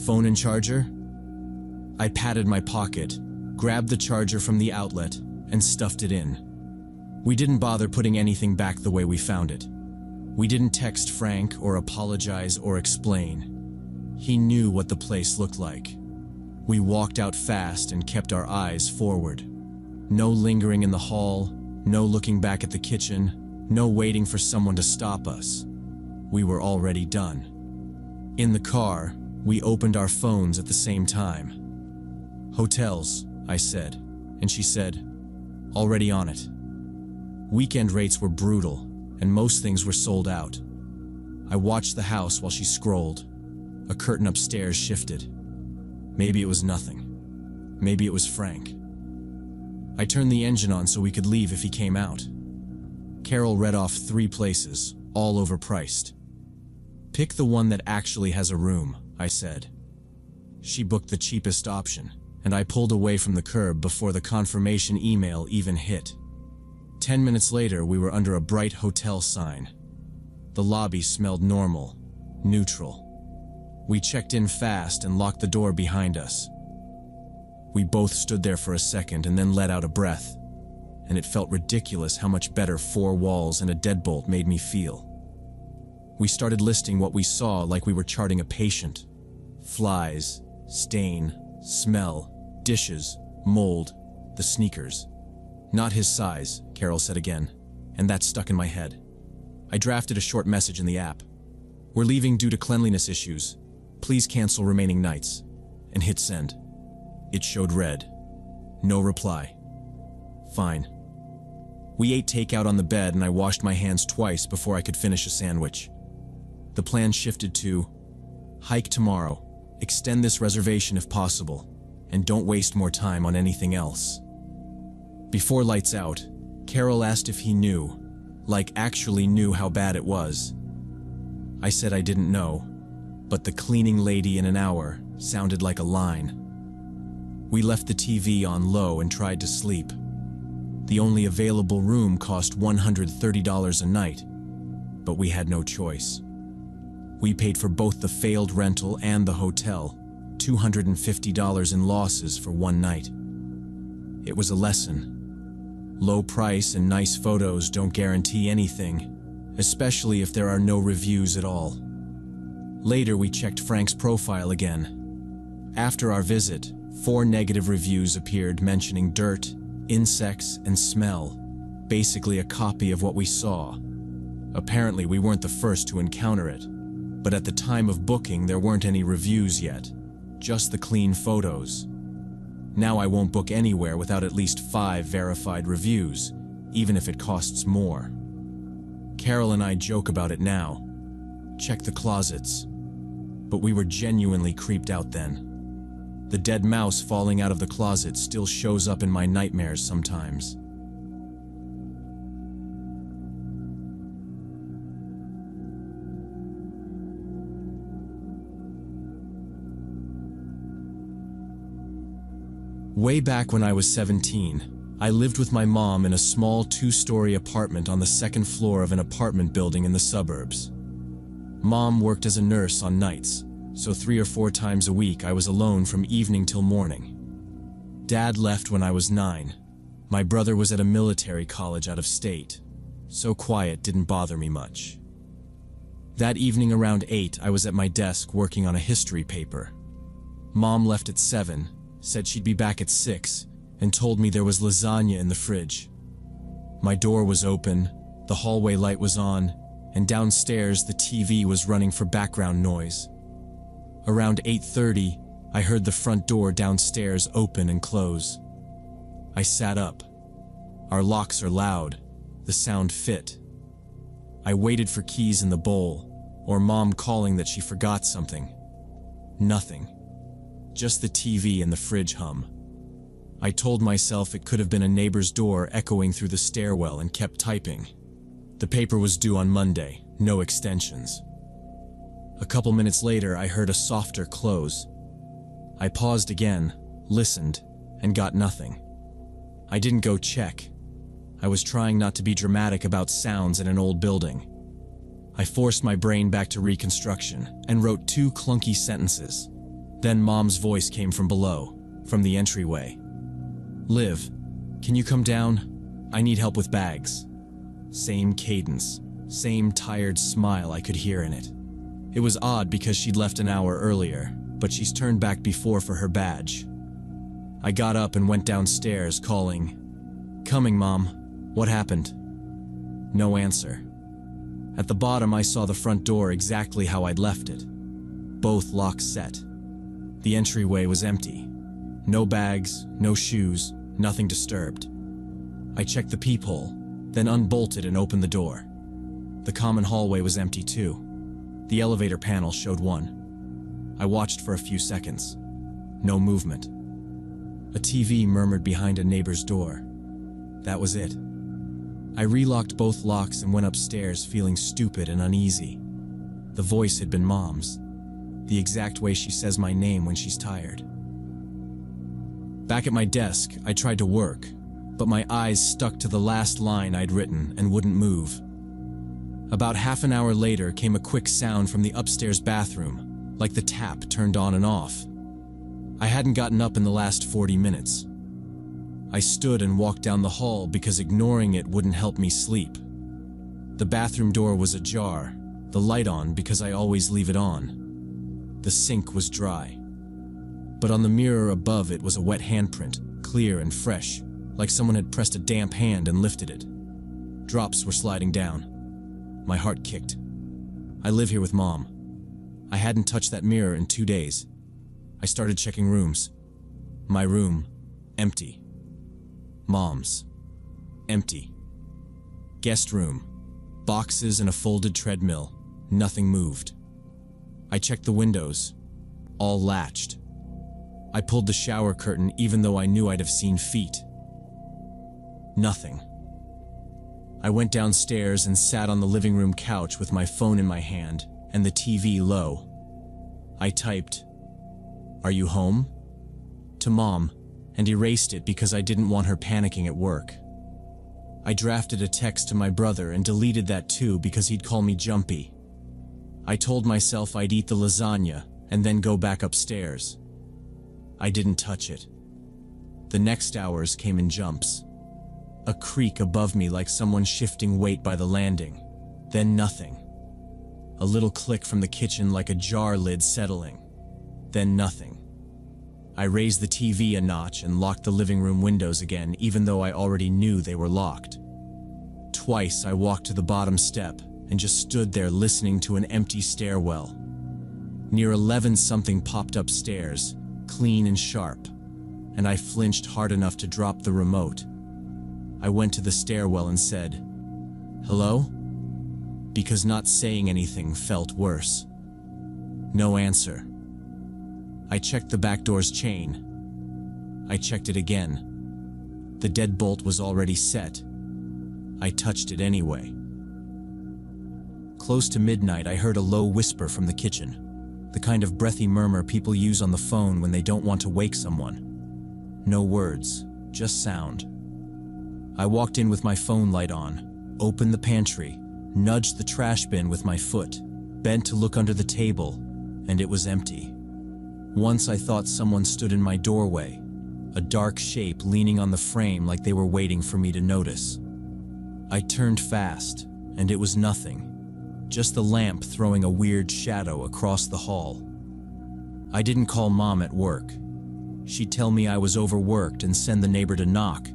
"Phone and charger?" I patted my pocket, grabbed the charger from the outlet, and stuffed it in. We didn't bother putting anything back the way we found it. We didn't text Frank or apologize or explain. He knew what the place looked like. We walked out fast and kept our eyes forward. No lingering in the hall, no looking back at the kitchen, no waiting for someone to stop us. We were already done. In the car, we opened our phones at the same time. "Hotels," I said, and she said, "Already on it." Weekend rates were brutal, and most things were sold out. I watched the house while she scrolled. A curtain upstairs shifted. Maybe it was nothing. Maybe it was Frank. I turned the engine on so we could leave if he came out. Carol read off 3 places, all overpriced. "Pick the one that actually has a room," I said. She booked the cheapest option, and I pulled away from the curb before the confirmation email even hit. 10 minutes later, we were under a bright hotel sign. The lobby smelled normal, neutral. We checked in fast and locked the door behind us. We both stood there for a second and then let out a breath, and it felt ridiculous how much better 4 walls and a deadbolt made me feel. We started listing what we saw like we were charting a patient. Flies, stain, smell, dishes, mold, the sneakers. "Not his size," Carol said again, and that stuck in my head. I drafted a short message in the app. "We're leaving due to cleanliness issues. Please cancel remaining nights," and hit send. It showed red. No reply. Fine. We ate takeout on the bed and I washed my hands twice before I could finish a sandwich. The plan shifted to hike tomorrow, extend this reservation if possible, and don't waste more time on anything else. Before lights out, Carol asked if he knew, like actually knew how bad it was. I said I didn't know, but the cleaning lady in an hour sounded like a line. We left the TV on low and tried to sleep. The only available room cost $130 a night, but we had no choice. We paid for both the failed rental and the hotel, $250 in losses for one night. It was a lesson. Low price and nice photos don't guarantee anything, especially if there are no reviews at all. Later, we checked Frank's profile again. After our visit, 4 negative reviews appeared mentioning dirt, insects, and smell, basically a copy of what we saw. Apparently, we weren't the first to encounter it, but at the time of booking, there weren't any reviews yet, just the clean photos. Now I won't book anywhere without at least 5 verified reviews, even if it costs more. Carol and I joke about it now. Check the closets. But we were genuinely creeped out then. The dead mouse falling out of the closet still shows up in my nightmares sometimes. Way back when I was 17, I lived with my mom in a small 2-story apartment on the 2nd floor of an apartment building in the suburbs. Mom worked as a nurse on nights, so 3 or 4 times a week I was alone from evening till morning. Dad left when I was 9. My brother was at a military college out of state, so quiet didn't bother me much. That evening around 8, I was at my desk working on a history paper. Mom left at 7, said she'd be back at 6, and told me there was lasagna in the fridge. My door was open, the hallway light was on, and downstairs the TV was running for background noise. Around 8:30, I heard the front door downstairs open and close. I sat up. Our locks are loud, the sound fit. I waited for keys in the bowl, or Mom calling that she forgot something. Nothing. Just the TV and the fridge hum. I told myself it could have been a neighbor's door echoing through the stairwell and kept typing. The paper was due on Monday, no extensions. A couple minutes later, I heard a softer close. I paused again, listened, and got nothing. I didn't go check. I was trying not to be dramatic about sounds in an old building. I forced my brain back to reconstruction and wrote 2 clunky sentences. Then Mom's voice came from below, from the entryway. "Liv, can you come down? I need help with bags." Same cadence, same tired smile I could hear in it. It was odd because she'd left an hour earlier, but she's turned back before for her badge. I got up and went downstairs, calling, "Coming, Mom. What happened?" No answer. At the bottom, I saw the front door exactly how I'd left it. Both locks set. The entryway was empty. No bags, no shoes, nothing disturbed. I checked the peephole, then unbolted and opened the door. The common hallway was empty too. The elevator panel showed 1. I watched for a few seconds. No movement. A TV murmured behind a neighbor's door. That was it. I relocked both locks and went upstairs feeling stupid and uneasy. The voice had been Mom's. The exact way she says my name when she's tired. Back at my desk, I tried to work, but my eyes stuck to the last line I'd written and wouldn't move. About half an hour later came a quick sound from the upstairs bathroom, like the tap turned on and off. I hadn't gotten up in the last 40 minutes. I stood and walked down the hall because ignoring it wouldn't help me sleep. The bathroom door was ajar, the light on because I always leave it on. The sink was dry. But on the mirror above it was a wet handprint, clear and fresh, like someone had pressed a damp hand and lifted it. Drops were sliding down. My heart kicked. I live here with Mom. I hadn't touched that mirror in 2 days. I started checking rooms. My room, empty. Mom's. Empty. Guest room. Boxes and a folded treadmill. Nothing moved. I checked the windows. All latched. I pulled the shower curtain even though I knew I'd have seen feet. Nothing. I went downstairs and sat on the living room couch with my phone in my hand and the TV low. I typed, "Are you home?" to Mom, and erased it because I didn't want her panicking at work. I drafted a text to my brother and deleted that too because he'd call me jumpy. I told myself I'd eat the lasagna and then go back upstairs. I didn't touch it. The next hours came in jumps. A creak above me like someone shifting weight by the landing. Then nothing. A little click from the kitchen like a jar lid settling. Then nothing. I raised the TV a notch and locked the living room windows again, even though I already knew they were locked. Twice I walked to the bottom step and just stood there listening to an empty stairwell. Near 11 something popped upstairs, clean and sharp, and I flinched hard enough to drop the remote. I went to the stairwell and said, "Hello?" because not saying anything felt worse. No answer. I checked the back door's chain. I checked it again. The deadbolt was already set. I touched it anyway. Close to midnight, I heard a low whisper from the kitchen, the kind of breathy murmur people use on the phone when they don't want to wake someone. No words, just sound. I walked in with my phone light on, opened the pantry, nudged the trash bin with my foot, bent to look under the table, and it was empty. Once I thought someone stood in my doorway, a dark shape leaning on the frame like they were waiting for me to notice. I turned fast, and it was nothing, just the lamp throwing a weird shadow across the hall. I didn't call Mom at work. She'd tell me I was overworked and send the neighbor to knock,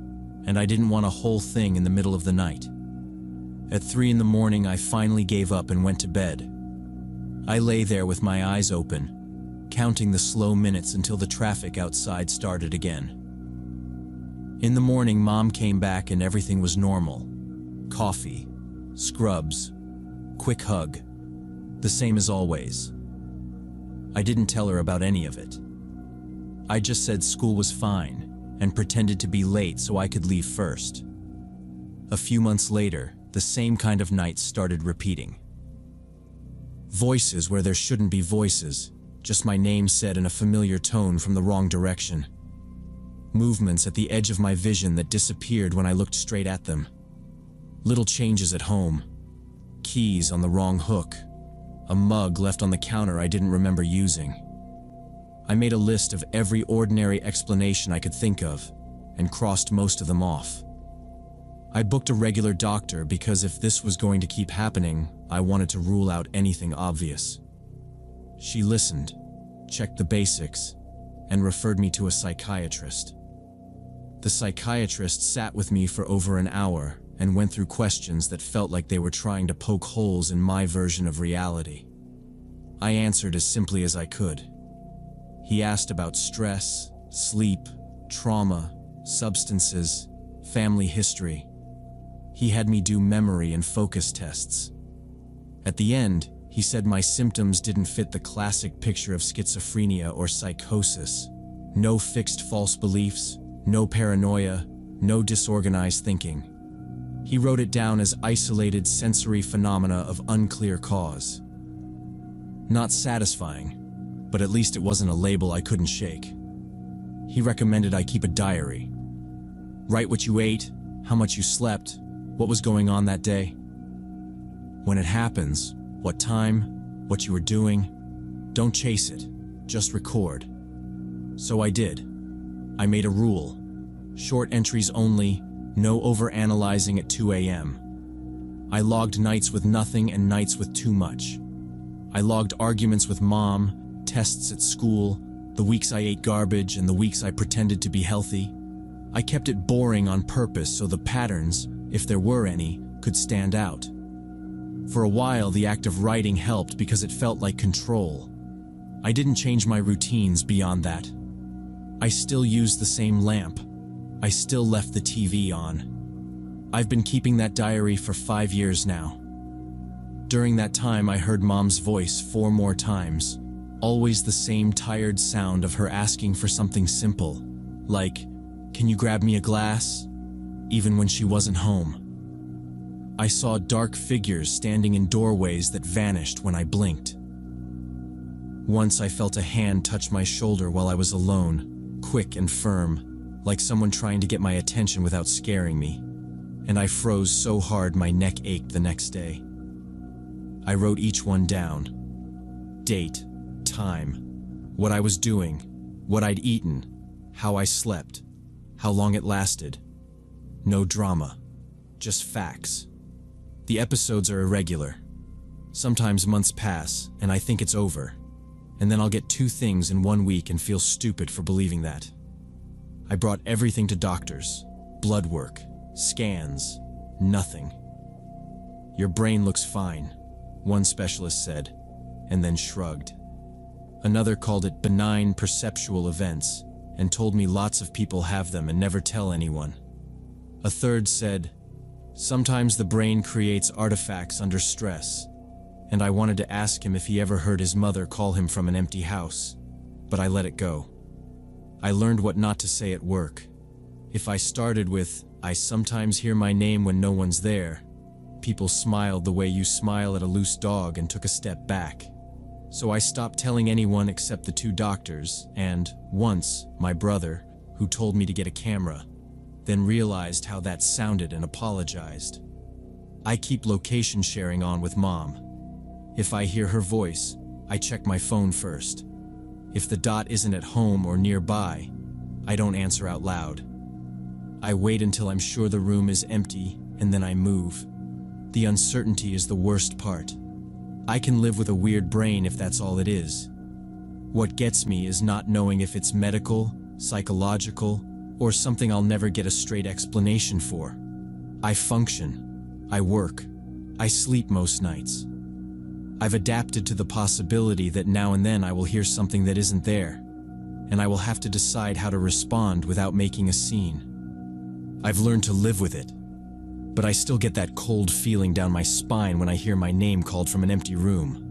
and I didn't want a whole thing in the middle of the night. At 3 in the morning, I finally gave up and went to bed. I lay there with my eyes open, counting the slow minutes until the traffic outside started again. In the morning, Mom came back and everything was normal. Coffee, scrubs, quick hug, the same as always. I didn't tell her about any of it. I just said school was fine and pretended to be late so I could leave first. A few months later, the same kind of nights started repeating. Voices where there shouldn't be voices, just my name said in a familiar tone from the wrong direction. Movements at the edge of my vision that disappeared when I looked straight at them. Little changes at home. Keys on the wrong hook. A mug left on the counter I didn't remember using. I made a list of every ordinary explanation I could think of and crossed most of them off. I booked a regular doctor because if this was going to keep happening, I wanted to rule out anything obvious. She listened, checked the basics, and referred me to a psychiatrist. The psychiatrist sat with me for over an hour and went through questions that felt like they were trying to poke holes in my version of reality. I answered as simply as I could. He asked about stress, sleep, trauma, substances, family history. He had me do memory and focus tests. At the end, he said my symptoms didn't fit the classic picture of schizophrenia or psychosis. No fixed false beliefs, no paranoia, no disorganized thinking. He wrote it down as isolated sensory phenomena of unclear cause. Not satisfying, but at least it wasn't a label I couldn't shake. He recommended I keep a diary. Write what you ate, how much you slept, what was going on that day. When it happens, what time, what you were doing, don't chase it, just record. So I did. I made a rule. Short entries only, no overanalyzing at 2 a.m. I logged nights with nothing and nights with too much. I logged arguments with Mom, tests at school, the weeks I ate garbage and the weeks I pretended to be healthy. I kept it boring on purpose so the patterns, if there were any, could stand out. For a while, the act of writing helped because it felt like control. I didn't change my routines beyond that. I still used the same lamp. I still left the TV on. I've been keeping that diary for 5 years now. During that time, I heard Mom's voice 4 more times, always the same tired sound of her asking for something simple, like, "Can you grab me a glass?" even when she wasn't home. I saw dark figures standing in doorways that vanished when I blinked. Once I felt a hand touch my shoulder while I was alone, quick and firm, like someone trying to get my attention without scaring me, and I froze so hard my neck ached the next day. I wrote each one down. Date, time, what I was doing, what I'd eaten, how I slept, how long it lasted. No drama, just facts. The episodes are irregular. Sometimes months pass and I think it's over, and then I'll get 2 things in 1 week and feel stupid for believing that. I brought everything to doctors, blood work, scans, nothing. "Your brain looks fine," one specialist said, and then shrugged. Another called it benign perceptual events and told me lots of people have them and never tell anyone. A third said, "Sometimes the brain creates artifacts under stress," and I wanted to ask him if he ever heard his mother call him from an empty house, but I let it go. I learned what not to say at work. If I started with, "I sometimes hear my name when no one's there," people smiled the way you smile at a loose dog and took a step back. So I stopped telling anyone except the 2 doctors and, once, my brother, who told me to get a camera, then realized how that sounded and apologized. I keep location sharing on with Mom. If I hear her voice, I check my phone first. If the dot isn't at home or nearby, I don't answer out loud. I wait until I'm sure the room is empty, and then I move. The uncertainty is the worst part. I can live with a weird brain if that's all it is. What gets me is not knowing if it's medical, psychological, or something I'll never get a straight explanation for. I function. I work. I sleep most nights. I've adapted to the possibility that now and then I will hear something that isn't there, and I will have to decide how to respond without making a scene. I've learned to live with it, but I still get that cold feeling down my spine when I hear my name called from an empty room.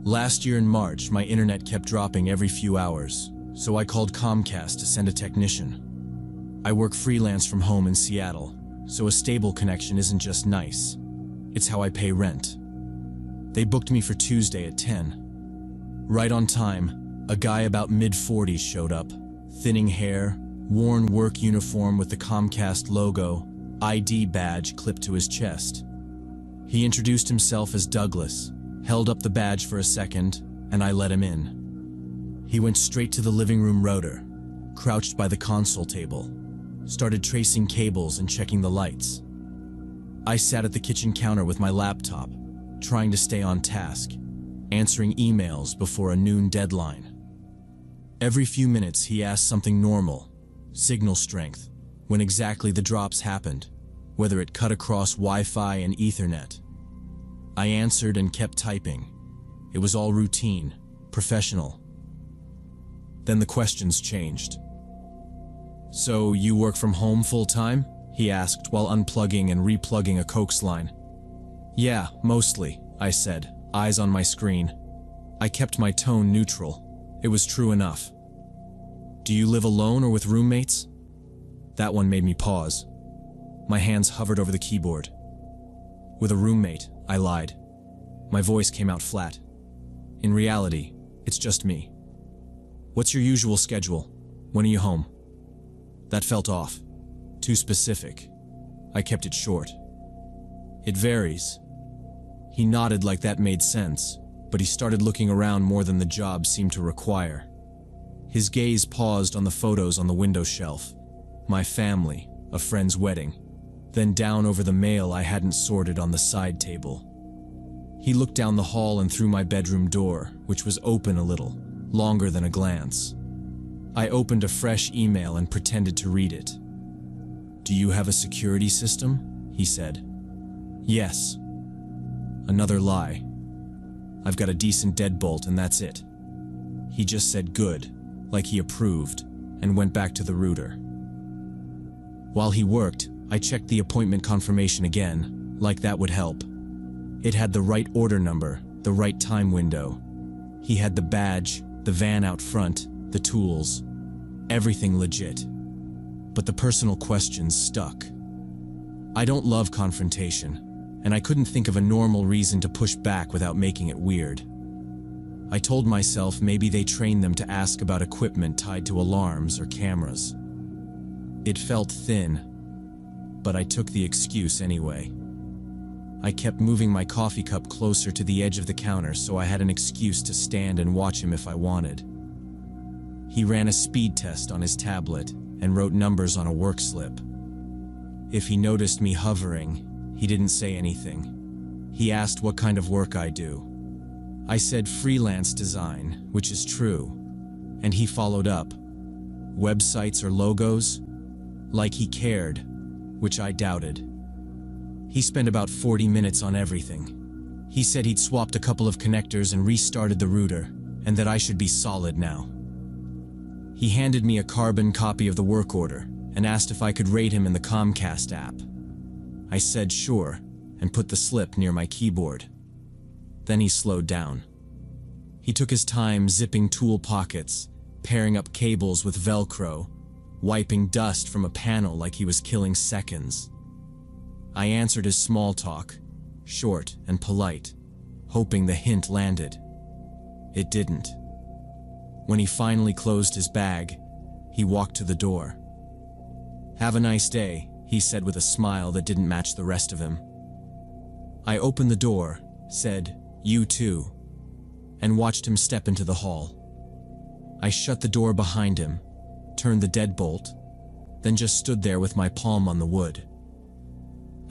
Last year in March, my internet kept dropping every few hours, so I called Comcast to send a technician. I work freelance from home in Seattle, so a stable connection isn't just nice, it's how I pay rent. They booked me for Tuesday at 10. Right on time, a guy about mid-40s showed up, thinning hair, worn work uniform with the Comcast logo, ID badge clipped to his chest. He introduced himself as Douglas, held up the badge for a second, and I let him in. He went straight to the living room router, crouched by the console table, started tracing cables and checking the lights. I sat at the kitchen counter with my laptop, trying to stay on task, answering emails before a noon deadline. Every few minutes he asked something normal, signal strength, when exactly the drops happened, whether it cut across Wi-Fi and Ethernet. I answered and kept typing. It was all routine, professional. Then the questions changed. "So you work from home full-time?" he asked while unplugging and replugging a Coax line. "Yeah, mostly," I said, eyes on my screen. I kept my tone neutral. It was true enough. "Do you live alone or with roommates?" That one made me pause. My hands hovered over the keyboard. "With a roommate," I lied. My voice came out flat. "In reality, it's just me." "What's your usual schedule? When are you home?" That felt off. Too specific. I kept it short. "It varies." He nodded like that made sense, but he started looking around more than the job seemed to require. His gaze paused on the photos on the window shelf. My family, a friend's wedding, then down over the mail I hadn't sorted on the side table. He looked down the hall and through my bedroom door, which was open a little, longer than a glance. I opened a fresh email and pretended to read it. "Do you have a security system?" he said. Yes. Another lie. I've got a decent deadbolt and that's it. He just said good, like he approved, and went back to the router. While he worked, I checked the appointment confirmation again, like that would help. It had the right order number, the right time window. He had the badge, the van out front, the tools. Everything legit. But the personal questions stuck. I don't love confrontation, and I couldn't think of a normal reason to push back without making it weird. I told myself maybe they train them to ask about equipment tied to alarms or cameras. It felt thin, but I took the excuse anyway. I kept moving my coffee cup closer to the edge of the counter so I had an excuse to stand and watch him if I wanted. He ran a speed test on his tablet and wrote numbers on a work slip. If he noticed me hovering, he didn't say anything. He asked what kind of work I do. I said freelance design, which is true, and he followed up. Websites or logos? Like he cared, which I doubted. He spent about 40 minutes on everything. He said he'd swapped a couple of connectors and restarted the router, and that I should be solid now. He handed me a carbon copy of the work order and asked if I could rate him in the Comcast app. I said sure, and put the slip near my keyboard. Then he slowed down. He took his time zipping tool pockets, pairing up cables with Velcro, wiping dust from a panel like he was killing seconds. I answered his small talk, short and polite, hoping the hint landed. It didn't. When he finally closed his bag, he walked to the door. "Have a nice day," he said with a smile that didn't match the rest of him. I opened the door, said, "You too," and watched him step into the hall. I shut the door behind him, turned the deadbolt, then just stood there with my palm on the wood.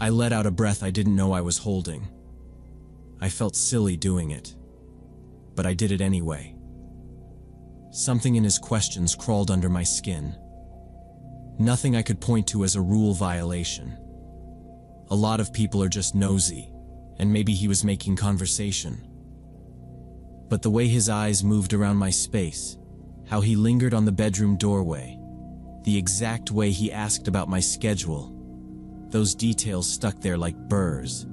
I let out a breath I didn't know I was holding. I felt silly doing it, but I did it anyway. Something in his questions crawled under my skin. Nothing I could point to as a rule violation. A lot of people are just nosy, and maybe he was making conversation. But the way his eyes moved around my space, how he lingered on the bedroom doorway, the exact way he asked about my schedule, those details stuck there like burrs.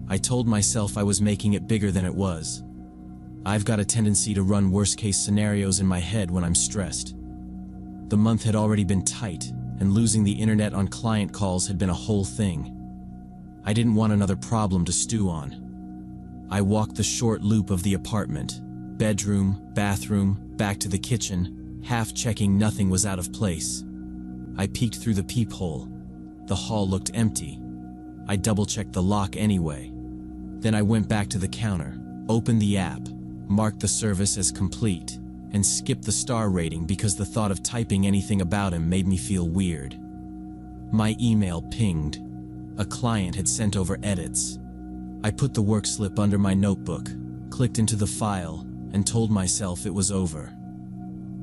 I told myself I was making it bigger than it was. I've got a tendency to run worst-case scenarios in my head when I'm stressed. The month had already been tight, and losing the internet on client calls had been a whole thing. I didn't want another problem to stew on. I walked the short loop of the apartment, bedroom, bathroom, back to the kitchen, half checking nothing was out of place. I peeked through the peephole. The hall looked empty. I double-checked the lock anyway. Then I went back to the counter, opened the app, marked the service as complete, and skipped the star rating because the thought of typing anything about him made me feel weird. My email pinged. A client had sent over edits. I put the work slip under my notebook, clicked into the file, and told myself it was over.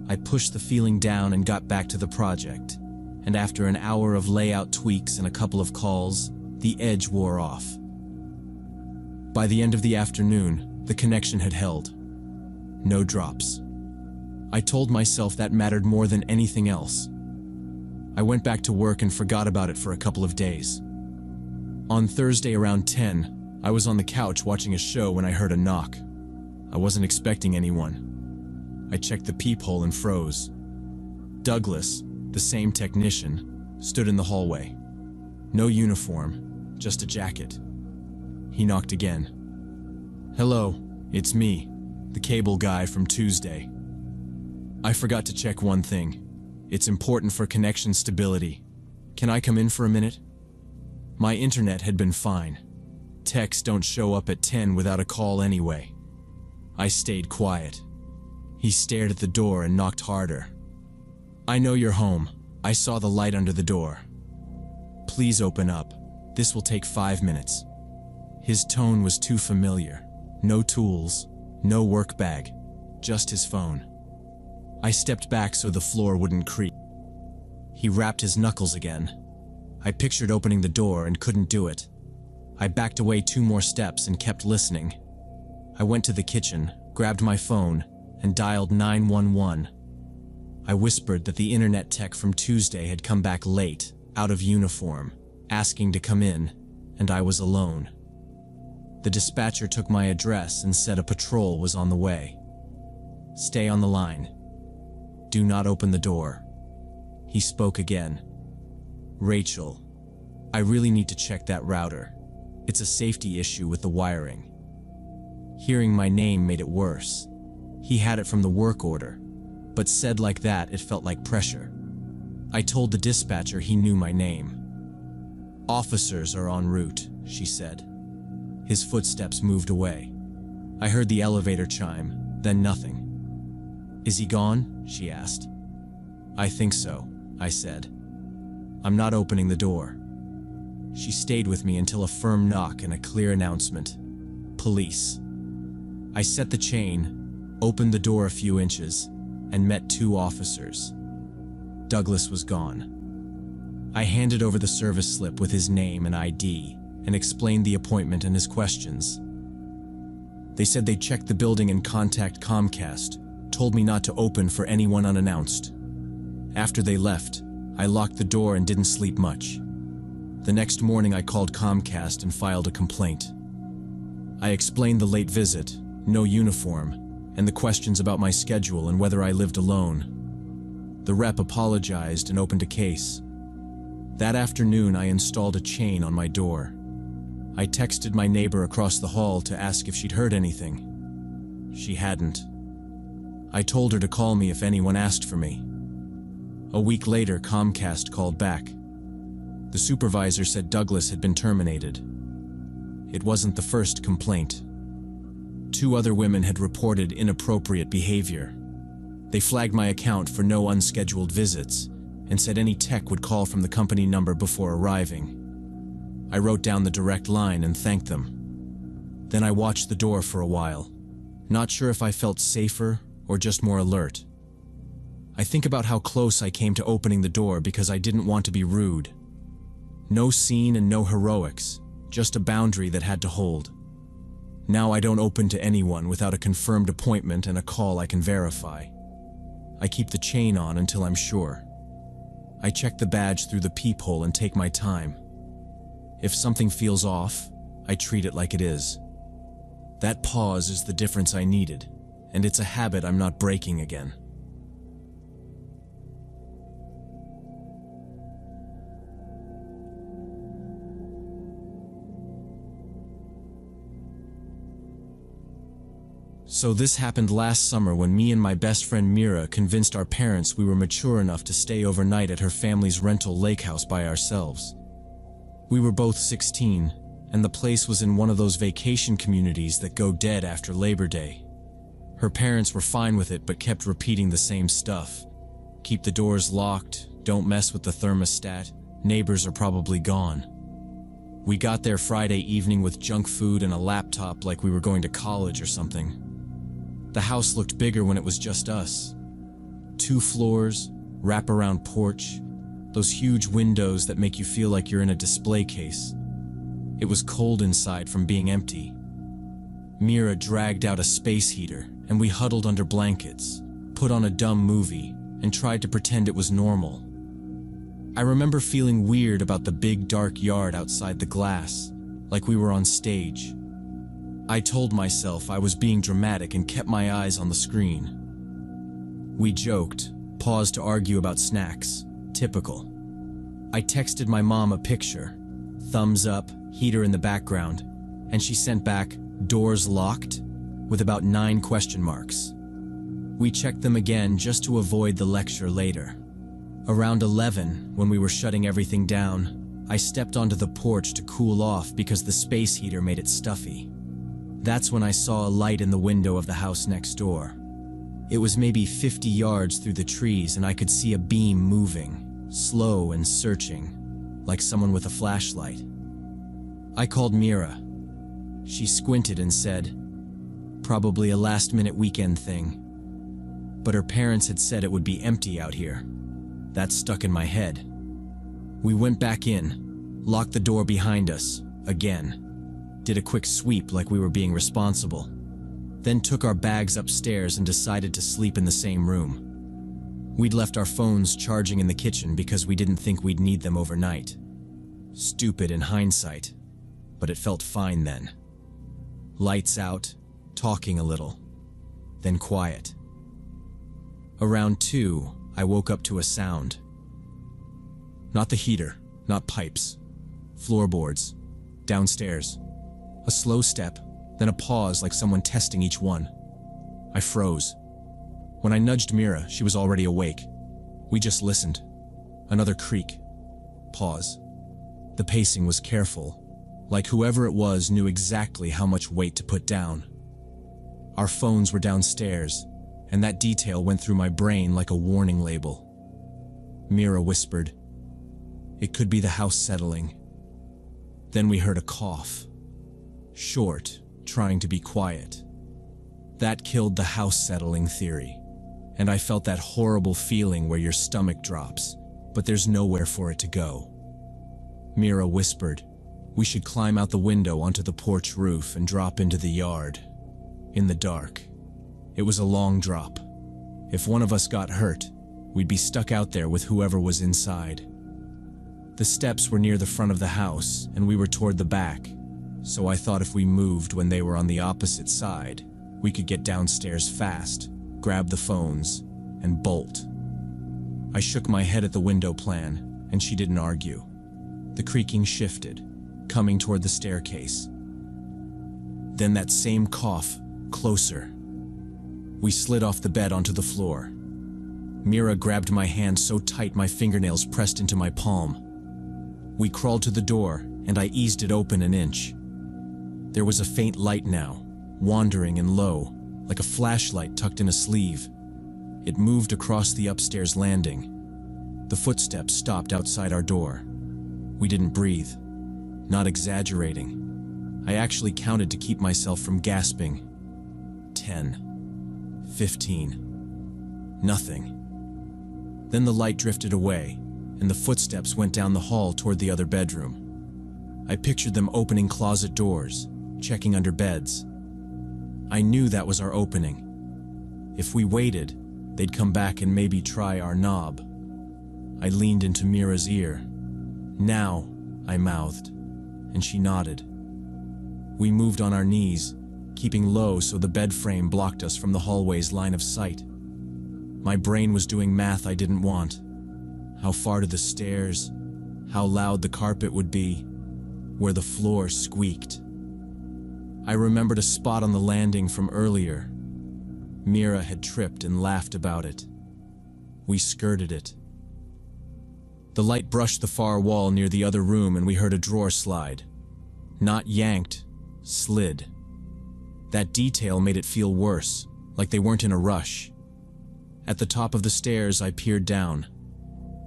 I pushed the feeling down and got back to the project, and after an hour of layout tweaks and a couple of calls, the edge wore off. By the end of the afternoon, the connection had held. No drops. I told myself that mattered more than anything else. I went back to work and forgot about it for a couple of days. On Thursday around 10, I was on the couch watching a show when I heard a knock. I wasn't expecting anyone. I checked the peephole and froze. Douglas, the same technician, stood in the hallway. No uniform, just a jacket. He knocked again. "Hello, it's me, the cable guy from Tuesday. I forgot to check one thing. It's important for connection stability. Can I come in for a minute?" My internet had been fine. Texts don't show up at 10 without a call anyway. I stayed quiet. He stared at the door and knocked harder. "I know you're home. I saw the light under the door. Please open up. This will take 5 minutes." His tone was too familiar. No tools, no work bag, just his phone. I stepped back so the floor wouldn't creak. He rapped his knuckles again. I pictured opening the door and couldn't do it. I backed away 2 more steps and kept listening. I went to the kitchen, grabbed my phone, and dialed 911. I whispered that the internet tech from Tuesday had come back late, out of uniform, asking to come in, and I was alone. The dispatcher took my address and said a patrol was on the way. "Stay on the line. Do not open the door." He spoke again. "Rachel, I really need to check that router. It's a safety issue with the wiring." Hearing my name made it worse. He had it from the work order, but said like that it felt like pressure. I told the dispatcher he knew my name. "Officers are en route," she said. His footsteps moved away. I heard the elevator chime, then nothing. "Is he gone?" she asked. "I think so," I said. "I'm not opening the door." She stayed with me until a firm knock and a clear announcement. "Police." I set the chain, opened the door a few inches, and met 2 officers. Douglas was gone. I handed over the service slip with his name and ID and explained the appointment and his questions. They said they'd check the building and contact Comcast, told me not to open for anyone unannounced. After they left, I locked the door and didn't sleep much. The next morning I called Comcast and filed a complaint. I explained the late visit, no uniform, and the questions about my schedule and whether I lived alone. The rep apologized and opened a case. That afternoon I installed a chain on my door. I texted my neighbor across the hall to ask if she'd heard anything. She hadn't. I told her to call me if anyone asked for me. A week later, Comcast called back. The supervisor said Douglas had been terminated. It wasn't the first complaint. 2 other women had reported inappropriate behavior. They flagged my account for no unscheduled visits and said any tech would call from the company number before arriving. I wrote down the direct line and thanked them. Then I watched the door for a while, not sure if I felt safer or just more alert. I think about how close I came to opening the door because I didn't want to be rude. No scene and no heroics, just a boundary that had to hold. Now I don't open to anyone without a confirmed appointment and a call I can verify. I keep the chain on until I'm sure. I check the badge through the peephole and take my time. If something feels off, I treat it like it is. That pause is the difference I needed, and it's a habit I'm not breaking again. So this happened last summer when me and my best friend Mira convinced our parents we were mature enough to stay overnight at her family's rental lake house by ourselves. We were both 16, and the place was in one of those vacation communities that go dead after Labor Day. Her parents were fine with it but kept repeating the same stuff. Keep the doors locked, don't mess with the thermostat, neighbors are probably gone. We got there Friday evening with junk food and a laptop like we were going to college or something. The house looked bigger when it was just us. 2 floors, wraparound porch, those huge windows that make you feel like you're in a display case. It was cold inside from being empty. Mira dragged out a space heater, and we huddled under blankets, put on a dumb movie, and tried to pretend it was normal. I remember feeling weird about the big dark yard outside the glass, like we were on stage. I told myself I was being dramatic and kept my eyes on the screen. We joked, paused to argue about snacks. Typical. I texted my mom a picture, thumbs up, heater in the background, and she sent back, "Doors locked?" with about 9 question marks. We checked them again just to avoid the lecture later. Around 11, when we were shutting everything down, I stepped onto the porch to cool off because the space heater made it stuffy. That's when I saw a light in the window of the house next door. It was maybe 50 yards through the trees and I could see a beam moving, slow and searching, like someone with a flashlight. I called Mira. She squinted and said, "Probably a last-minute weekend thing." But her parents had said it would be empty out here. That stuck in my head. We went back in, locked the door behind us, again. did a quick sweep like we were being responsible, then took our bags upstairs and decided to sleep in the same room. We'd left our phones charging in the kitchen because we didn't think we'd need them overnight. Stupid in hindsight, but it felt fine then. Lights out, talking a little, then quiet. Around 2, I woke up to a sound. Not the heater, not pipes. Floorboards. Downstairs. A slow step, then a pause like someone testing each one. I froze. When I nudged Mira, she was already awake. We just listened. Another creak. Pause. The pacing was careful, like whoever it was knew exactly how much weight to put down. Our phones were downstairs, and that detail went through my brain like a warning label. Mira whispered, "It could be the house settling." Then we heard a cough. Short, trying to be quiet. That killed the house settling theory, and I felt that horrible feeling where your stomach drops, but there's nowhere for it to go. Mira whispered, "We should climb out the window onto the porch roof and drop into the yard." In the dark. It was a long drop. If one of us got hurt, we'd be stuck out there with whoever was inside. The steps were near the front of the house, and we were toward the back, so I thought if we moved when they were on the opposite side, we could get downstairs fast, grab the phones, and bolt. I shook my head at the window plan, and she didn't argue. The creaking shifted, coming toward the staircase. Then that same cough, closer. We slid off the bed onto the floor. Mira grabbed my hand so tight my fingernails pressed into my palm. We crawled to the door, and I eased it open an inch. There was a faint light now, wandering and low, like a flashlight tucked in a sleeve. It moved across the upstairs landing. The footsteps stopped outside our door. We didn't breathe. Not exaggerating. I actually counted to keep myself from gasping. 10. 15. Nothing. Then the light drifted away, and the footsteps went down the hall toward the other bedroom. I pictured them opening closet doors, checking under beds. I knew that was our opening. If we waited, they'd come back and maybe try our knob. I leaned into Mira's ear. "Now," I mouthed, and she nodded. We moved on our knees, keeping low so the bed frame blocked us from the hallway's line of sight. My brain was doing math I didn't want. How far to the stairs, how loud the carpet would be, where the floor squeaked. I remembered a spot on the landing from earlier. Mira had tripped and laughed about it. We skirted it. The light brushed the far wall near the other room and we heard a drawer slide. Not yanked, slid. That detail made it feel worse, like they weren't in a rush. At the top of the stairs, I peered down.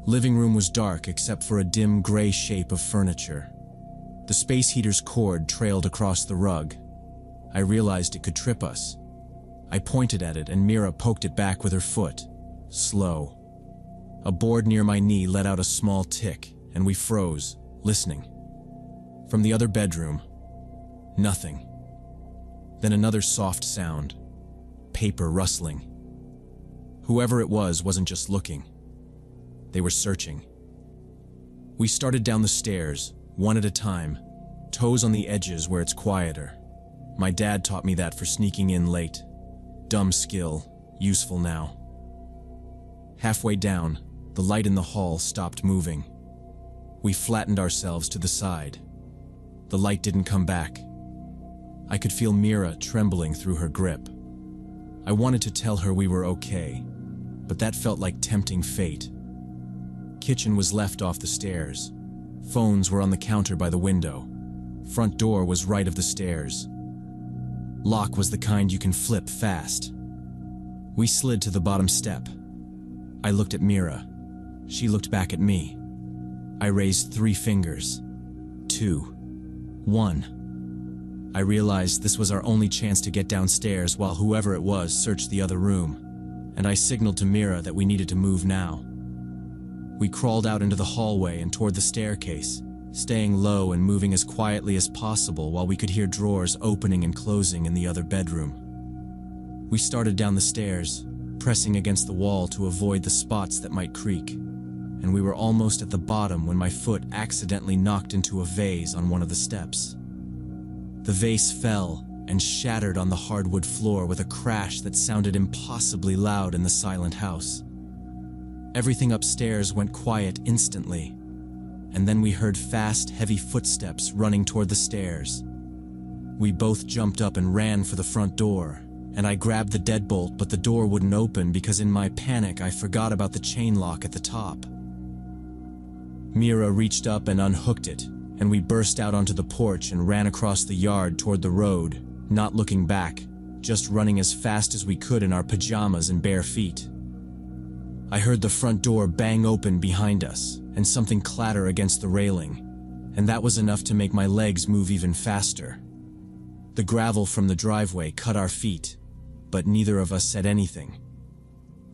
Living room was dark except for a dim gray shape of furniture. The space heater's cord trailed across the rug. I realized it could trip us. I pointed at it and Mira poked it back with her foot. Slow. A board near my knee let out a small tick, and we froze, listening. From the other bedroom, nothing. Then another soft sound. Paper rustling. Whoever it was wasn't just looking. They were searching. We started down the stairs, one at a time, toes on the edges where it's quieter. My dad taught me that for sneaking in late. Dumb skill, useful now. Halfway down, the light in the hall stopped moving. We flattened ourselves to the side. The light didn't come back. I could feel Mira trembling through her grip. I wanted to tell her we were okay, but that felt like tempting fate. Kitchen was left off the stairs. Phones were on the counter by the window. Front door was right of the stairs. Lock was the kind you can flip fast. We slid to the bottom step. I looked at Mira. She looked back at me. I raised 3 fingers. 2. 1. I realized this was our only chance to get downstairs while whoever it was searched the other room, and I signaled to Mira that we needed to move now. We crawled out into the hallway and toward the staircase, staying low and moving as quietly as possible while we could hear drawers opening and closing in the other bedroom. We started down the stairs, pressing against the wall to avoid the spots that might creak, and we were almost at the bottom when my foot accidentally knocked into a vase on one of the steps. The vase fell and shattered on the hardwood floor with a crash that sounded impossibly loud in the silent house. Everything upstairs went quiet instantly, and then we heard fast, heavy footsteps running toward the stairs. We both jumped up and ran for the front door, and I grabbed the deadbolt, but the door wouldn't open because in my panic I forgot about the chain lock at the top. Mira reached up and unhooked it, and we burst out onto the porch and ran across the yard toward the road, not looking back, just running as fast as we could in our pajamas and bare feet. I heard the front door bang open behind us and something clatter against the railing, and that was enough to make my legs move even faster. The gravel from the driveway cut our feet, but neither of us said anything.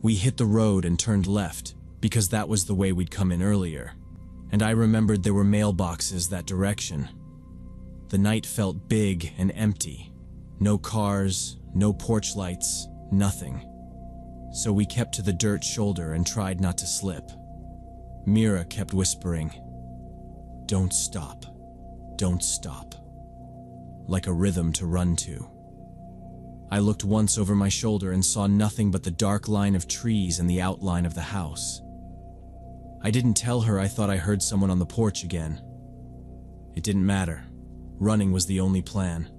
We hit the road and turned left, because that was the way we'd come in earlier, and I remembered there were mailboxes that direction. The night felt big and empty. No cars, no porch lights, nothing. So we kept to the dirt shoulder and tried not to slip. Mira kept whispering, "Don't stop, don't stop," like a rhythm to run to. I looked once over my shoulder and saw nothing but the dark line of trees and the outline of the house. I didn't tell her I thought I heard someone on the porch again. It didn't matter. Running was the only plan.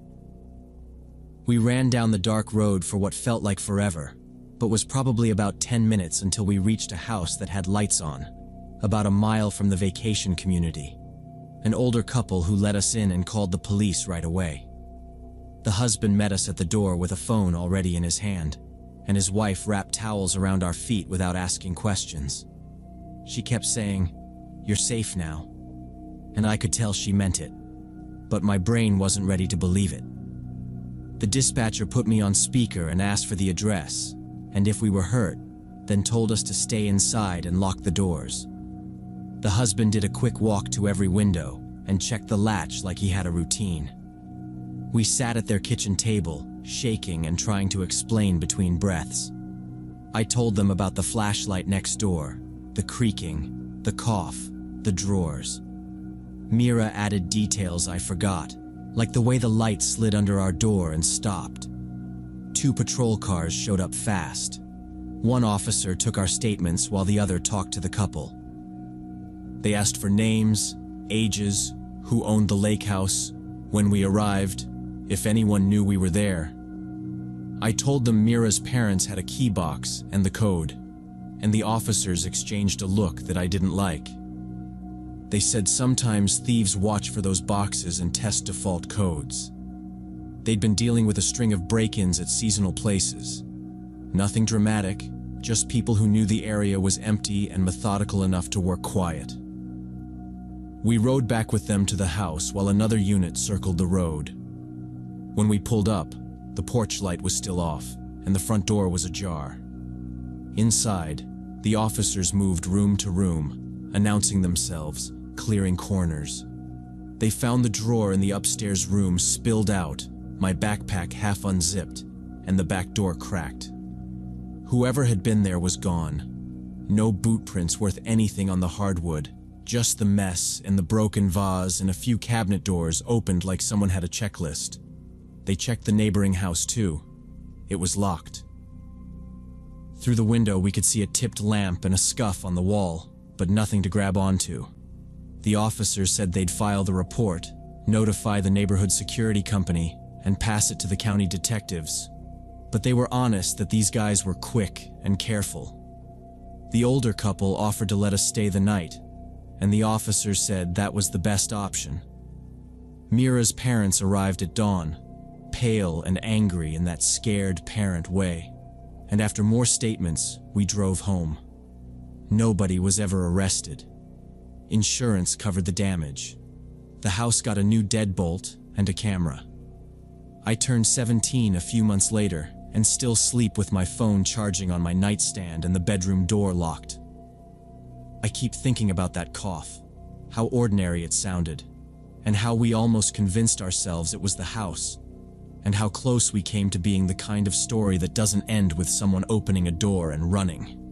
We ran down the dark road for what felt like forever, but was probably about 10 minutes until we reached a house that had lights on, about a mile from the vacation community. An older couple who let us in and called the police right away. The husband met us at the door with a phone already in his hand, and his wife wrapped towels around our feet without asking questions. She kept saying, "You're safe now," and I could tell she meant it, but my brain wasn't ready to believe it. The dispatcher put me on speaker and asked for the address, and if we were hurt, then told us to stay inside and lock the doors. The husband did a quick walk to every window and checked the latch like he had a routine. We sat at their kitchen table, shaking and trying to explain between breaths. I told them about the flashlight next door, the creaking, the cough, the drawers. Mira added details I forgot, like the way the light slid under our door and stopped. 2 patrol cars showed up fast. One officer took our statements while the other talked to the couple. They asked for names, ages, who owned the lake house, when we arrived, if anyone knew we were there. I told them Mira's parents had a key box and the code, and the officers exchanged a look that I didn't like. They said sometimes thieves watch for those boxes and test default codes. They'd been dealing with a string of break-ins at seasonal places. Nothing dramatic, just people who knew the area was empty and methodical enough to work quiet. We rode back with them to the house while another unit circled the road. When we pulled up, the porch light was still off, and the front door was ajar. Inside, the officers moved room to room, announcing themselves, clearing corners. They found the drawer in the upstairs room spilled out, my backpack half unzipped, and the back door cracked. Whoever had been there was gone. No boot prints worth anything on the hardwood, just the mess and the broken vase and a few cabinet doors opened like someone had a checklist. They checked the neighboring house too. It was locked. Through the window we could see a tipped lamp and a scuff on the wall, but nothing to grab onto. The officers said they'd file the report, notify the neighborhood security company, and pass it to the county detectives. But they were honest that these guys were quick and careful. The older couple offered to let us stay the night, and the officers said that was the best option. Mira's parents arrived at dawn, pale and angry in that scared parent way, and after more statements, we drove home. Nobody was ever arrested. Insurance covered the damage. The house got a new deadbolt and a camera. I turned 17 a few months later and still sleep with my phone charging on my nightstand and the bedroom door locked. I keep thinking about that cough, how ordinary it sounded, and how we almost convinced ourselves it was the house, and how close we came to being the kind of story that doesn't end with someone opening a door and running.